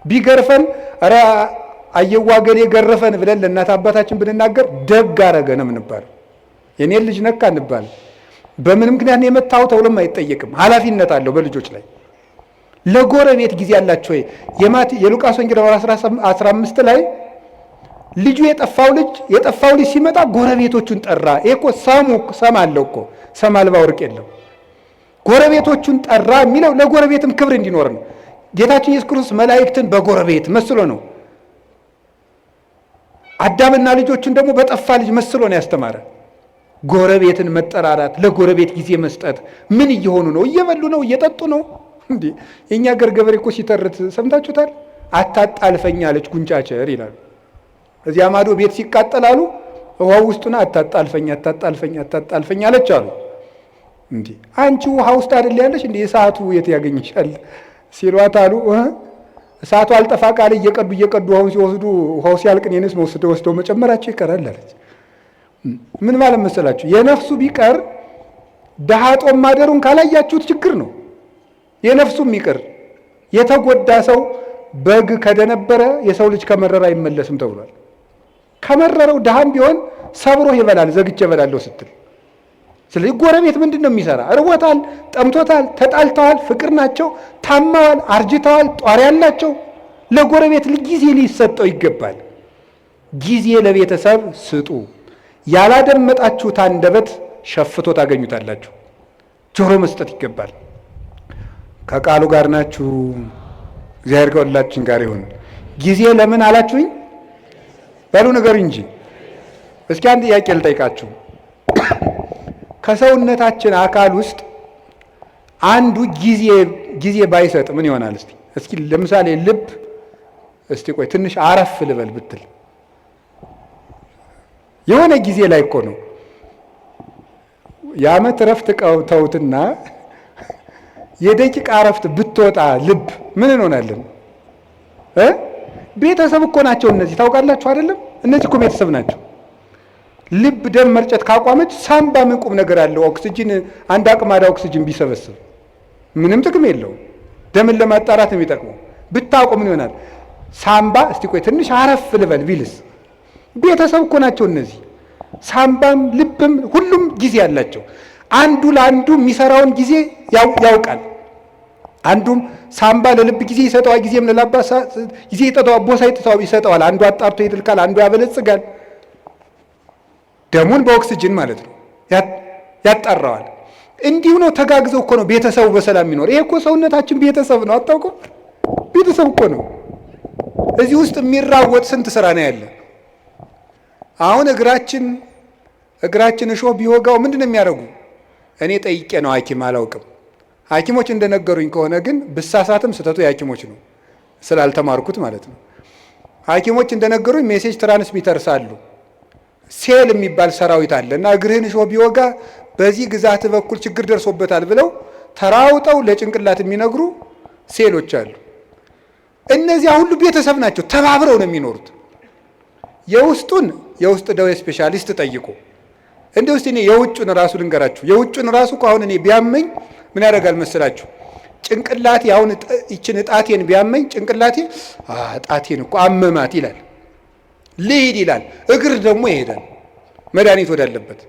ቢገርፈን ኧረ አየዋገሌ ገረፈን ብለን ለእናት አባታችን ብንናገር ደግ አረገ ነው የምንባለው። የኔን ልጅ ነካ እንባል። በምን ምክንያት ነው የመታው ተብሎም አይጠየቅም። ኃላፊነት አለው በልጆች ላይ። ለጎረቤት ጊዜ አላቸው ወይ? የሉቃስ ወንጌል 15 ላይ ልጁ የጠፋው ልጅ ሲመጣ ጎረቤቶቹን ጠራ። ይሄ እኮ ሰም አለው እኮ ሰም አልባ ወርቅ የለም። ጎረቤቶቹን ጠራ የሚለው ለጎረቤትም ክብር እንዲኖር ነው። ጌታችን ኢየሱስ ክርስቶስ መላእክትን በጎረቤት መስሎ ነው። አዳምና ልጆቹን ደግሞ በጠፋ ልጅ መስሎ ነው ያስተማረ። ጎረቤትን መጠራራት፣ ለጎረቤት ጊዜ መስጠት። ምን እየሆኑ ነው? እየበሉ ነው? እየጠጡ ነው? እንዴ የኛ ገር ገበሬ እኮ ሲተርት ሰምታችሁታል? አታጣልፈኝ አለች ጉንጫቸር ይላሉ። እዚያ ማዶ ቤት ሲቃጠላሉ ውሃው ውስጡና አታጣልፈኝ አለች አሉ። እንዴ አንቺ ውሃ ውስጥ አይደል ያለሽ እንዴ እሳቱ የት ያገኝሻል ሲሏት አሉ እሳቱ አልጠፋ ቃል እየቀዱ ውሃውን ሲወስዱ ውሃው ሲያልቅ እኔንስ ወስደው መጨመራቸው ይቀራል አለች። ምን ማለት መሰላችሁ? የነፍሱ ቢቀር ደሃ ጦም ማደሩን ካላያችሁት ችግር ነው። የነፍሱም ይቅር የተጎዳ ሰው በግ ከደነበረ የሰው ልጅ ከመረረ አይመለስም ተብሏል። ከመረረው ድሃም ቢሆን ሰብሮ ይበላል። ዘግቼ እበላለሁ ስትል። ስለዚህ ጎረቤት ምንድን ነው የሚሰራ? እርቦታል፣ ጠምቶታል፣ ተጣልተዋል፣ ፍቅር ናቸው፣ ታማዋል፣ አርጅተዋል፣ ጧሪ ያላቸው። ለጎረቤት ጊዜ ሊሰጠው ይገባል። ጊዜ ለቤተሰብ ስጡ። ያላደመጣችሁት አንደበት ሸፍቶ ታገኙታላችሁ። ጆሮ መስጠት ይገባል። ከቃሉ ጋር ናችሁ። እግዚአብሔር ከሁላችን ጋር ይሁን። ጊዜ ለምን አላችሁኝ? በሉ ነገር እንጂ። እስኪ አንድ ጥያቄ ልጠይቃችሁ። ከሰውነታችን አካል ውስጥ አንዱ ጊዜ ባይሰጥ ምን ይሆናል? እስኪ ለምሳሌ ልብ፣ እስቲ ቆይ ትንሽ አረፍ ልበል ብትል የሆነ ጊዜ ላይ እኮ ነው የዓመት እረፍት ተውትና የደቂቃ እረፍት ብትወጣ ልብ ምን እንሆናለን? ቤተሰብ እኮ ናቸው እነዚህ። ታውቃላችሁ አይደለም? እነዚህ እኮ ቤተሰብ ናቸው። ልብ ደም መርጨት ካቋመች ሳምባ ምን ቁም ነገር አለው? ኦክሲጅን አንድ አቅማዳ ኦክሲጅን ቢሰበስብ ምንም ጥቅም የለውም። ደምን ለማጣራት ነው የሚጠቅመው። ብታቆም ምን ይሆናል? ሳምባ እስቲ ቆይ ትንሽ አረፍ ልበል ቢልስ? ቤተሰብ እኮ ናቸው እነዚህ። ሳምባም ልብም ሁሉም ጊዜ አላቸው። አንዱ ለአንዱ የሚሰራውን ጊዜ ያውቃል። አንዱም ሳምባ ለልብ ጊዜ ይሰጠዋል፣ ጊዜም ለላባ ጊዜ ቦሳ ይሰጠዋል። አንዱ አጣርቶ ይጥልቃል፣ አንዱ ያበለጽጋል። ደሙን በኦክሲጅን ማለት ነው። ያጣራዋል። እንዲሁ ነው። ተጋግዘው እኮ ነው ቤተሰቡ በሰላም የሚኖር። ይሄ እኮ ሰውነታችን ቤተሰብ ነው። አታውቁም? ቤተሰብ እኮ ነው። እዚህ ውስጥ የሚራወጥ ስንት ስራ ነው ያለ። አሁን እግራችን እሾህ ቢወጋው ምንድን ነው የሚያደርጉ? እኔ ጠይቄ ነው ሐኪም አላውቅም። ሐኪሞች እንደነገሩኝ ከሆነ ግን ብሳሳትም ስህተቱ የሐኪሞች ነው ስላልተማርኩት ማለት ነው። ሐኪሞች እንደነገሩኝ ሜሴጅ ትራንስሚተርስ አሉ። ሴል የሚባል ሰራዊት አለ እና እግርህን እሾህ ቢወጋ በዚህ ግዛት በኩል ችግር ደርሶበታል ብለው ተራውጠው ለጭንቅላት የሚነግሩ ሴሎች አሉ። እነዚያ ሁሉ ቤተሰብ ናቸው። ተባብረው ነው የሚኖሩት። የውስጥ ደዌ ስፔሻሊስት ጠይቁ። እንደ ውስጥ እኔ የውጩን ራሱ ልንገራችሁ። የውጩን ራሱ አሁን እኔ ቢያመኝ ምን ያደርጋል መሰላችሁ? ጭንቅላቴ አሁን ይችን ጣቴን ቢያመኝ ጭንቅላቴ ጣቴን እኮ አመማት ይላል፣ ልሂድ ይላል። እግር ደግሞ ይሄዳል መድኃኒት ወዳለበት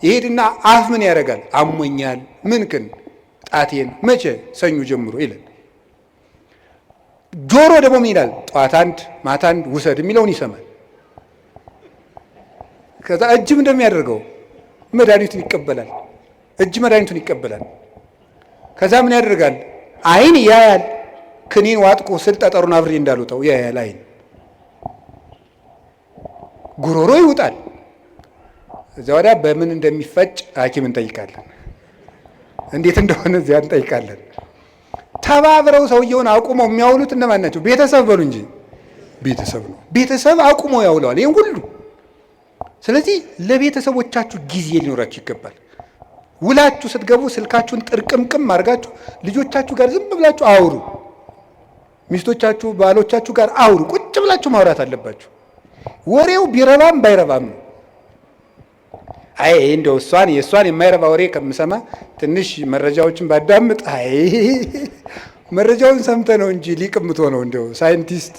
ይሄድና አፍ ምን ያደርጋል? አሞኛል ምንክን ጣቴን መቼ ሰኞ ጀምሮ ይላል። ጆሮ ደግሞ ምን ይላል? ጠዋት አንድ ማታ አንድ ውሰድ የሚለውን ይሰማል። ከዛ እጅም እንደሚያደርገው መድኃኒቱን ይቀበላል። እጅ መድኃኒቱን ይቀበላል። ከዛ ምን ያደርጋል? አይን ያያል። ክኒን ዋጥቁ ስል ጠጠሩን አብሬ እንዳልወጣው ያያል አይን። ጉሮሮ ይውጣል። እዚያ ወዲያ በምን እንደሚፈጭ ሐኪም እንጠይቃለን። እንዴት እንደሆነ እዚያ እንጠይቃለን። ተባብረው ሰውየውን አቁመው የሚያውሉት እነማን ናቸው? ቤተሰብ በሉ እንጂ ቤተሰብ ነው። ቤተሰብ አቁመው ያውለዋል ይህን ሁሉ። ስለዚህ ለቤተሰቦቻችሁ ጊዜ ሊኖራችሁ ይገባል። ውላችሁ ስትገቡ ስልካችሁን ጥርቅምቅም አድርጋችሁ ልጆቻችሁ ጋር ዝም ብላችሁ አውሩ። ሚስቶቻችሁ ባሎቻችሁ ጋር አውሩ። ቁጭ ብላችሁ ማውራት አለባችሁ። ወሬው ቢረባም ባይረባም ነው። አይ እንደው የእሷን የማይረባ ወሬ ከምሰማ ትንሽ መረጃዎችን ባዳምጥ። አይ መረጃውን ሰምተ ነው እንጂ ሊቅምቶ ነው። እንደው ሳይንቲስት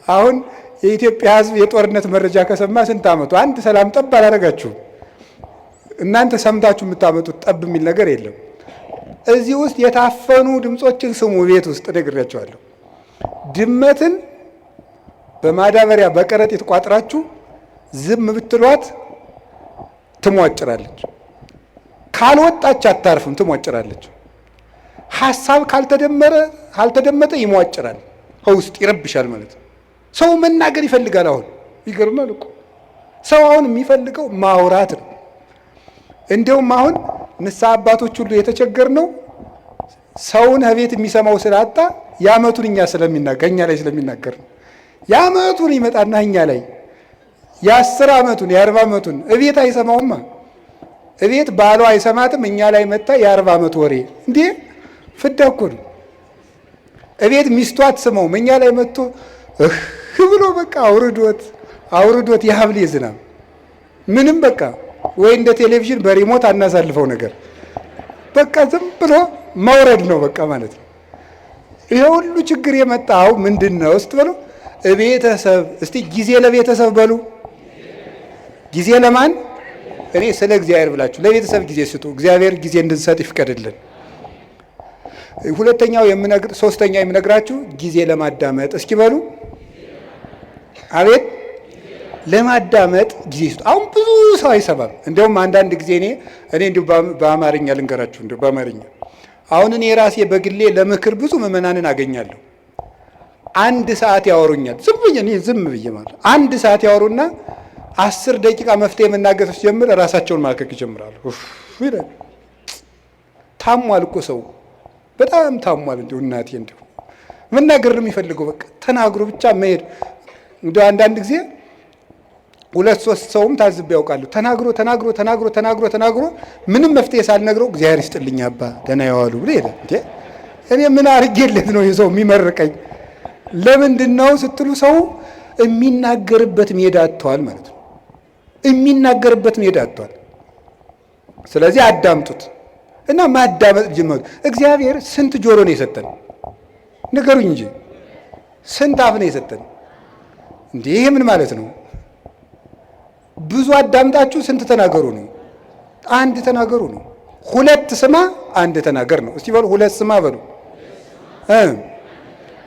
አሁን የኢትዮጵያ ሕዝብ የጦርነት መረጃ ከሰማ ስንት ዓመቱ? አንድ ሰላም ጠብ አላደረጋችሁም። እናንተ ሰምታችሁ የምታመጡት ጠብ የሚል ነገር የለም። እዚህ ውስጥ የታፈኑ ድምፆችን ስሙ። ቤት ውስጥ ነግሬያችኋለሁ። ድመትን በማዳበሪያ በከረጢት ቋጥራችሁ ዝም ብትሏት ትሟጭራለች። ካልወጣች አታርፍም፣ ትሟጭራለች። ሀሳብ ካልተደመጠ ይሟጭራል፣ ከውስጥ ይረብሻል ማለት ነው። ሰው መናገር ይፈልጋል። አሁን ይገርማል እኮ ሰው አሁን የሚፈልገው ማውራት ነው። እንዲያውም አሁን ንስሐ አባቶች ሁሉ የተቸገርነው ሰውን ከቤት የሚሰማው ስላጣ የዓመቱን እኛ ላይ ስለሚናገር ነው። የዓመቱን ይመጣና እኛ ላይ የ10 ዓመቱን የ40 ዓመቱን እቤት አይሰማውማ። እቤት ባሏ አይሰማትም፣ እኛ ላይ መጣ የ40 ዓመት ወሬ። እንዴ ፍዳ እኮ ነው። እቤት ሚስቱ አትሰማውም፣ እኛ ላይ መጥቶ ብሎ በቃ አውርዶት የሀብሌ ዝናብ ምንም በቃ ወይ እንደ ቴሌቪዥን በሪሞት አናሳልፈው ነገር በቃ ዝም ብሎ መውረድ ነው በቃ ማለት ነው። ይሄ ሁሉ ችግር የመጣው ምንድን ነው ስትበሉ ቤተሰብ። እስቲ ጊዜ ለቤተሰብ በሉ። ጊዜ ለማን? እኔ ስለ እግዚአብሔር ብላችሁ ለቤተሰብ ጊዜ ስጡ። እግዚአብሔር ጊዜ እንድንሰጥ ይፍቀድልን። ሶስተኛው የምነግራችሁ ጊዜ ለማዳመጥ እስኪ በሉ። አቤት ለማዳመጥ ጊዜ ስጡ። አሁን ብዙ ሰው አይሰማም። እንዲያውም አንዳንድ ጊዜ እኔ እንዲሁ በአማርኛ ልንገራችሁ፣ እንዲሁ በአማርኛ አሁን እኔ ራሴ በግሌ ለምክር ብዙ ምዕመናንን አገኛለሁ። 1 ሰዓት ያወሩኛል። ዝም ብዬ ማለት 1 ሰዓት ያወሩና 10 ደቂቃ መፍትሄ መናገር ሲጀምር ራሳቸውን ማከክ ይጀምራሉ። ታሟል እኮ ሰው በጣም ታሟል። እንዲሁ እናቴ እንዲሁ መናገር ነው የሚፈልገው። በቃ ተናግሮ ብቻ መሄድ። እንዲሁ አንዳንድ ጊዜ 2-3 ሰውም ታዝብ ያውቃሉ። ተናግሮ ምንም መፍትሄ ሳልነግረው እግዚአብሔር ይስጥልኝ አባ ደህና ያዋሉ ብሎ ሄደ። እንዴ እኔ ምን አድርጌለት ነው የሰው የሚመርቀኝ? ለምንድን ነው ስትሉ ሰው የሚናገርበት ሜዳ አጥቷል ማለት ነው። የሚናገርበት ሜዳ አጥቷል። ስለዚህ አዳምጡት እና ማዳመጥ ጀመሩ። እግዚአብሔር ስንት ጆሮ ነው የሰጠን? ንገሩኝ እንጂ ስንት አፍ ነው የሰጠን? እንዴ ይሄ ምን ማለት ነው? ብዙ አዳምጣችሁ ስንት ተናገሩ ነው? 1 ተናገሩ ነው። 2 ስማ 1 ተናገር ነው። እስቲ በሉ 2 ስማ በሉ።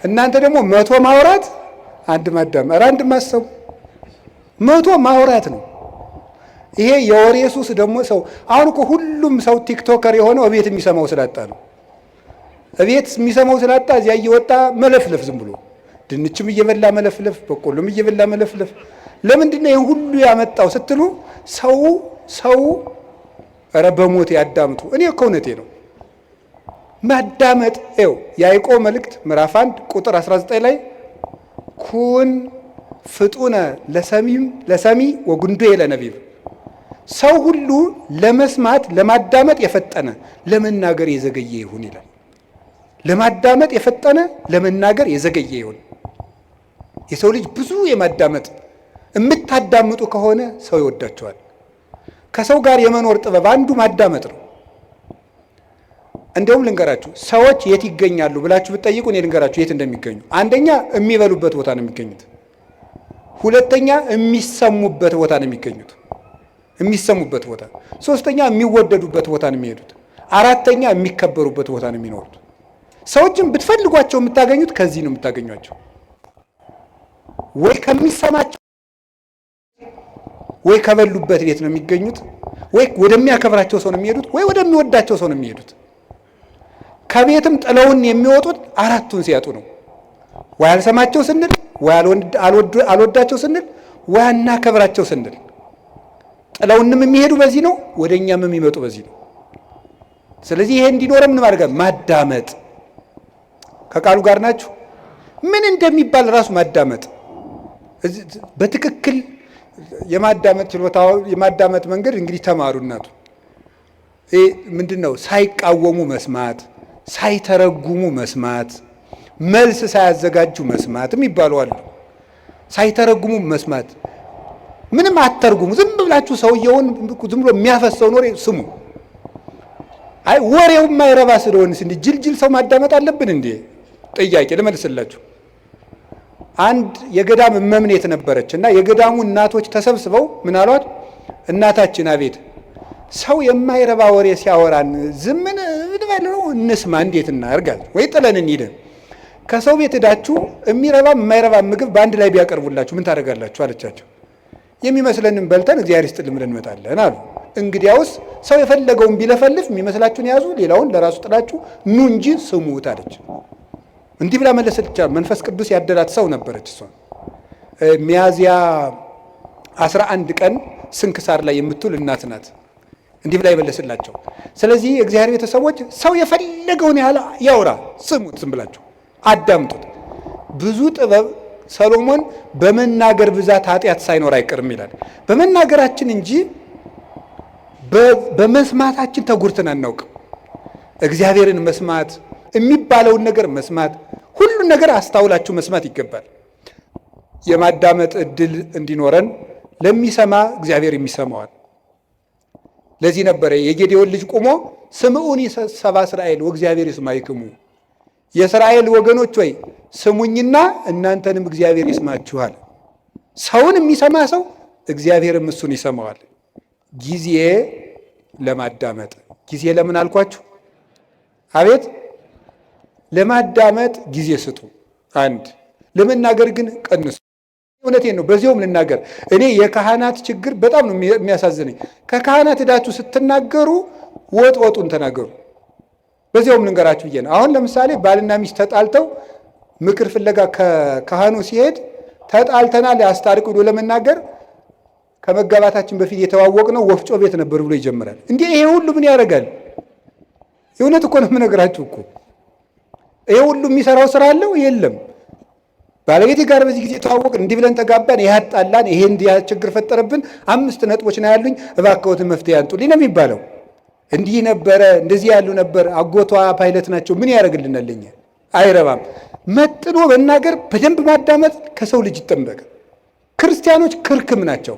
እናንተ ደግሞ 100 ማውራት 1 ማዳመጥ። ኧረ 1 ማሰቡ 100 ማውራት ነው። ይሄ የወሬ ሱስ ደግሞ ሰው አሁን እኮ ሁሉም ሰው ቲክቶከር የሆነው እቤት የሚሰማው ስላጣ ነው። እቤት የሚሰማው ስላጣ እዚያ እየወጣ መለፍለፍ፣ ዝም ብሎ ድንችም እየበላ መለፍለፍ፣ በቆሎም እየበላ መለፍለፍ። ለምንድን ነው ይህን ሁሉ ያመጣው ስትሉ ሰው ኧረ በሞት ያዳምጡ። እኔ እኮ እውነቴ ነው። ማዳመጥ ይኸው ያዕቆብ መልእክት ምዕራፍ 1 ቁጥር 19 ላይ ኩን ፍጡነ ለሰሚ ወጉንዱየ ለነቢብ፣ ሰው ሁሉ ለመስማት ለማዳመጥ የፈጠነ ለመናገር የዘገየ ይሁን ይላል። ለማዳመጥ የፈጠነ ለመናገር የዘገየ ይሁን። የሰው ልጅ ብዙ የማዳመጥ የምታዳምጡ ከሆነ ሰው ይወዳቸዋል። ከሰው ጋር የመኖር ጥበብ አንዱ ማዳመጥ ነው። እንደውም ልንገራችሁ፣ ሰዎች የት ይገኛሉ ብላችሁ ብትጠይቁ እኔ ልንገራችሁ የት እንደሚገኙ። አንደኛ የሚበሉበት ቦታ ነው የሚገኙት። ሁለተኛ የሚሰሙበት ቦታ ነው የሚገኙት፣ የሚሰሙበት ቦታ። ሶስተኛ የሚወደዱበት ቦታ ነው የሚሄዱት። አራተኛ የሚከበሩበት ቦታ ነው የሚኖሩት። ሰዎችን ብትፈልጓቸው የምታገኙት ከዚህ ነው የምታገኟቸው። ወይ ከሚሰማቸው ወይ ከበሉበት ቤት ነው የሚገኙት፣ ወይ ወደሚያከብራቸው ሰው ነው የሚሄዱት፣ ወይ ወደሚወዳቸው ሰው ነው የሚሄዱት። ከቤትም ጥለውን የሚወጡት አራቱን ሲያጡ ነው። ወይ አልሰማቸው ስንል፣ ወይ አልወዳቸው ስንል፣ ወይ አናከብራቸው ስንል። ጥለውንም የሚሄዱ በዚህ ነው፣ ወደ እኛም የሚመጡ በዚህ ነው። ስለዚህ ይሄ እንዲኖረ ምን ማድረግ ማዳመጥ። ከቃሉ ጋር ናችሁ። ምን እንደሚባል ራሱ ማዳመጥ በትክክል የማዳመጥ ችሎታ የማዳመጥ መንገድ እንግዲህ ተማሩ። እናቱ ምንድን ነው? ሳይቃወሙ መስማት፣ ሳይተረጉሙ መስማት፣ መልስ ሳያዘጋጁ መስማት የሚባሉ አሉ። ሳይተረጉሙ መስማት፣ ምንም አትተርጉሙ። ዝም ብላችሁ ሰውየውን ዝም ብሎ የሚያፈሰውን ወሬ ስሙ። አይ ወሬው የማይረባ ስለሆነስ እንዴ ጅልጅል ሰው ማዳመጥ አለብን እንዴ? ጥያቄ ልመልስላችሁ። አንድ የገዳም እመምኔት ነበረች እና የገዳሙ እናቶች ተሰብስበው ምን አሏት? እናታችን አቤት፣ ሰው የማይረባ ወሬ ሲያወራን ዝምን ብለው እንስማ፣ እንዴት እናርጋል? ወይ ጥለን እንሂድ። ከሰው ቤት ሄዳችሁ የሚረባ የማይረባ ምግብ በአንድ ላይ ቢያቀርቡላችሁ ምን ታደርጋላችሁ አለቻቸው። የሚመስለንን በልተን እግዚአብሔር ይስጥልን ብለን እንመጣለን አሉ። እንግዲያውስ ሰው የፈለገውን ቢለፈልፍ የሚመስላችሁን ያዙ፣ ሌላውን ለራሱ ጥላችሁ ኑ እንጂ ስሙት አለች። እንዲህ ብላ መለሰች። መንፈስ ቅዱስ ያደላት ሰው ነበረች። እሷ ሚያዝያ 11 ቀን ስንክሳር ላይ የምትውል እናት ናት። እንዲህ ብላ ይመለስላቸው። ስለዚህ የእግዚአብሔር ቤተሰቦች ሰው የፈለገውን ያህል ያውራ፣ ስሙት፣ ዝም ብላችሁ አዳምጡት። ብዙ ጥበብ ሰሎሞን በመናገር ብዛት ኃጢአት ሳይኖር አይቀርም ይላል። በመናገራችን እንጂ በመስማታችን ተጉርተን አናውቅም። እግዚአብሔርን መስማት የሚባለውን ነገር መስማት፣ ሁሉን ነገር አስተውላችሁ መስማት ይገባል። የማዳመጥ እድል እንዲኖረን ለሚሰማ እግዚአብሔር የሚሰማዋል። ለዚህ ነበረ የጌዴዎን ልጅ ቆሞ ስምዑኒ ሰብአ እስራኤል ወእግዚአብሔር ይስማዕክሙ፣ የእስራኤል ወገኖች ወይ ስሙኝና እናንተንም እግዚአብሔር ይስማችኋል። ሰውን የሚሰማ ሰው እግዚአብሔርም እሱን ይሰማዋል። ጊዜ ለማዳመጥ ጊዜ ለምን አልኳችሁ? አቤት ለማዳመጥ ጊዜ ስጡ። አንድ ለመናገር ግን ቀንሱ። እውነቴን ነው። በዚያውም ልናገር፣ እኔ የካህናት ችግር በጣም ነው የሚያሳዝነኝ። ከካህናት ሄዳችሁ ስትናገሩ ወጡን ተናገሩ። በዚያውም ልንገራችሁ ብዬ ነው። አሁን ለምሳሌ ባልና ሚስት ተጣልተው ምክር ፍለጋ ከካህኑ ሲሄድ ተጣልተናል ያስታርቁ ብሎ ለመናገር ከመጋባታችን በፊት የተዋወቅነው ወፍጮ ቤት ነበር ብሎ ይጀምራል። እንዲህ ይሄ ሁሉ ምን ያደርጋል? የእውነት እኮ ነው የምነግራችሁ እኮ ይሄ ሁሉ የሚሰራው ስራ አለው የለም። ባለቤቴ ጋር በዚህ ጊዜ ተዋወቅን፣ እንዲህ ብለን ተጋባን፣ ይሄ አጣላን፣ ይሄ እንዲህ ችግር ፈጠረብን፣ 5 ነጥቦች ነው ያሉኝ፣ እባክዎትን መፍትሄ ያንጡልኝ ነው የሚባለው። እንዲህ ነበረ፣ እንደዚህ ያሉ ነበር፣ አጎቷ ፓይለት ናቸው፣ ምን ያደርግልናል? ለኛ አይረባም። መጥኖ መናገር፣ በደንብ ማዳመጥ ከሰው ልጅ ይጠበቃል። ክርስቲያኖች ክርክም ናቸው።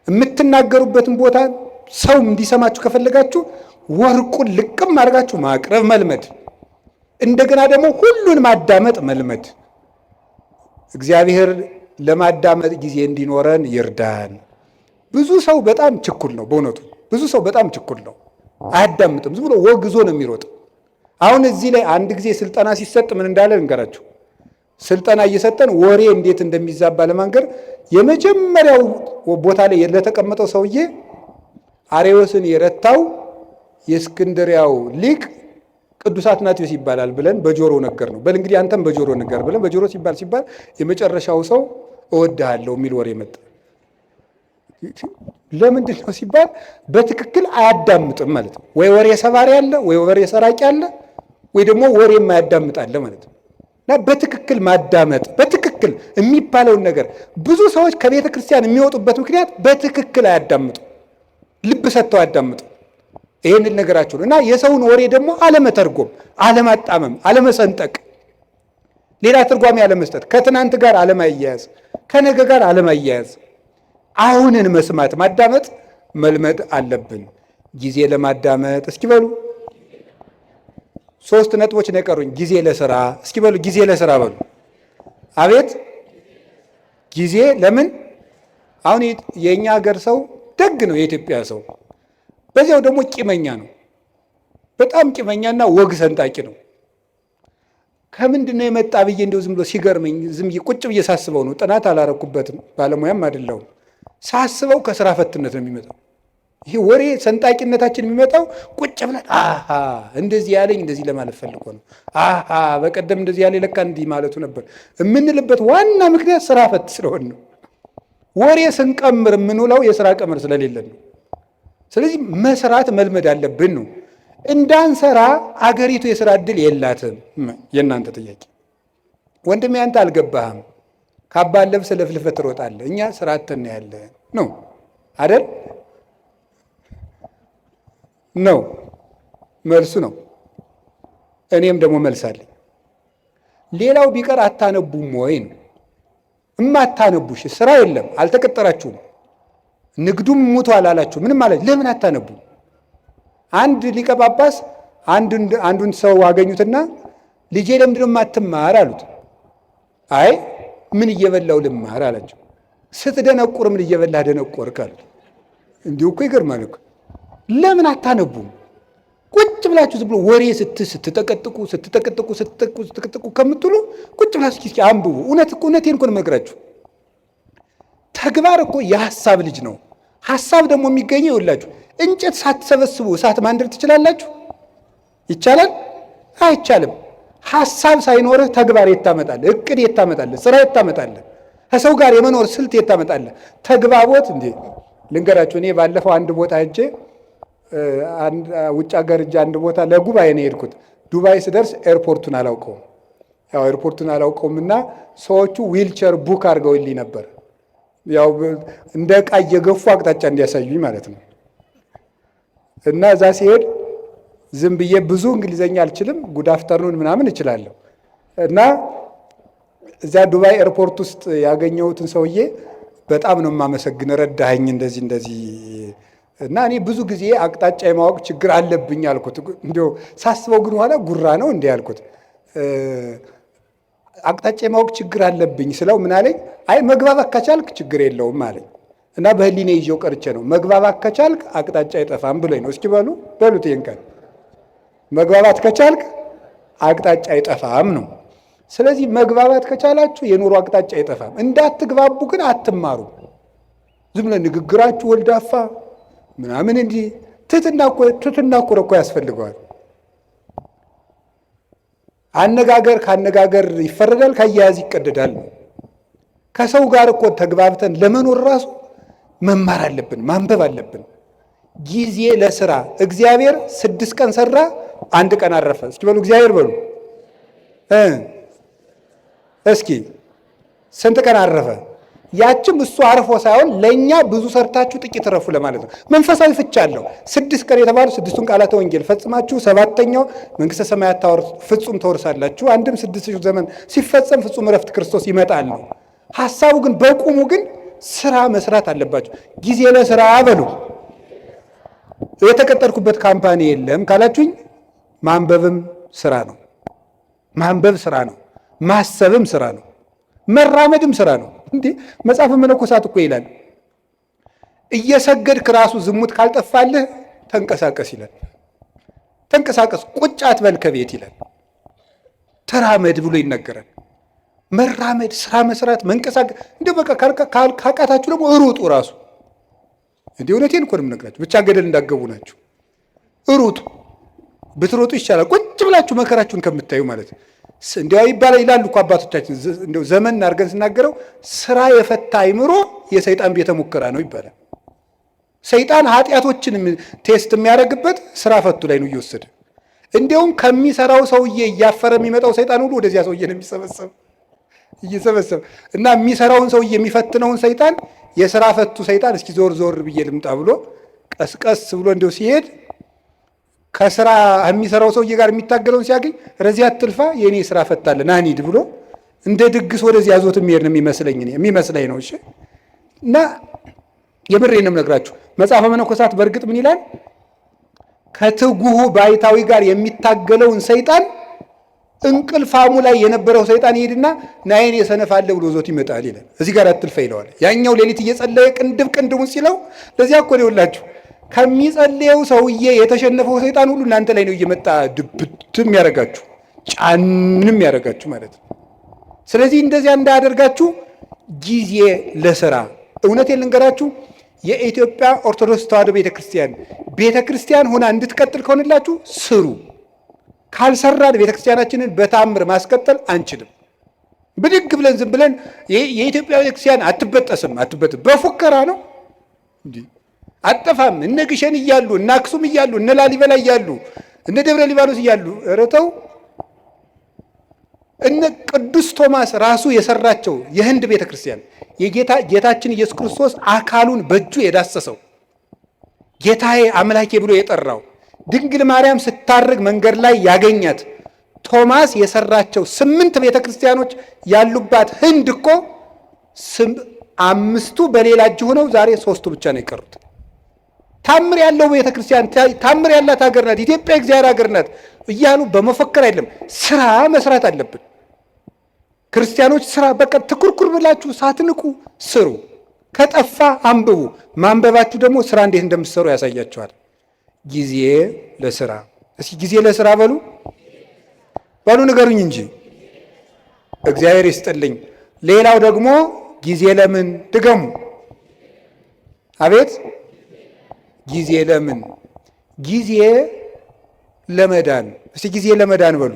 የምትናገሩበትን ቦታ ሰው እንዲሰማችሁ ከፈለጋችሁ ወርቁን ልቅም አድርጋችሁ ማቅረብ መልመድ፣ እንደገና ደግሞ ሁሉን ማዳመጥ መልመድ። እግዚአብሔር ለማዳመጥ ጊዜ እንዲኖረን ይርዳን። ብዙ ሰው በጣም ችኩል ነው። በእውነቱ ብዙ ሰው በጣም ችኩል ነው፣ አያዳምጥም። ዝም ብሎ ወግዞ ነው የሚሮጥ። አሁን እዚህ ላይ አንድ ጊዜ ስልጠና ሲሰጥ ምን እንዳለ እንገራችሁ። ስልጠና እየሰጠን ወሬ እንዴት እንደሚዛባ ለማንገር የመጀመሪያው ቦታ ላይ ለተቀመጠው ሰውዬ አርዮስን የረታው የእስክንድሪያው ሊቅ ቅዱስ አትናቴዎስ ይባላል ብለን በጆሮ ነገር ነው። በል እንግዲህ አንተም በጆሮ ነገር ብለን በጆሮ ሲባል የመጨረሻው ሰው እወድሃለሁ የሚል ወሬ መጣ። ለምንድን ነው ሲባል በትክክል አያዳምጥም ማለት ነው። ወይ ወሬ ሰባሪ አለ፣ ወይ ወሬ ሰራቂ አለ፣ ወይ ደግሞ ወሬ የማያዳምጥ አለ ማለት ነው። እና በትክክል ማዳመጥ በትክክል የሚባለውን ነገር ብዙ ሰዎች ከቤተ ክርስቲያን የሚወጡበት ምክንያት በትክክል አያዳምጡ፣ ልብ ሰጥተው አያዳምጡ። ይህንን ነገራችሁ ነው። እና የሰውን ወሬ ደግሞ አለመተርጎም፣ አለማጣመም፣ አለመሰንጠቅ፣ ሌላ ትርጓሜ አለመስጠት፣ ከትናንት ጋር አለማያያዝ፣ ከነገ ጋር አለማያያዝ፣ አሁንን መስማት ማዳመጥ መልመድ አለብን። ጊዜ ለማዳመጥ እስኪ በሉ 3 ነጥቦች ነው የቀሩኝ። ጊዜ ለስራ እስኪ በሉ ጊዜ ለስራ በሉ። አቤት ጊዜ ለምን? አሁን የኛ ሀገር ሰው ደግ ነው፣ የኢትዮጵያ ሰው በዚያው ደግሞ ቂመኛ ነው። በጣም ቂመኛና ወግ ሰንጣቂ ነው። ከምንድን ነው የመጣ ብዬ እንደው ዝም ብሎ ሲገርመኝ ዝም ብዬ ቁጭ ብዬ ሳስበው ነው። ጥናት አላረኩበትም፣ ባለሙያም አይደለሁም። ሳስበው ከስራ ፈትነት ነው የሚመጣው። ይሄ ወሬ ሰንጣቂነታችን የሚመጣው ቁጭ ብለን አሃ እንደዚህ ያለኝ እንደዚህ ለማለት ፈልጎ ነው፣ አሃ በቀደም እንደዚህ ያለ ለካ እንዲህ ማለቱ ነበር የምንልበት ዋና ምክንያት ስራ ፈት ስለሆነ ነው። ወሬ ስንቀምር የምንውለው የስራ ቀመር ስለሌለን ነው። ስለዚህ መስራት መልመድ አለብን ነው። እንዳንሰራ አገሪቱ የስራ እድል የላትም። የእናንተ ጥያቄ ወንድሜ፣ አንተ አልገባህም። ካባን ለብሰ ለፍልፈት ትሮጣለህ። እኛ ስራ አጥተን ያለን ነው አይደል? ነው መልሱ ነው። እኔም ደግሞ መልሳለኝ። ሌላው ቢቀር አታነቡም ወይ ነው። እማታነቡሽ ስራ የለም፣ አልተቀጠራችሁም፣ ንግዱም ሙቷል አላችሁ። ምንም ማለት ለምን አታነቡ? አንድ ሊቀ ጳጳስ አንዱን ሰው አገኙትና ልጄ ለምንድነው የማትማር አሉት። አይ ምን እየበላው ልማር አላቸው። ስትደነቁር ምን እየበላህ ደነቆርክ አሉት። እንዲሁ እኮ ይገርማል እኮ። ለምን አታነቡም? ቁጭ ብላችሁ ዝም ብሎ ወሬ ስትጠቀጥቁ ከምትሉ ቁጭ ብላችሁ እስኪ አንብቡ። እውነቴን እኮ ነው የምነግራችሁ። ተግባር እኮ የሐሳብ ልጅ ነው። ሐሳብ ደግሞ የሚገኘው ይኸውላችሁ፣ እንጨት ሳትሰበስቡ እሳት ማንደድ ትችላላችሁ? ይቻላል? አይቻልም። ሐሳብ ሳይኖርህ ተግባር የት ታመጣለህ? እቅድ የት ታመጣለህ? ስራ የት ታመጣለህ? ከሰው ጋር የመኖር ስልት የት ታመጣለህ? ተግባቦት እንዴ! ልንገራችሁ፣ እኔ ባለፈው አንድ ቦታ ሄጄ ውጭ ሀገር ሄጄ አንድ ቦታ ለጉባኤ ነው የሄድኩት። ዱባይ ስደርስ ኤርፖርቱን አላውቀውም። ያው ኤርፖርቱን አላውቀውም እና ሰዎቹ ዊልቸር ቡክ አድርገውልኝ ነበር። ያው እንደ ዕቃ እየገፉ አቅጣጫ እንዲያሳዩኝ ማለት ነው። እና እዛ ሲሄድ ዝም ብዬ ብዙ እንግሊዘኛ አልችልም፣ ጉድ አፍተርኑን ምናምን እችላለሁ። እና እዚያ ዱባይ ኤርፖርት ውስጥ ያገኘሁትን ሰውዬ በጣም ነው የማመሰግን፣ ረዳኸኝ እንደዚህ። እና እኔ ብዙ ጊዜ አቅጣጫ የማወቅ ችግር አለብኝ አልኩት። እንዲያው ሳስበው ግን ኋላ ጉራ ነው እንዲህ ያልኩት። አቅጣጫ የማወቅ ችግር አለብኝ ስለው ምን አለኝ? አይ መግባባት ከቻልክ ችግር የለውም አለኝ። እና በህሊኔ ይዤው ቀርቼ ነው መግባባት ከቻልክ አቅጣጫ አይጠፋም ብሎኝ ነው። እስኪ በሉት ይሄን ቃል መግባባት ከቻልክ አቅጣጫ አይጠፋም ነው። ስለዚህ መግባባት ከቻላችሁ የኑሮ አቅጣጫ አይጠፋም። እንዳትግባቡ ግን አትማሩ። ዝም ብለህ ንግግራችሁ ወልዳፋ ምናምን እንዲህ ትሕትና እኮ ያስፈልገዋል። አነጋገር ካነጋገር ይፈረዳል፣ ካያያዝ ይቀደዳል ነው። ከሰው ጋር እኮ ተግባብተን ለመኖር ራሱ መማር አለብን፣ ማንበብ አለብን። ጊዜ ለስራ እግዚአብሔር 6 ቀን ሰራ፣ 1 ቀን አረፈ። እስኪ በሉ እግዚአብሔር በሉ እስኪ ስንት ቀን አረፈ? ያችም እሱ አርፎ ሳይሆን ለእኛ ብዙ ሰርታችሁ ጥቂት ረፉ ለማለት ነው። መንፈሳዊ ፍቻ አለው። 6 ቀን የተባሉ 6ቱን ቃላተ ወንጌል ፈጽማችሁ 7ኛው መንግሥተ ሰማያት ፍጹም ተወርሳላችሁ። አንድም 6000 ዘመን ሲፈጸም ፍጹም እረፍት ክርስቶስ ይመጣል ነው ሐሳቡ። ግን በቁሙ ግን ስራ መስራት አለባችሁ። ጊዜ ለስራ በሉ። የተቀጠርኩበት ካምፓኒ የለም ካላችሁኝ፣ ማንበብም ስራ ነው። ማንበብ ስራ ነው። ማሰብም ስራ ነው። መራመድም ስራ ነው። እንዴ መጽሐፈ መነኮሳት እኮ ይላል እየሰገድክ ራሱ ዝሙት ካልጠፋልህ ተንቀሳቀስ ይላል። ተንቀሳቀስ፣ ቁጭ አትበል ከቤት ይላል። ተራመድ ብሎ ይነገራል። መራመድ፣ ስራ መስራት፣ መንቀሳቀስ። እንደ በቃ ካቃታችሁ ደግሞ ሩጡ። ራሱ እንዲህ እውነቴን እኮ ነው የምነግራችሁ። ብቻ ገደል እንዳገቡ ናችሁ። ሩጡ፣ ብትሮጡ ይሻላል ቁጭ ብላችሁ መከራችሁን ከምታዩ ማለት ነው። እንዲያው ይባላል ይላሉ እኮ አባቶቻችን። እንደው ዘመን አድርገን ስናገረው ስራ የፈታ አይምሮ የሰይጣን ቤተ ሙከራ ነው ይባላል። ሰይጣን ኃጢአቶችን ቴስት የሚያደርግበት ስራ ፈቱ ላይ ነው እየወሰደ። እንዲያውም ከሚሰራው ሰውዬ እያፈረ የሚመጣው ሰይጣን ሁሉ ወደዚያ ሰውዬ ነው እየሰበሰበ እና የሚሰራውን ሰውዬ የሚፈትነውን ሰይጣን የስራ ፈቱ ሰይጣን እስኪ ዞር ዞር ብዬ ልምጣ ብሎ ቀስቀስ ብሎ እንዲያው ሲሄድ ከስራ የሚሰራው ሰውዬ ጋር የሚታገለውን ሲያገኝ ረዚያ አትልፋ የኔ ስራ ፈታለ ና እንሂድ ብሎ እንደ ድግስ ወደዚያ ዞት የሚሄድ ነው የሚመስለኝ ነው። እሺ እና የምሬን ነው የምነግራችሁ። መጽሐፈ መነኮሳት በእርግጥ ምን ይላል? ከትጉሁ ባይታዊ ጋር የሚታገለውን ሰይጣን እንቅልፋሙ ላይ የነበረው ሰይጣን ይሄድና ናይን የሰነፋለ ብሎ ዞት ይመጣል ይላል። እዚህ ጋር አትልፋ ይለዋል። ያኛው ሌሊት እየጸለየ ቅንድቡን ሲለው ለዚያ እኮ ነው ይውላችሁ ከሚጸልየው ሰውዬ የተሸነፈው ሰይጣን ሁሉ እናንተ ላይ ነው እየመጣ ድብትም ያደርጋችሁ ጫንም ያደርጋችሁ ማለት ነው። ስለዚህ እንደዚያ እንዳያደርጋችሁ ጊዜ ለስራ እውነቴን ልንገራችሁ የኢትዮጵያ ኦርቶዶክስ ተዋሕዶ ቤተክርስቲያን ሆና እንድትቀጥል ከሆነላችሁ ስሩ። ካልሰራን ቤተክርስቲያናችንን በታምር ማስቀጠል አንችልም። ብድግ ብለን ዝም ብለን የኢትዮጵያ ቤተክርስቲያን አትበጠስም በፉከራ ነው እንዲህ አጠፋም። እነ ግሸን እያሉ እነ አክሱም እያሉ እነ ላሊበላ እያሉ እነ ደብረ ሊባኖስ እያሉ ረተው እነ ቅዱስ ቶማስ ራሱ የሰራቸው የህንድ ቤተክርስቲያን ጌታችን ኢየሱስ ክርስቶስ አካሉን በእጁ የዳሰሰው ጌታዬ አምላኬ ብሎ የጠራው ድንግል ማርያም ስታርግ መንገድ ላይ ያገኛት ቶማስ የሰራቸው 8 ቤተክርስቲያኖች ያሉባት ህንድ እኮ 5ቱ በሌላ እጅ ሆነው ዛሬ 3ቱ ብቻ ነው የቀሩት። ታምር ያለው ቤተክርስቲያን ታምር ያላት ሀገር ናት ኢትዮጵያ፣ እግዚአብሔር ሀገር ናት እያሉ በመፈከር አይደለም፣ ስራ መስራት አለብን። ክርስቲያኖች ስራ በቃ ትኩርኩር ብላችሁ ሳትንቁ ስሩ። ከጠፋ አንብቡ። ማንበባችሁ ደግሞ ስራ እንዴት እንደምትሰሩ ያሳያችኋል። ጊዜ ለስራ። እስኪ ጊዜ ለስራ በሉ ንገሩኝ እንጂ እግዚአብሔር ይስጥልኝ። ሌላው ደግሞ ጊዜ ለምን ድገሙ። አቤት ጊዜ ለምን? ጊዜ ለመዳን። እስቲ ጊዜ ለመዳን በሉ።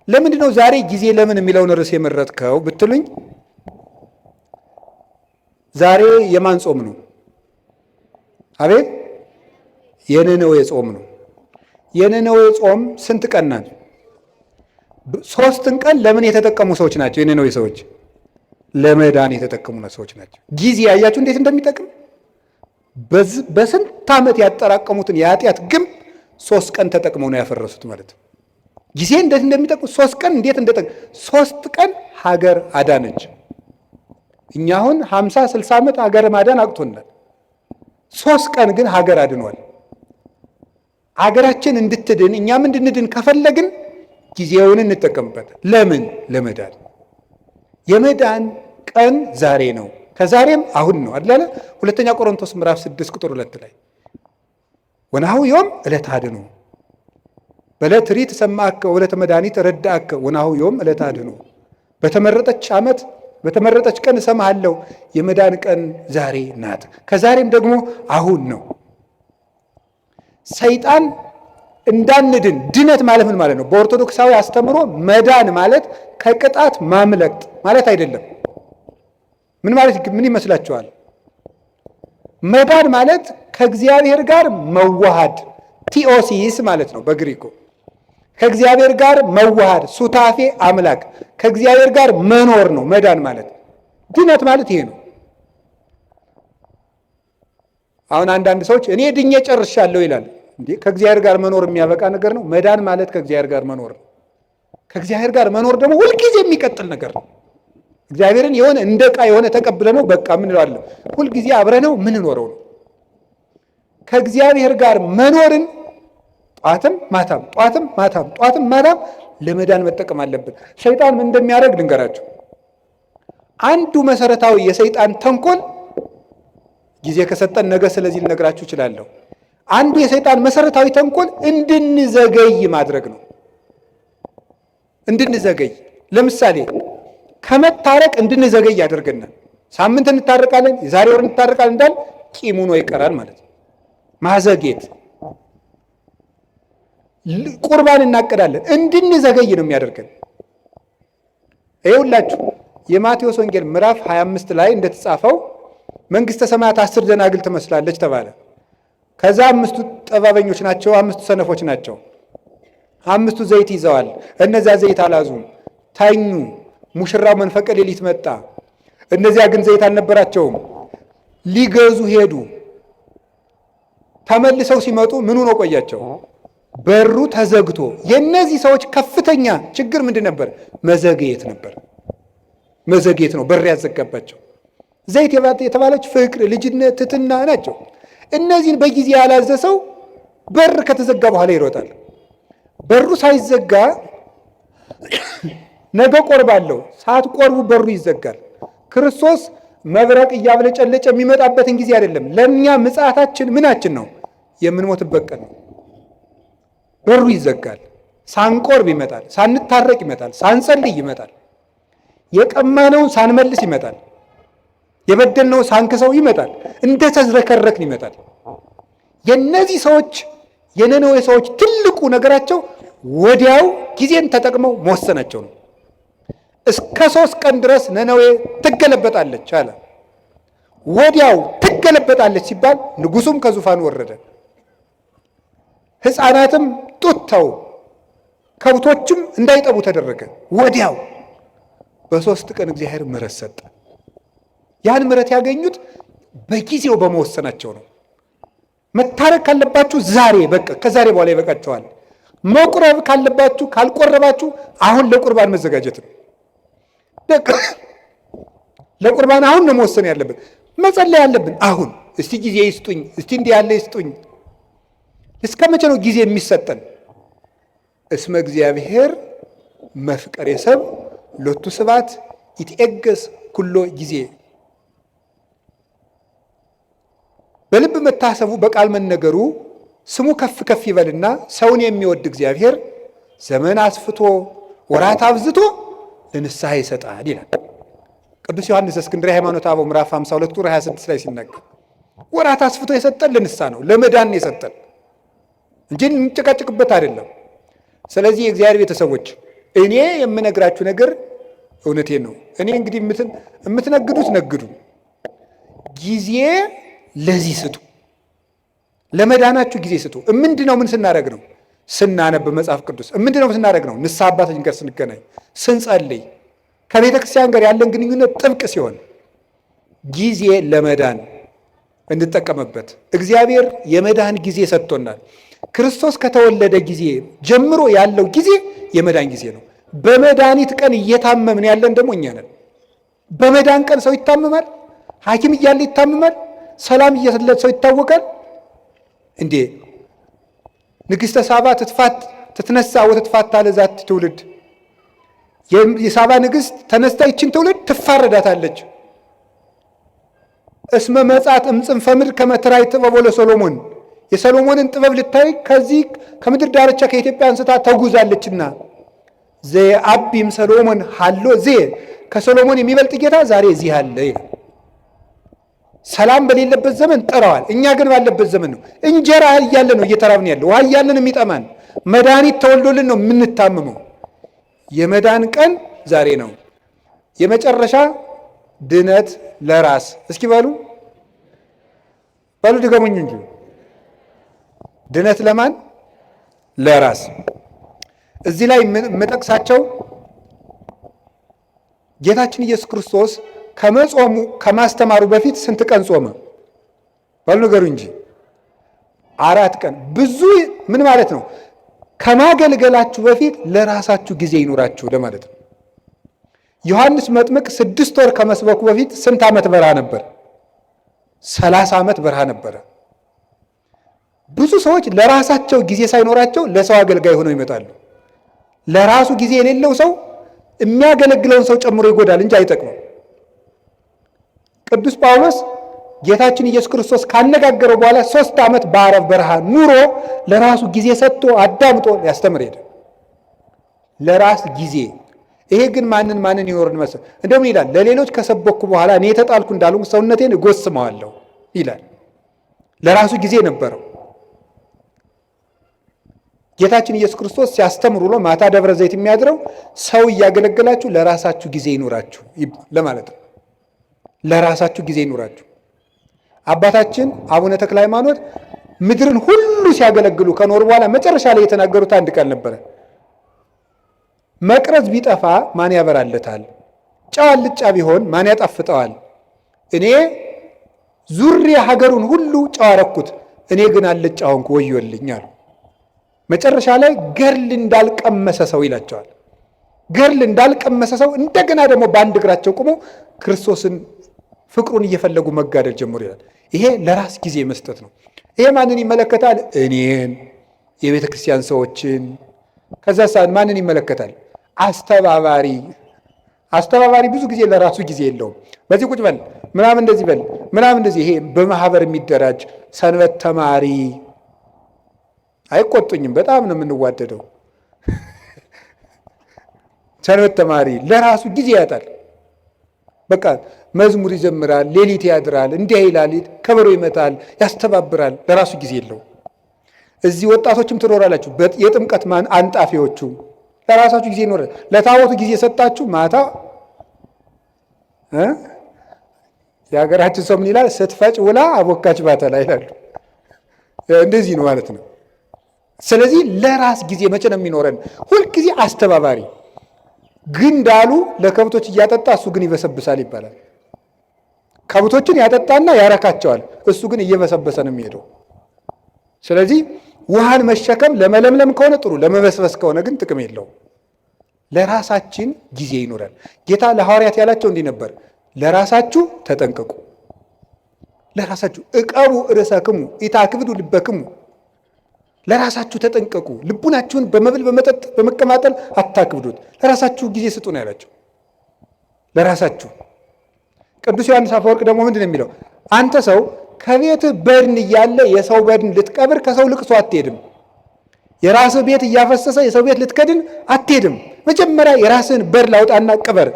ለምንድን ነው ዛሬ ጊዜ ለምን የሚለውን ርዕስ የመረጥከው ብትሉኝ፣ ዛሬ የማን ጾም ነው? አቤት የነነዌ ጾም ነው። የነነዌ ጾም ስንት ቀን ናት? 3 ቀን ለምን የተጠቀሙ ሰዎች ናቸው? የነነዌ ሰዎች ለመዳን የተጠቀሙ ሰዎች ናቸው። ጊዜ ያያችሁ እንዴት እንደሚጠቅም በስንት ዓመት ያጠራቀሙትን የኃጢአት ግንብ 3 ቀን ተጠቅመው ነው ያፈረሱት ማለት ነው። ጊዜ እንዴት እንደሚጠቅም 3 ቀን እንዴት እንደጠቅም 3 ቀን ሀገር አዳነች። እኛ አሁን 50-60 ዓመት ሀገር ማዳን አቅቶናል። 3 ቀን ግን ሀገር አድኗል። ሀገራችን እንድትድን እኛም እንድንድን ከፈለግን ጊዜውን እንጠቀምበት። ለምን? ለመዳን። የመዳን ቀን ዛሬ ነው። ከዛሬም አሁን ነው አይደል? ሁለተኛ ቆሮንቶስ ምዕራፍ 6 ቁጥር 2 ላይ ወናሁ ዮም ዕለተ አድኅኖ በዕለተ ሪት ሰማዕከ ወዕለተ መድኃኒት ረዳእከ ወናሁ ዮም ዕለተ አድኅኖ። በተመረጠች ዓመት በተመረጠች ቀን እሰማሃለሁ። የመዳን ቀን ዛሬ ናት። ከዛሬም ደግሞ አሁን ነው። ሰይጣን እንዳንድን ድነት ማለት ምን ማለት ነው? በኦርቶዶክሳዊ አስተምሮ መዳን ማለት ከቅጣት ማምለጥ ማለት አይደለም። ምን ማለት ምን ይመስላችኋል? መዳን ማለት ከእግዚአብሔር ጋር መዋሃድ ቲኦሲስ ማለት ነው በግሪኩ። ከእግዚአብሔር ጋር መዋሃድ ሱታፌ አምላክ ከእግዚአብሔር ጋር መኖር ነው መዳን ማለት። ድነት ማለት ይሄ ነው። አሁን አንዳንድ ሰዎች እኔ ድኜ ጨርሻለሁ ይላል። እንዴ ከእግዚአብሔር ጋር መኖር የሚያበቃ ነገር ነው? መዳን ማለት ከእግዚአብሔር ጋር መኖር ነው። ከእግዚአብሔር ጋር መኖር ደግሞ ሁልጊዜ የሚቀጥል ነገር ነው። እግዚአብሔርን የሆነ እንደ ዕቃ የሆነ ተቀብለ ነው በቃ ምን እላለሁ ሁልጊዜ አብረነው ምን ኖረው ነው። ከእግዚአብሔር ጋር መኖርን ጧትም ማታም ጧትም ማታም ጧትም ማታም ለመዳን መጠቀም አለብን። ሰይጣን ምን እንደሚያደርግ ልንገራችሁ። አንዱ መሰረታዊ የሰይጣን ተንኮል ጊዜ ከሰጠን ነገ ስለዚህ ልነግራችሁ እችላለሁ። አንዱ የሰይጣን መሰረታዊ ተንኮል እንድንዘገይ ማድረግ ነው። እንድንዘገይ ለምሳሌ ከመታረቅ እንድንዘገይ ያደርገናል። ሳምንት እንታረቃለን፣ የዛሬ ወር እንታረቃለን እንዳል ቂም ሆኖ ይቀራል ማለት ነው። ማዘግየት። ቁርባን እናቅዳለን እንድንዘገይ ነው የሚያደርገን። ይኸውላችሁ የማቴዎስ ወንጌል ምዕራፍ 25 ላይ እንደተጻፈው መንግሥተ ሰማያት 10 ደናግል ትመስላለች ተባለ። ከዛ 5ቱ ጠባበኞች ናቸው፣ 5ቱ ሰነፎች ናቸው። 5ቱ ዘይት ይዘዋል፣ እነዚያ ዘይት አላዙም፣ ተኙ። ሙሽራው መንፈቀ ሌሊት መጣ፣ እነዚያ ግን ዘይት አልነበራቸውም። ሊገዙ ሄዱ። ተመልሰው ሲመጡ ምን ሆኖ ቆያቸው? በሩ ተዘግቶ። የእነዚህ ሰዎች ከፍተኛ ችግር ምንድን ነበር? መዘግየት ነበር። መዘግየት ነው በር ያዘጋባቸው። ዘይት የተባለች ፍቅር፣ ልጅነት፣ ትሕትና ናቸው። እነዚህን በጊዜ ያላዘሰው በር ከተዘጋ በኋላ ይሮጣል። በሩ ሳይዘጋ ነገ ቆርባለሁ፣ ሳትቆርቡ በሩ ይዘጋል። ክርስቶስ መብረቅ እያብለጨለጨ የሚመጣበትን ጊዜ አይደለም። ለእኛ ምጽአታችን ምናችን ነው? የምንሞትበት ቀን ነው። በሩ ይዘጋል። ሳንቆርብ ይመጣል፣ ሳንታረቅ ይመጣል፣ ሳንጸልይ ይመጣል፣ የቀማነውን ሳንመልስ ይመጣል፣ የበደልነውን ሳንክሰው ይመጣል፣ እንደ ተዝረከረክን ይመጣል። የእነዚህ ሰዎች የነነዌ ሰዎች ትልቁ ነገራቸው ወዲያው ጊዜን ተጠቅመው መወሰናቸው ነው። እስከ 3 ቀን ድረስ ነነዌ ትገለበጣለች አለ። ወዲያው ትገለበጣለች ሲባል ንጉሱም ከዙፋኑ ወረደ፣ ሕፃናትም ጡት ተው፣ ከብቶችም እንዳይጠቡ ተደረገ። ወዲያው በ3 ቀን እግዚአብሔር ምሕረት ሰጠ። ያን ምሕረት ያገኙት በጊዜው በመወሰናቸው ነው። መታረቅ ካለባችሁ ዛሬ በቃ ከዛሬ በኋላ ይበቃችኋል። መቁረብ ካለባችሁ ካልቆረባችሁ አሁን ለቁርባን መዘጋጀት ነው። ለቁርባን አሁን ነው መወሰን ያለብን፣ መጸለይ ያለብን አሁን። እስቲ ጊዜ ይስጡኝ፣ እስቲ እንዲህ ያለ ይስጡኝ። እስከ መቼ ነው ጊዜ የሚሰጠን? እስመ እግዚአብሔር መፍቀሬ ሰብ ሎቱ ስብሐት ይትዔገስ ኩሎ ጊዜ። በልብ መታሰቡ በቃል መነገሩ ስሙ ከፍ ከፍ ይበልና ሰውን የሚወድ እግዚአብሔር ዘመን አስፍቶ ወራት አብዝቶ ለንስሐ ይሰጣል ይላል ቅዱስ ዮሐንስ እስክንድርያ ሃይማኖተ አበው ምዕራፍ 52 ቁጥር 26 ላይ ሲናገር ወራት አስፍቶ የሰጠን ለንስሐ ነው፣ ለመዳን የሰጠን እንጂ እንጨቃጭቅበት አይደለም። ስለዚህ የእግዚአብሔር ቤተሰቦች እኔ የምነግራችሁ ነገር እውነቴን ነው። እኔ እንግዲህ የምትነግዱት ነግዱ፣ ጊዜ ለዚህ ስጡ፣ ለመዳናችሁ ጊዜ ስጡ። ምንድነው? ምን ስናደርግ ነው? ስናነብ መጽሐፍ ቅዱስ። ምንድነው ስናደርግ ነው? ንስሐ አባታችን ጋር ስንገናኝ፣ ስንጸልይ፣ ከቤተ ክርስቲያን ጋር ያለን ግንኙነት ጥብቅ ሲሆን ጊዜ ለመዳን እንጠቀምበት። እግዚአብሔር የመዳን ጊዜ ሰጥቶናል። ክርስቶስ ከተወለደ ጊዜ ጀምሮ ያለው ጊዜ የመዳን ጊዜ ነው። በመድኃኒት ቀን እየታመምን ያለን ደግሞ እኛ ነን። በመዳን ቀን ሰው ይታመማል። ሐኪም እያለ ይታመማል። ሰላም እየሰለት ሰው ይታወቃል እንዴ? ንግሥተ ሳባ ትትነሳ ወትትፋታ ለዛቲ ትውልድ። የሳባ ንግሥት ተነስታ ይችን ትውልድ ትፋረዳታለች። እስመ መጻት እምጽንፈ ምድር ከመ ትራይ ጥበቦ ለሰሎሞን። የሰሎሞንን ጥበብ ልታይ ከዚህ ከምድር ዳርቻ ከኢትዮጵያ አንስታ ተጉዛለችና ዘአቢም ሰሎሞን ሃሎ ከሰሎሞን የሚበልጥ ጌታ ዛሬ እዚህ አለ ይላል። ሰላም በሌለበት ዘመን ጥረዋል። እኛ ግን ባለበት ዘመን ነው። እንጀራ እያለ ነው እየተራብን ያለው፣ ውሃ እያለን የሚጠማን፣ መድኃኒት ተወልዶልን ነው የምንታምመው። የመዳን ቀን ዛሬ ነው። የመጨረሻ ድነት ለራስ። እስኪ በሉ ድገሙኝ እንጂ ድነት ለማን? ለራስ። እዚህ ላይ የምጠቅሳቸው ጌታችን ኢየሱስ ክርስቶስ ከመጾሙ ከማስተማሩ በፊት ስንት ቀን ጾመ? በሉ ንገሩ እንጂ 4 ቀን። ብዙ ምን ማለት ነው? ከማገልገላችሁ በፊት ለራሳችሁ ጊዜ ይኑራችሁ ለማለት ነው። ዮሐንስ መጥምቅ 6 ወር ከመስበኩ በፊት ስንት ዓመት በረሃ ነበር? 30 ዓመት በረሃ ነበረ። ብዙ ሰዎች ለራሳቸው ጊዜ ሳይኖራቸው ለሰው አገልጋይ ሆነው ይመጣሉ። ለራሱ ጊዜ የሌለው ሰው የሚያገለግለውን ሰው ጨምሮ ይጎዳል እንጂ አይጠቅምም። ቅዱስ ጳውሎስ ጌታችን ኢየሱስ ክርስቶስ ካነጋገረው በኋላ 3 ዓመት በአረብ በረሃ ኑሮ ለራሱ ጊዜ ሰጥቶ አዳምጦ ያስተምር ሄደ። ለራስ ጊዜ። ይሄ ግን ማንን ይኖርን መሰል? እንደውም ይላል ለሌሎች ከሰበኩ በኋላ እኔ የተጣልኩ እንዳሉ ሰውነቴን እጎስመዋለሁ ይላል። ለራሱ ጊዜ ነበረው። ጌታችን ኢየሱስ ክርስቶስ ሲያስተምር ውሎ ማታ ደብረ ዘይት የሚያድረው ሰው እያገለገላችሁ ለራሳችሁ ጊዜ ይኑራችሁ ለማለት ነው። ለራሳችሁ ጊዜ ይኑራችሁ። አባታችን አቡነ ተክለ ሃይማኖት ምድርን ሁሉ ሲያገለግሉ ከኖር በኋላ መጨረሻ ላይ የተናገሩት አንድ ቃል ነበረ። መቅረዝ ቢጠፋ ማን ያበራለታል? ጨው አልጫ ቢሆን ማን ያጣፍጠዋል? እኔ ዙሪያ ሀገሩን ሁሉ ጨው አረኩት፣ እኔ ግን አልጫ ሆንኩ፣ ወዮልኝ አሉ። መጨረሻ ላይ ገርል እንዳልቀመሰ ሰው ይላቸዋል። ገርል እንዳልቀመሰ ሰው እንደገና ደግሞ በአንድ እግራቸው ቆሞ ክርስቶስን ፍቅሩን እየፈለጉ መጋደል ጀምሮ ይላል። ይሄ ለራስ ጊዜ መስጠት ነው። ይሄ ማንን ይመለከታል? እኔን፣ የቤተ ክርስቲያን ሰዎችን። ከዛ ማንን ይመለከታል? አስተባባሪ። አስተባባሪ ብዙ ጊዜ ለራሱ ጊዜ የለውም። በዚህ ቁጭ በል ምናምን እንደዚህ በል ምናምን እንደዚህ። ይሄ በማህበር የሚደራጅ ሰንበት ተማሪ አይቆጡኝም፣ በጣም ነው የምንዋደደው። ሰንበት ተማሪ ለራሱ ጊዜ ያጣል። በቃ መዝሙር ይዘምራል፣ ሌሊት ያድራል፣ እንዲህ ይላል፣ ከበሮ ይመታል፣ ያስተባብራል። ለራሱ ጊዜ የለው። እዚህ ወጣቶችም ትኖራላችሁ፣ የጥምቀት አንጣፊዎቹ ለራሳችሁ ጊዜ ይኖራል። ለታቦቱ ጊዜ ሰጣችሁ፣ ማታ የሀገራችን ሰው ምን ይላል? ስትፈጭ ውላ አቦካች ባተላ ይላሉ። እንደዚህ ነው ማለት ነው። ስለዚህ ለራስ ጊዜ መቼ ነው የሚኖረን? ሁልጊዜ አስተባባሪ ግን እንዳሉ ለከብቶች እያጠጣ እሱ ግን ይበሰብሳል ይባላል። ከብቶችን ያጠጣና ያረካቸዋል፣ እሱ ግን እየበሰበሰ ነው የሚሄደው። ስለዚህ ውሃን መሸከም ለመለምለም ከሆነ ጥሩ፣ ለመበስበስ ከሆነ ግን ጥቅም የለውም። ለራሳችን ጊዜ ይኖራል። ጌታ ለሐዋርያት ያላቸው እንዲህ ነበር፣ ለራሳችሁ ተጠንቀቁ፣ ለራሳችሁ እቀቡ ርእሰክሙ ኢታክብዱ ልበክሙ፣ ለራሳችሁ ተጠንቀቁ፣ ልቡናችሁን በመብል በመጠጥ በመቀማጠል አታክብዱት፣ ለራሳችሁ ጊዜ ስጡ ነው ያላቸው። ለራሳችሁ። ቅዱስ ዮሐንስ አፈወርቅ ደግሞ ምንድን ነው የሚለው? አንተ ሰው ከቤትህ በድን እያለ የሰው በድን ልትቀብር ከሰው ልቅሶ አትሄድም። የራስህ ቤት እያፈሰሰ የሰው ቤት ልትከድን አትሄድም። መጀመሪያ የራስህን በድን ላውጣና ቅበር።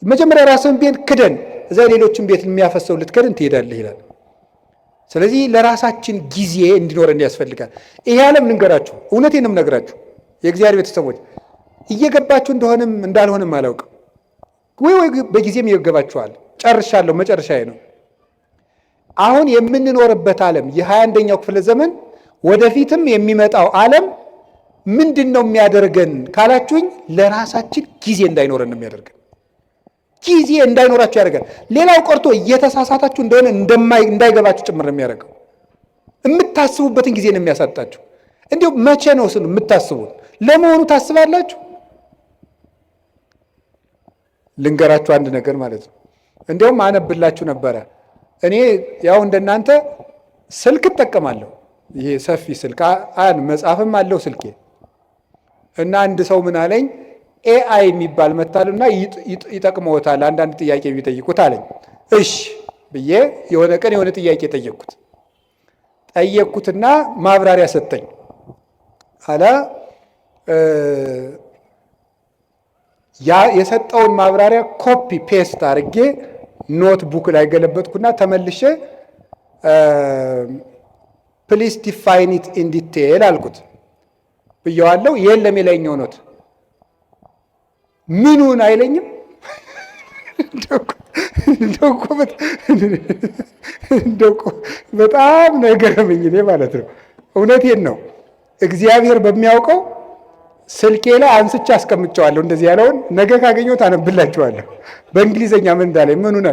መጀመሪያ የራስህን ቤት ክደን፣ እዛ ሌሎችን ቤት የሚያፈሰው ልትከድን ትሄዳለህ ይላል። ስለዚህ ለራሳችን ጊዜ እንዲኖረን ያስፈልጋል። ይሄ ዓለም ልንገራችሁ፣ እውነቴን ነው የምነግራችሁ የእግዚአብሔር ቤተሰቦች፣ እየገባችሁ እንደሆነም እንዳልሆነም አላውቅም። ወይ በጊዜም ይገባችኋል። ጨርሻለሁ፣ መጨረሻዬ ነው። አሁን የምንኖርበት ዓለም የ21ኛው ክፍለ ዘመን ወደፊትም የሚመጣው ዓለም ምንድን ነው የሚያደርገን ካላችሁኝ፣ ለራሳችን ጊዜ እንዳይኖረን ነው የሚያደርገን። ጊዜ እንዳይኖራችሁ ያደርጋል። ሌላው ቀርቶ እየተሳሳታችሁ እንደሆነ እንዳይገባችሁ ጭምር ነው የሚያደርገው። የምታስቡበትን ጊዜ ነው የሚያሳጣችሁ። እንዲሁ መቼ ነው ስሉ የምታስቡት? ለመሆኑ ታስባላችሁ? ልንገራችሁ አንድ ነገር ማለት ነው። እንዲያውም አነብላችሁ ነበረ። እኔ ያው እንደናንተ ስልክ እጠቀማለሁ። ይሄ ሰፊ ስልክ መጽሐፍም አለው ስልኬ። እና አንድ ሰው ምን አለኝ፣ ኤአይ የሚባል መታልና ይጠቅመዎታል አንዳንድ ጥያቄ ቢጠይቁት አለኝ። እሺ ብዬ የሆነ ቀን የሆነ ጥያቄ ጠየቅኩትና ማብራሪያ ሰጠኝ። አላ የሰጠውን ማብራሪያ ኮፒ ፔስት አድርጌ ኖት ቡክ ላይ ገለበጥኩና ተመልሼ ፕሊስ ዲፋይን ኢት ኢን ዲቴል አልኩት ብየዋለሁ። የለም የላይኛው ኖት ምኑን አይለኝም። በጣም ነገረመኝ እኔ ማለት ነው። እውነቴን ነው። እግዚአብሔር በሚያውቀው ስልኬ ላይ አንስቼ አስቀምጨዋለሁ። እንደዚህ ያለውን ነገ ካገኘሁት አነብላችኋለሁ። በእንግሊዘኛ ምን እንዳለኝ ምኑን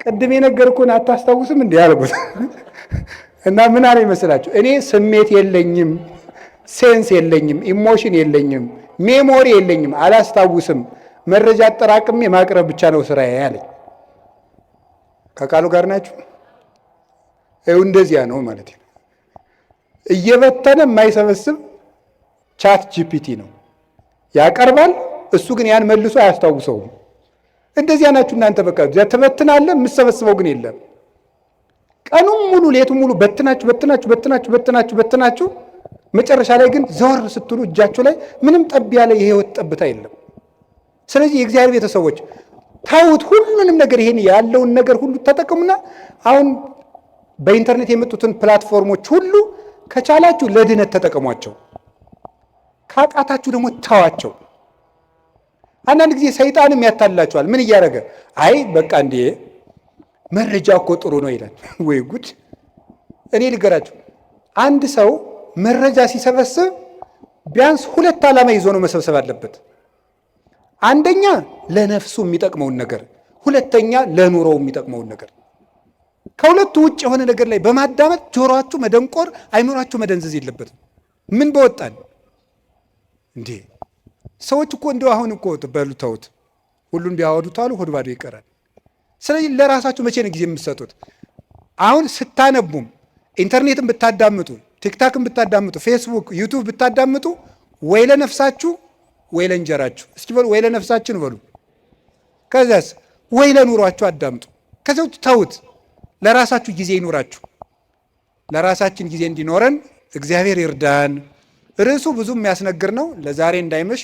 ቅድም የነገርኩህን አታስታውስም እንዲህ ያልኩት እና ምን አለ ይመስላችሁ? እኔ ስሜት የለኝም፣ ሴንስ የለኝም፣ ኢሞሽን የለኝም፣ ሜሞሪ የለኝም፣ አላስታውስም። መረጃ አጠራቅሜ ማቅረብ ብቻ ነው ስራዬ ያለኝ። ከቃሉ ጋር ናችሁ? እንደዚያ ነው ማለት ነው። እየበተነ የማይሰበስብ ቻት ጂፒቲ ነው። ያቀርባል፣ እሱ ግን ያን መልሶ አያስታውሰውም። እንደዚያ ናችሁ እናንተ። በቃ ትበትናለህ፣ የምትሰበስበው ግን የለም። ቀኑን ሙሉ ሌቱን ሙሉ በትናችሁ መጨረሻ ላይ ግን ዘወር ስትሉ እጃችሁ ላይ ምንም ጠብ ያለ የህይወት ጠብታ የለም። ስለዚህ የእግዚአብሔር ቤተሰቦች ታውት ሁሉንም ነገር ይሄን ያለውን ነገር ሁሉ ተጠቀሙና አሁን በኢንተርኔት የመጡትን ፕላትፎርሞች ሁሉ ከቻላችሁ ለድነት ተጠቀሟቸው፣ ካቃታችሁ ደግሞ ተዋቸው። አንዳንድ ጊዜ ሰይጣንም ያታልላችኋል። ምን እያደረገ አይ በቃ እንዴ መረጃ እኮ ጥሩ ነው ይላል። ወይ ጉድ! እኔ ልገራችሁ፣ አንድ ሰው መረጃ ሲሰበስብ ቢያንስ ሁለት ዓላማ ይዞ ነው መሰብሰብ አለበት። አንደኛ ለነፍሱ የሚጠቅመውን ነገር፣ ሁለተኛ ለኑሮው የሚጠቅመውን ነገር። ከሁለቱ ውጭ የሆነ ነገር ላይ በማዳመጥ ጆሮአችሁ መደንቆር፣ አይምሯችሁ መደንዘዝ የለበትም። ምን በወጣን እንዴ! ሰዎች እኮ እንደው አሁን እኮ በሉ ተውት፣ ሁሉን ቢያወዱት አሉ ሆድ ባዶ ይቀራል። ስለዚህ ለራሳችሁ መቼ ነው ጊዜ የምትሰጡት? አሁን ስታነቡም ኢንተርኔትን ብታዳምጡ፣ ቲክታክን ብታዳምጡ፣ ፌስቡክ፣ ዩቱብ ብታዳምጡ ወይ ለነፍሳችሁ ወይ ለእንጀራችሁ። እስኪ በሉ ወይ ለነፍሳችን በሉ። ከዚያስ ወይ ለኑሯችሁ አዳምጡ። ከዚያው ተውት። ለራሳችሁ ጊዜ ይኑራችሁ። ለራሳችን ጊዜ እንዲኖረን እግዚአብሔር ይርዳን። ርዕሱ ብዙ የሚያስነግር ነው። ለዛሬ እንዳይመሽ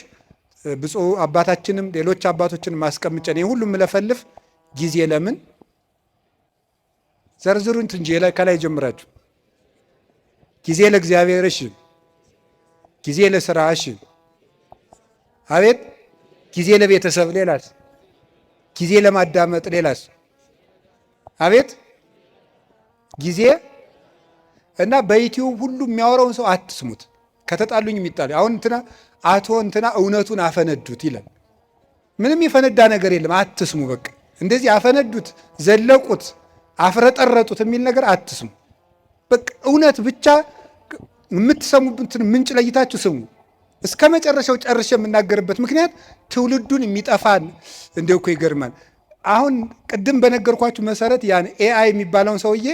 ብፁዕ አባታችንም ሌሎች አባቶችን ማስቀምጨን ይህ ሁሉ የምለፈልፍ ጊዜ ለምን ዘርዝሩን እንጂ ከላይ ጀምራችሁ ጊዜ ለእግዚአብሔር፣ እሺ፣ ጊዜ ለስራ፣ እሺ፣ አቤት፣ ጊዜ ለቤተሰብ፣ ሌላስ? ጊዜ ለማዳመጥ፣ ሌላስ? አቤት፣ ጊዜ እና በዩቲዩብ ሁሉ የሚያወራውን ሰው አትስሙት። ከተጣሉኝ የሚጣሉ አሁን እንትና አቶ እንትና እውነቱን አፈነዱት ይላል። ምንም የፈነዳ ነገር የለም። አትስሙ። በቃ እንደዚህ አፈነዱት፣ ዘለቁት፣ አፍረጠረጡት የሚል ነገር አትስሙ። በቃ እውነት ብቻ የምትሰሙበትን ምንጭ ለይታችሁ ስሙ። እስከ መጨረሻው ጨርሼ የምናገርበት ምክንያት ትውልዱን የሚጠፋን እንደው እኮ ይገርማል። አሁን ቅድም በነገርኳችሁ መሰረት ያን ኤአይ የሚባለውን ሰውዬ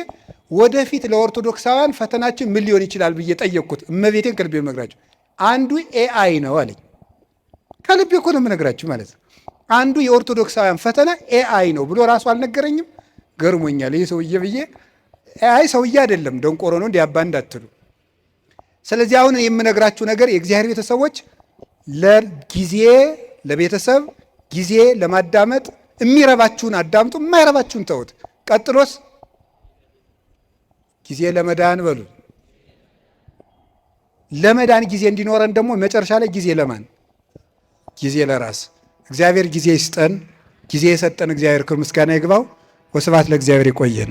ወደፊት ለኦርቶዶክሳውያን ፈተናችን ምን ሊሆን ይችላል ብዬ ጠየቅኩት። እመቤቴን ከልቤ የምነግራችሁ አንዱ ኤአይ ነው አለኝ። ከልቤ እኮ ነው የምነግራችሁ ማለት ነው። አንዱ የኦርቶዶክሳውያን ፈተና ኤአይ ነው ብሎ ራሱ አልነገረኝም። ገርሞኛል ይህ ሰውዬ ብዬ። ኤአይ ሰውዬ አይደለም ደንቆሮ ነው እንዲያባ እንዳትሉ። ስለዚህ አሁን የምነግራችሁ ነገር የእግዚአብሔር ቤተሰቦች ለጊዜ ለቤተሰብ ጊዜ ለማዳመጥ የሚረባችሁን አዳምጡ፣ የማይረባችሁን ተውት። ቀጥሎስ ጊዜ ለመዳን በሉ። ለመዳን ጊዜ እንዲኖረን ደግሞ መጨረሻ ላይ ጊዜ ለማን? ጊዜ ለራስ። እግዚአብሔር ጊዜ ይስጠን። ጊዜ የሰጠን እግዚአብሔር ክብር ምስጋና ይግባው። ወስብሐት ለእግዚአብሔር። ይቆየን።